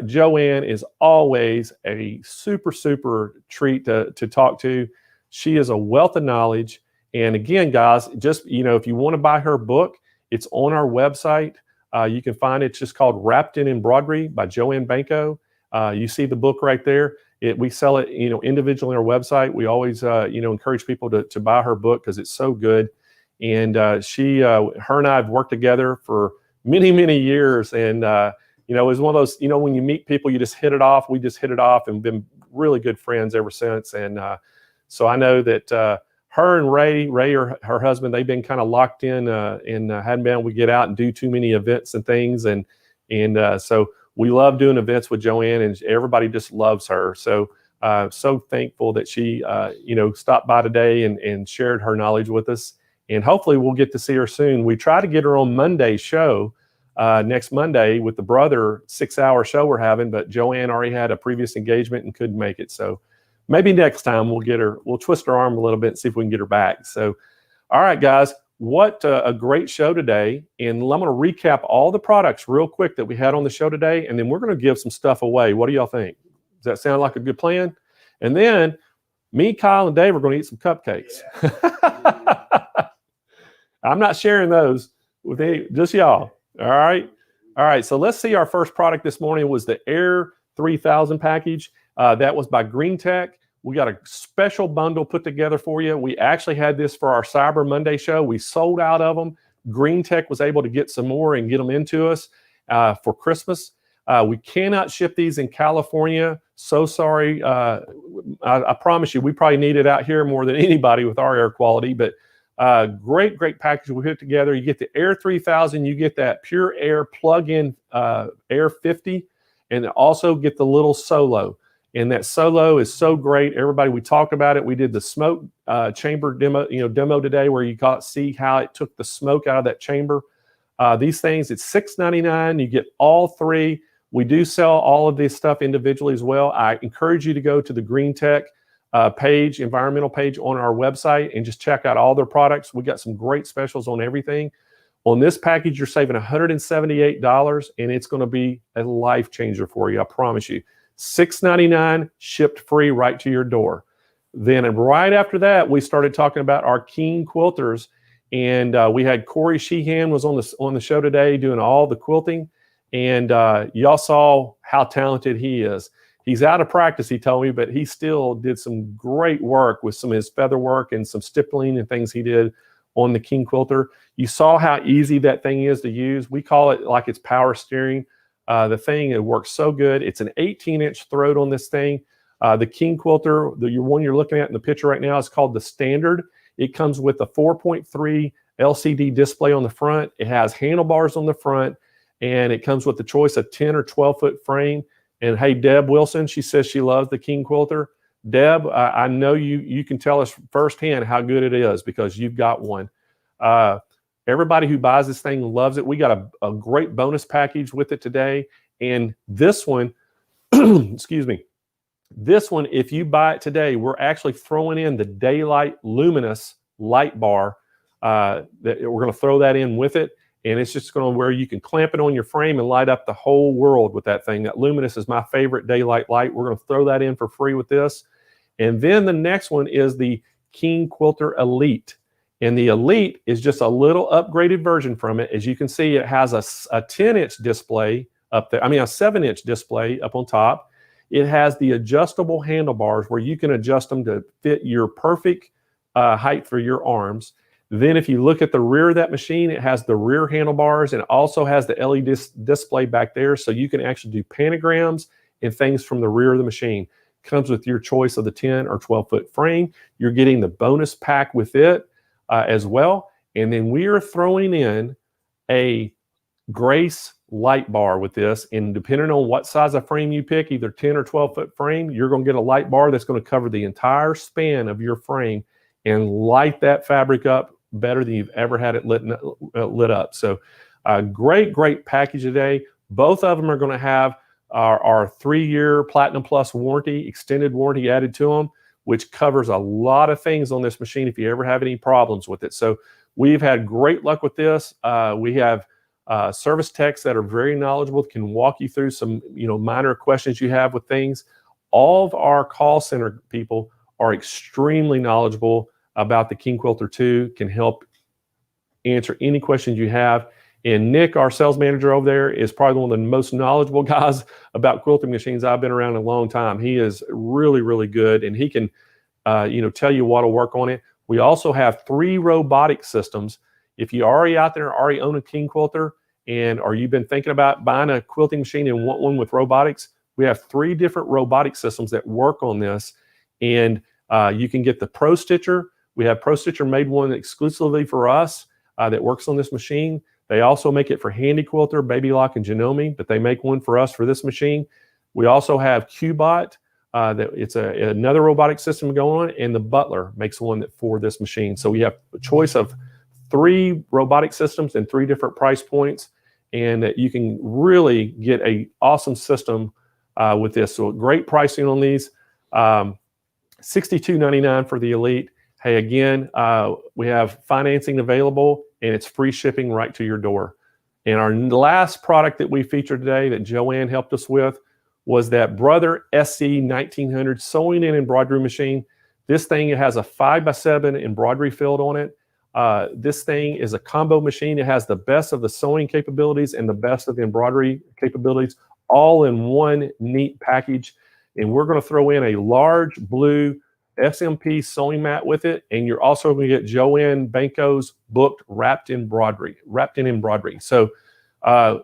A: Joanne is always a super treat to talk to. She is a wealth of knowledge. And again, guys, just, if you want to buy her book, it's on our website. You can find it. It's just called Wrapped in Embroidery by Joanne Banco. You see the book right there. We sell it, individually on our website. We always, encourage people to buy her book because it's so good. And her and I have worked together for many years. And, it was one of those, when you meet people, you just hit it off. We just hit it off and been really good friends ever since. And so I know that her and Ray, her husband, they've been kind of locked in and hadn't been able to get out and do too many events and things. And so we love doing events with Joanne, and everybody just loves her. So so thankful that she, stopped by today and shared her knowledge with us. And hopefully we'll get to see her soon. We try to get her on Monday's show next Monday with the brother 6-hour show we're having, but Joanne already had a previous engagement and couldn't make it. So maybe next time we'll twist her arm a little bit and see if we can get her back. So, all right, guys, what a great show today. And I'm going to recap all the products real quick that we had on the show today, and then we're going to give some stuff away. What do y'all think? Does that sound like a good plan? And then me, Kyle, and Dave are going to eat some cupcakes. Yeah. I'm not sharing those with just y'all. All right. So let's see. Our first product this morning was the Air 3000 package. That was by Greentech. We got a special bundle put together for you. We actually had this for our Cyber Monday show. We sold out of them. Greentech was able to get some more and get them into us for Christmas. We cannot ship these in California. So sorry. I promise you, we probably need it out here more than anybody with our air quality, but great package we put together. You get the Air 3000, you get that Pure Air plug-in Air 50, and also get the little Solo. And that Solo is so great. Everybody, we talked about it. We did the smoke chamber demo today, where you see how it took the smoke out of that chamber. These things, it's $6.99. You get all three. We do sell all of this stuff individually as well. I encourage you to go to the Greentech page, environmental page on our website, and just check out all their products. We got some great specials on everything. On this package, you're saving $178, and it's going to be a life changer for you. I promise you. $6.99 shipped free right to your door. Then right after that, we started talking about our King quilters, and we had Corey Sheehan was on the show today doing all the quilting, and y'all saw how talented he is. He's out of practice, he told me, but he still did some great work with some of his feather work and some stippling and things he did on the King quilter. You saw how easy that thing is to use. We call it like it's power steering. The thing, it works so good. It's an 18-inch throat on this thing. The King quilter, the one you're looking at in the picture right now, is called the Standard. It comes with a 4.3 LCD display on the front. It has handlebars on the front, and it comes with the choice of 10 or 12 foot frame. And hey, Deb Wilson, she says she loves the King quilter. Deb, I know you can tell us firsthand how good it is because you've got one. Everybody who buys this thing loves it. We got a great bonus package with it today. And this one, excuse me, this one, if you buy it today, we're actually throwing in the Daylight Luminous light bar. That we're going to throw that in with it. And it's just going to where you can clamp it on your frame and light up the whole world with that thing. That Luminous is my favorite daylight light. We're going to throw that in for free with this. And then the next one is the King Quilter Elite. And the Elite is just a little upgraded version from it. As you can see, it has a 10-inch display up there. I mean, a 7-inch display up on top. It has the adjustable handlebars where you can adjust them to fit your perfect height for your arms. Then if you look at the rear of that machine, it has the rear handlebars and it also has the LED display back there, so you can actually do pantograms and things from the rear of the machine. Comes with your choice of the 10 or 12 foot frame. You're getting the bonus pack with it as well. And then we are throwing in a Grace light bar with this, and depending on what size of frame you pick, either 10 or 12 foot frame, you're going to get a light bar that's going to cover the entire span of your frame and light that fabric up better than you've ever had it lit up. So great package today. Both of them are going to have our 3-year Platinum Plus warranty, extended warranty added to them, which covers a lot of things on this machine if you ever have any problems with it. So we've had great luck with this. We have service techs that are very knowledgeable, can walk you through some minor questions you have with things. All of our call center people are extremely knowledgeable about the King Quilter 2, can help answer any questions you have. And Nick, our sales manager over there, is probably one of the most knowledgeable guys about quilting machines I've been around a long time. He is really good, and he can tell you what will work on it. We also have 3 robotic systems. If you already out there already own a King Quilter, or you've been thinking about buying a quilting machine and want one with robotics, we have 3 different robotic systems that work on this. And you can get the Pro Stitcher. We have Pro Stitcher made one exclusively for us that works on this machine. They also make it for Handy Quilter, Baby Lock, and Janome, but they make one for us for this machine. We also have Qbot. That it's another robotic system going on, and the Butler makes one for this machine. So we have a choice of 3 robotic systems and 3 different price points, and you can really get a awesome system with this. So great pricing on these. $62.99 for the Elite. Hey, again, we have financing available, and it's free shipping right to your door. And our last product that we featured today that Joanne helped us with was that Brother SC 1900 sewing and embroidery machine. This thing, it has a 5x7 embroidery field on it. This thing is a combo machine. It has the best of the sewing capabilities and the best of the embroidery capabilities all in one neat package. And we're going to throw in a large blue SMP sewing mat with it. And you're also going to get Joanne Banco's booked wrapped in embroidery. So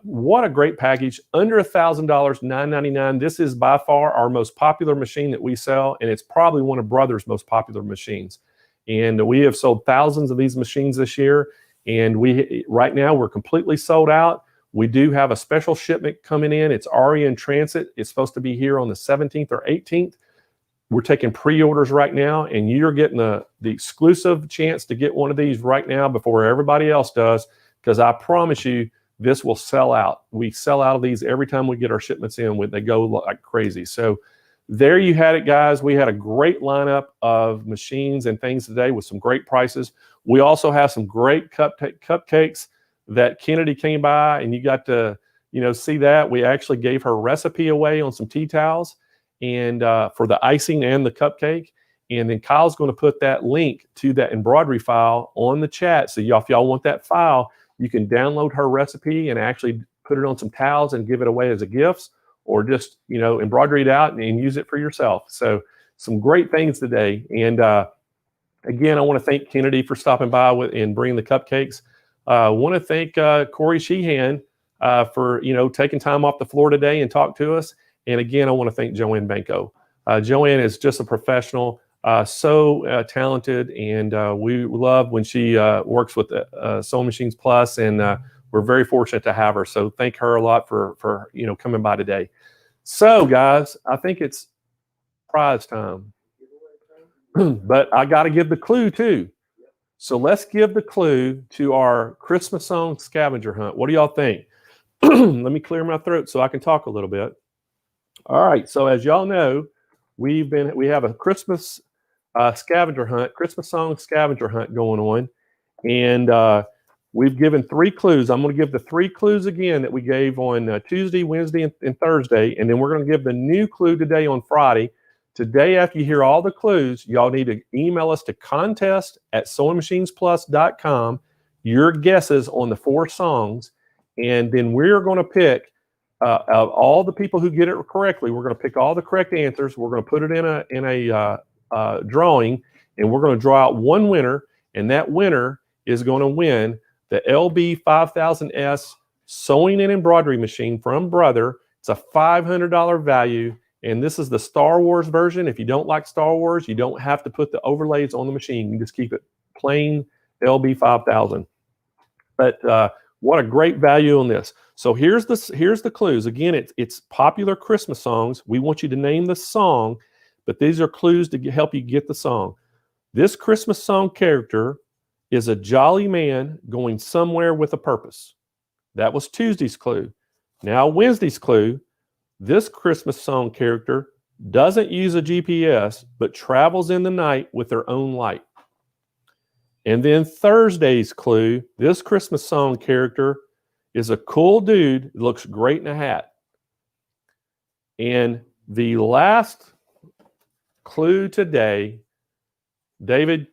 A: what a great package. Under $1,000, $999. This is by far our most popular machine that we sell, and it's probably one of Brother's most popular machines. And we have sold thousands of these machines this year, and right now we're completely sold out. We do have a special shipment coming in. It's already in transit. It's supposed to be here on the 17th or 18th. We're taking pre-orders right now, and you're getting the exclusive chance to get one of these right now before everybody else does, because I promise you, this will sell out. We sell out of these every time we get our shipments in. They go like crazy. So there you had it, guys. We had a great lineup of machines and things today with some great prices. We also have some great cupcakes that Kennedy came by, and you got to see that. We actually gave her recipe away on some tea towels and for the icing and the cupcake. And then Kyle's going to put that link to that embroidery file on the chat. So y'all, if y'all want that file, you can download her recipe and actually put it on some towels and give it away as a gift, or just, you know, embroider it out and use it for yourself. So some great things today. And again, I want to thank Kennedy for stopping by and bringing the cupcakes. I want to thank Corey Sheehan for, you know, taking time off the floor today and talk to us. And again, I want to thank Joanne Banco. Joanne is just a professional, so talented, and we love when she works with Sewing Machines Plus, and we're very fortunate to have her. So thank her a lot for you know, coming by today. So guys, I think it's prize time. But I got to give the clue too. So let's give the clue to our Christmas song scavenger hunt. What do y'all think? Let me clear my throat so I can talk a little bit. All right. So as y'all know, we have a Christmas scavenger hunt, Christmas song scavenger hunt going on, and we've given 3 clues. I'm going to give the 3 clues again that we gave on Tuesday, Wednesday, and Thursday, and then we're going to give the new clue today on Friday. Today, after you hear all the clues, y'all need to email us to contest@SewingMachinesPlus.com your guesses on the 4 songs, and then we're going to pick of all the people who get it correctly. We're going to pick all the correct answers. We're going to put it in a drawing, and we're going to draw out one winner, and that winner is going to win the LB 5000S sewing and embroidery machine from Brother. It's a $500 value. And this is the Star Wars version. If you don't like Star Wars, you don't have to put the overlays on the machine. You just keep it plain LB 5000. But what a great value on this. So here's the clues. Again, it's popular Christmas songs. We want you to name the song, but these are clues to help you get the song. This Christmas song character is a jolly man going somewhere with a purpose. That was Tuesday's clue. Now Wednesday's clue. This Christmas song character doesn't use a GPS, but travels in the night with their own light. And then Thursday's clue, this Christmas song character is a cool dude that looks great in a hat. And the last clue today, David,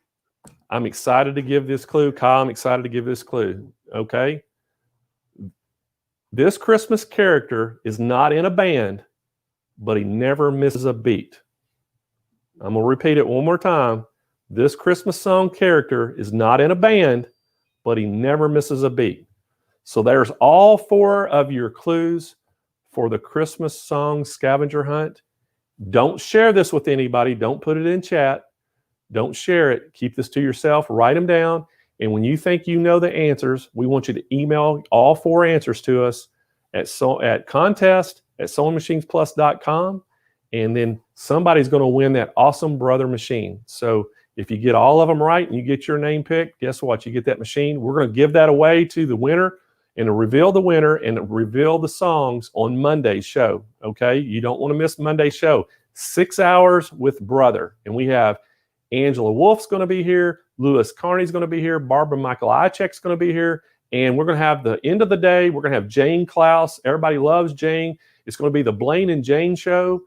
A: I'm excited to give this clue. Kyle, I'm excited to give this clue. Okay? This Christmas character is not in a band, but he never misses a beat. I'm going to repeat it one more time. This Christmas song character is not in a band, but he never misses a beat. So there's all 4 of your clues for the Christmas song scavenger hunt. Don't share this with anybody. Don't put it in chat. Don't share it. Keep this to yourself. Write them down. And when you think you know the answers, we want you to email all 4 answers to us at contest@SewingMachinesPlus.com, and then somebody's going to win that awesome Brother machine. So if you get all of them right and you get your name picked, guess what? You get that machine. We're going to give that away to the winner and to reveal the winner and reveal the songs on Monday's show. Okay? You don't want to miss Monday's show. 6 hours with Brother. And we have Angela Wolf's going to be here. Louis Carney's going to be here. Barbara Michael Ichek's going to be here. And we're going to have the end of the day. We're going to have Jane Klaus. Everybody loves Jane. It's going to be the Blaine and Jane show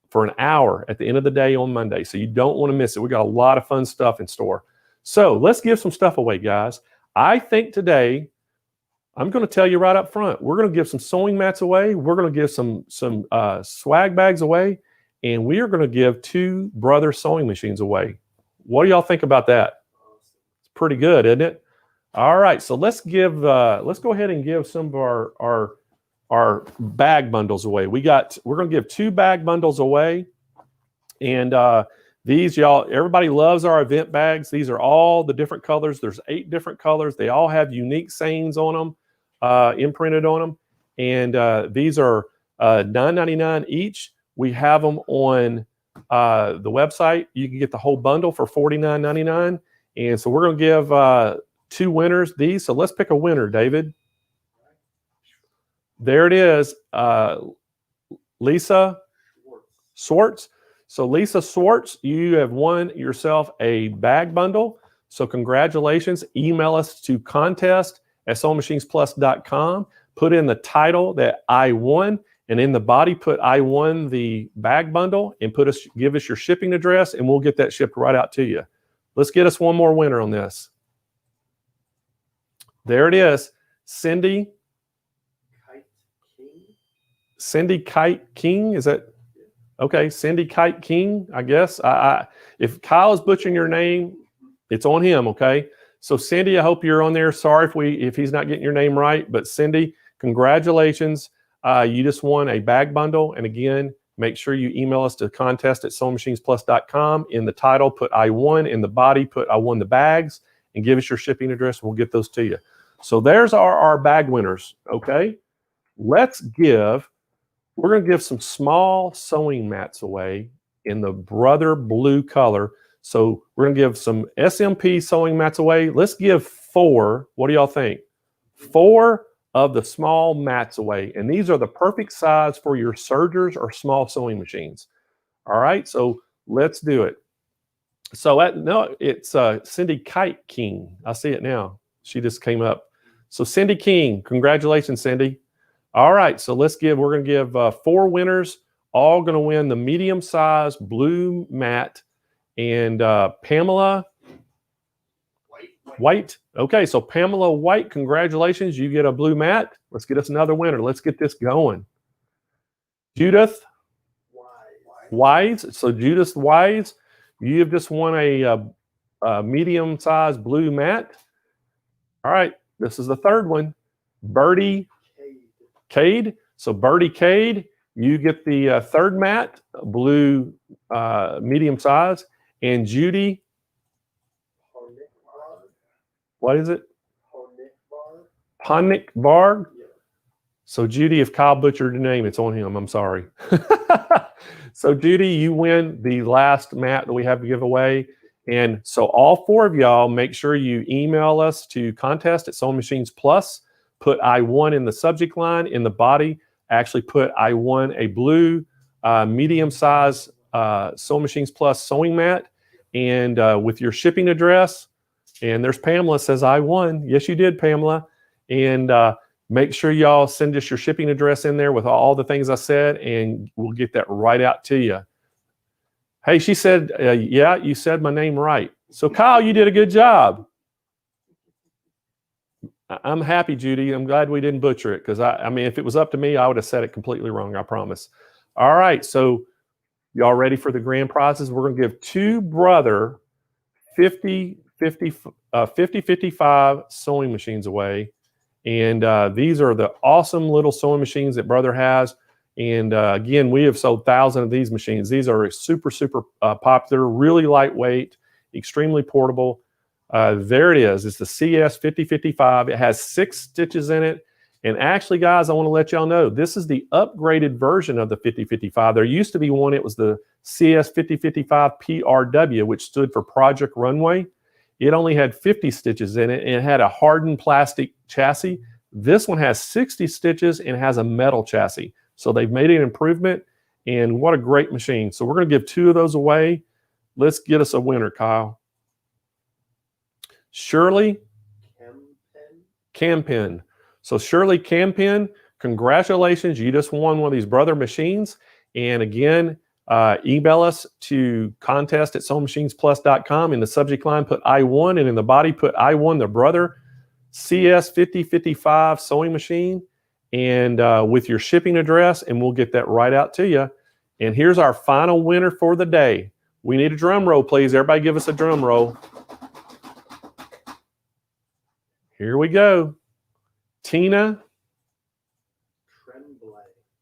A: for an hour at the end of the day on Monday. So you don't want to miss it. We got a lot of fun stuff in store. So let's give some stuff away, guys. I think today, I'm going to tell you right up front, we're going to give some sewing mats away. We're going to give some swag bags away. And we are going to give 2 Brother sewing machines away. What do y'all think about that? It's pretty good, isn't it? All right, so let's go ahead and give some of our bag bundles away. We're going to give 2 bag bundles away, and these, y'all, everybody loves our event bags. These are all the different colors. There's 8 different colors. They all have unique sayings on them, imprinted on them, and these are $9.99 each. We have them on the website. You can get the whole bundle for $49.99, and so we're going to give 2 winners these. So let's pick a winner, David. There it is, Lisa Swartz. So Lisa Swartz, you have won yourself a bag bundle. So congratulations. Email us to contest@SewingMachinesPlus.com. Put in the title that I won, And in the body, put I won the bag bundle and give us your shipping address, and we'll get that shipped right out to you. Let's get us one more winner on this. There it is. Cindy Kite King. Is that okay? Cindy Kite King, I guess. If Kyle is butchering your name, it's on him, okay? So Cindy, I hope you're on there. Sorry if he's not getting your name right, but Cindy, congratulations. You just won a bag bundle. And again, make sure you email us to contest@SewingMachinesPlus.com. In the title, put I won. In the body, put I won the bags, and give us your shipping address. We'll get those to you. So there's our bag winners, okay? We're going to give some small sewing mats away in the brother blue color. So we're going to give some SMP sewing mats away. Let's give 4. What do y'all think? 4 of the small mats away. And these are the perfect size for your sergers or small sewing machines. All right, so let's do it. So it's Cindy Kite King. I see it now. She just came up. So Cindy King, congratulations, Cindy. All right, so we're going to give 4 winners, all going to win the medium-sized blue mat. And Pamela White. Okay, so Pamela White, congratulations. You get a blue mat. Let's get us another winner. Let's get this going. Judith Wise. So Judith Wise, you have just won a medium-sized blue mat. All right, this is the third one. Birdie Cade. So Birdie Cade, you get the third mat, blue medium size. And Judy, what is it? Ponick Barg. So Judy, if Kyle butchered your name, it's on him. I'm sorry. So Judy, you win the last mat that we have to give away. And so all 4 of y'all, make sure you email us to contest@SewingMachinesPlus. Put I won in the subject line. In the body, actually put I won a blue medium size Sewing Machines Plus sewing mat, and with your shipping address. And there's Pamela says I won. Yes, you did, Pamela. And make sure y'all send us your shipping address in there with all the things I said, and we'll get that right out to you. Hey, she said, yeah, you said my name right. So Kyle, you did a good job. I'm happy, Judy. I'm glad we didn't butcher it, because I mean, if it was up to me, I would have said it completely wrong, I promise. All right, so y'all ready for the grand prizes? We're going to give 2 brother 50-55 sewing machines away. And these are the awesome little sewing machines that brother has. And again, we have sold thousands of these machines. These are super, super popular, really lightweight, extremely portable. There it is. It's the CS 5055. It has 6 stitches in it. And actually, guys, I want to let y'all know, this is the upgraded version of the 5055. There used to be one, it was the CS 5055 PRW, which stood for Project Runway. It only had 50 stitches in it, and it had a hardened plastic chassis. This one has 60 stitches and has a metal chassis. So they've made an improvement, and what a great machine. So we're going to give 2 of those away. Let's get us a winner, Kyle. Shirley Campen. So Shirley Campen, congratulations. You just won one of these brother machines. And again, email us to contest@SewingMachinesPlus.com. In the subject line, put I won, and in the body, put I won the brother CS 5055 sewing machine, and with your shipping address, and we'll get that right out to you. And here's our final winner for the day. We need a drum roll, please. Everybody give us a drum roll. Here we go. Tina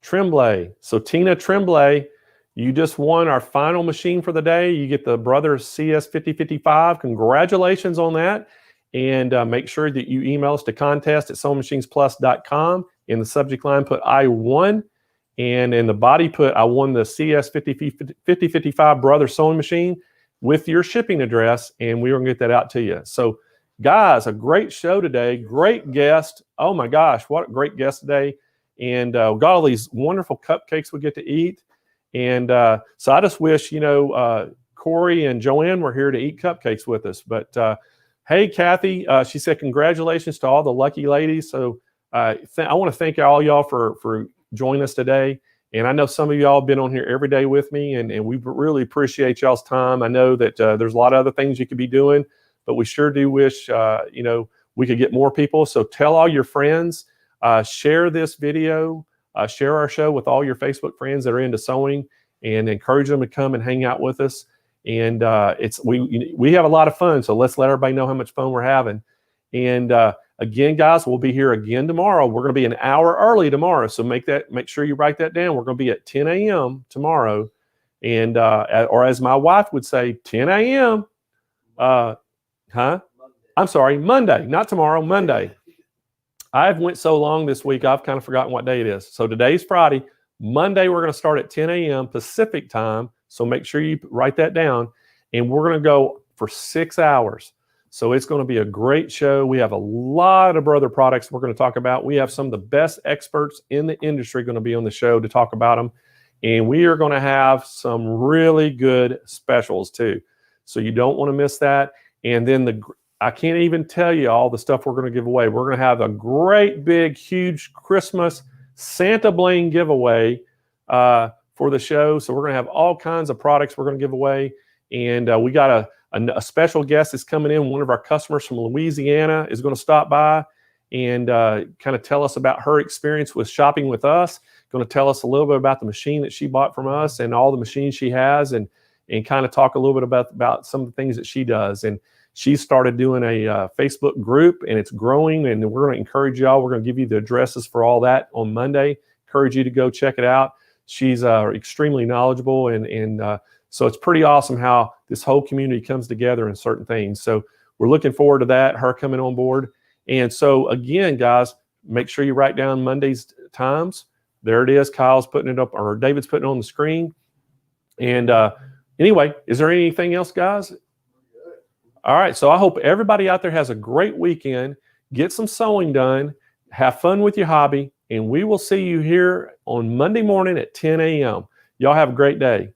A: Tremblay. So Tina Tremblay, you just won our final machine for the day. You get the brother CS 5055. Congratulations on that. And make sure that you email us to contest@SewingMachinesPlus.com. In the subject line, put I won. And in the body, put I won the CS 5055 brother sewing machine with your shipping address. And we're going to get that out to you. So guys, a great show today. Great guest. Oh my gosh, what a great guest today. And got all these wonderful cupcakes we get to eat. And so I just wish, Corey and Joanne were here to eat cupcakes with us. But hey, Kathy, she said, congratulations to all the lucky ladies. So I want to thank all y'all for join us today. And I know some of y'all have been on here every day with me, and we really appreciate y'all's time. I know that there's a lot of other things you could be doing, but we sure do wish, we could get more people. So tell all your friends, share this video, share our show with all your Facebook friends that are into sewing, and encourage them to come and hang out with us. And we have a lot of fun, so let's let everybody know how much fun we're having. And again, guys, we'll be here again tomorrow. We're going to be an hour early tomorrow, so make sure you write that down. We're going to be at 10 a.m. tomorrow, and or as my wife would say, 10 a.m. I'm sorry, Monday, not tomorrow, Monday. I've went so long this week, I've kind of forgotten what day it is. So today's Friday. Monday, we're going to start at 10 a.m. Pacific time. So make sure you write that down. And we're going to go for 6 hours. So it's going to be a great show. We have a lot of brother products we're going to talk about. We have some of the best experts in the industry going to be on the show to talk about them. And we are going to have some really good specials too. So you don't want to miss that. And then I can't even tell you all the stuff we're going to give away. We're going to have a great, big, huge Christmas Santa Blaine giveaway for the show. So we're going to have all kinds of products we're going to give away. And we got a special guest that's coming in. One of our customers from Louisiana is going to stop by and kind of tell us about her experience with shopping with us. Going to tell us a little bit about the machine that she bought from us and all the machines she has, and kind of talk a little bit about some of the things that she does. And she started doing a Facebook group, and it's growing, and we're going to encourage y'all. We're going to give you the addresses for all that on Monday. Encourage you to go check it out. She's extremely knowledgeable, and so it's pretty awesome how this whole community comes together in certain things. So we're looking forward to that, her coming on board. And so again, guys, make sure you write down Monday's times. There it is. Kyle's putting it up, or David's putting it on the screen. And anyway, is there anything else, guys? All right, so I hope everybody out there has a great weekend. Get some sewing done. Have fun with your hobby. And we will see you here on Monday morning at 10 a.m. Y'all have a great day.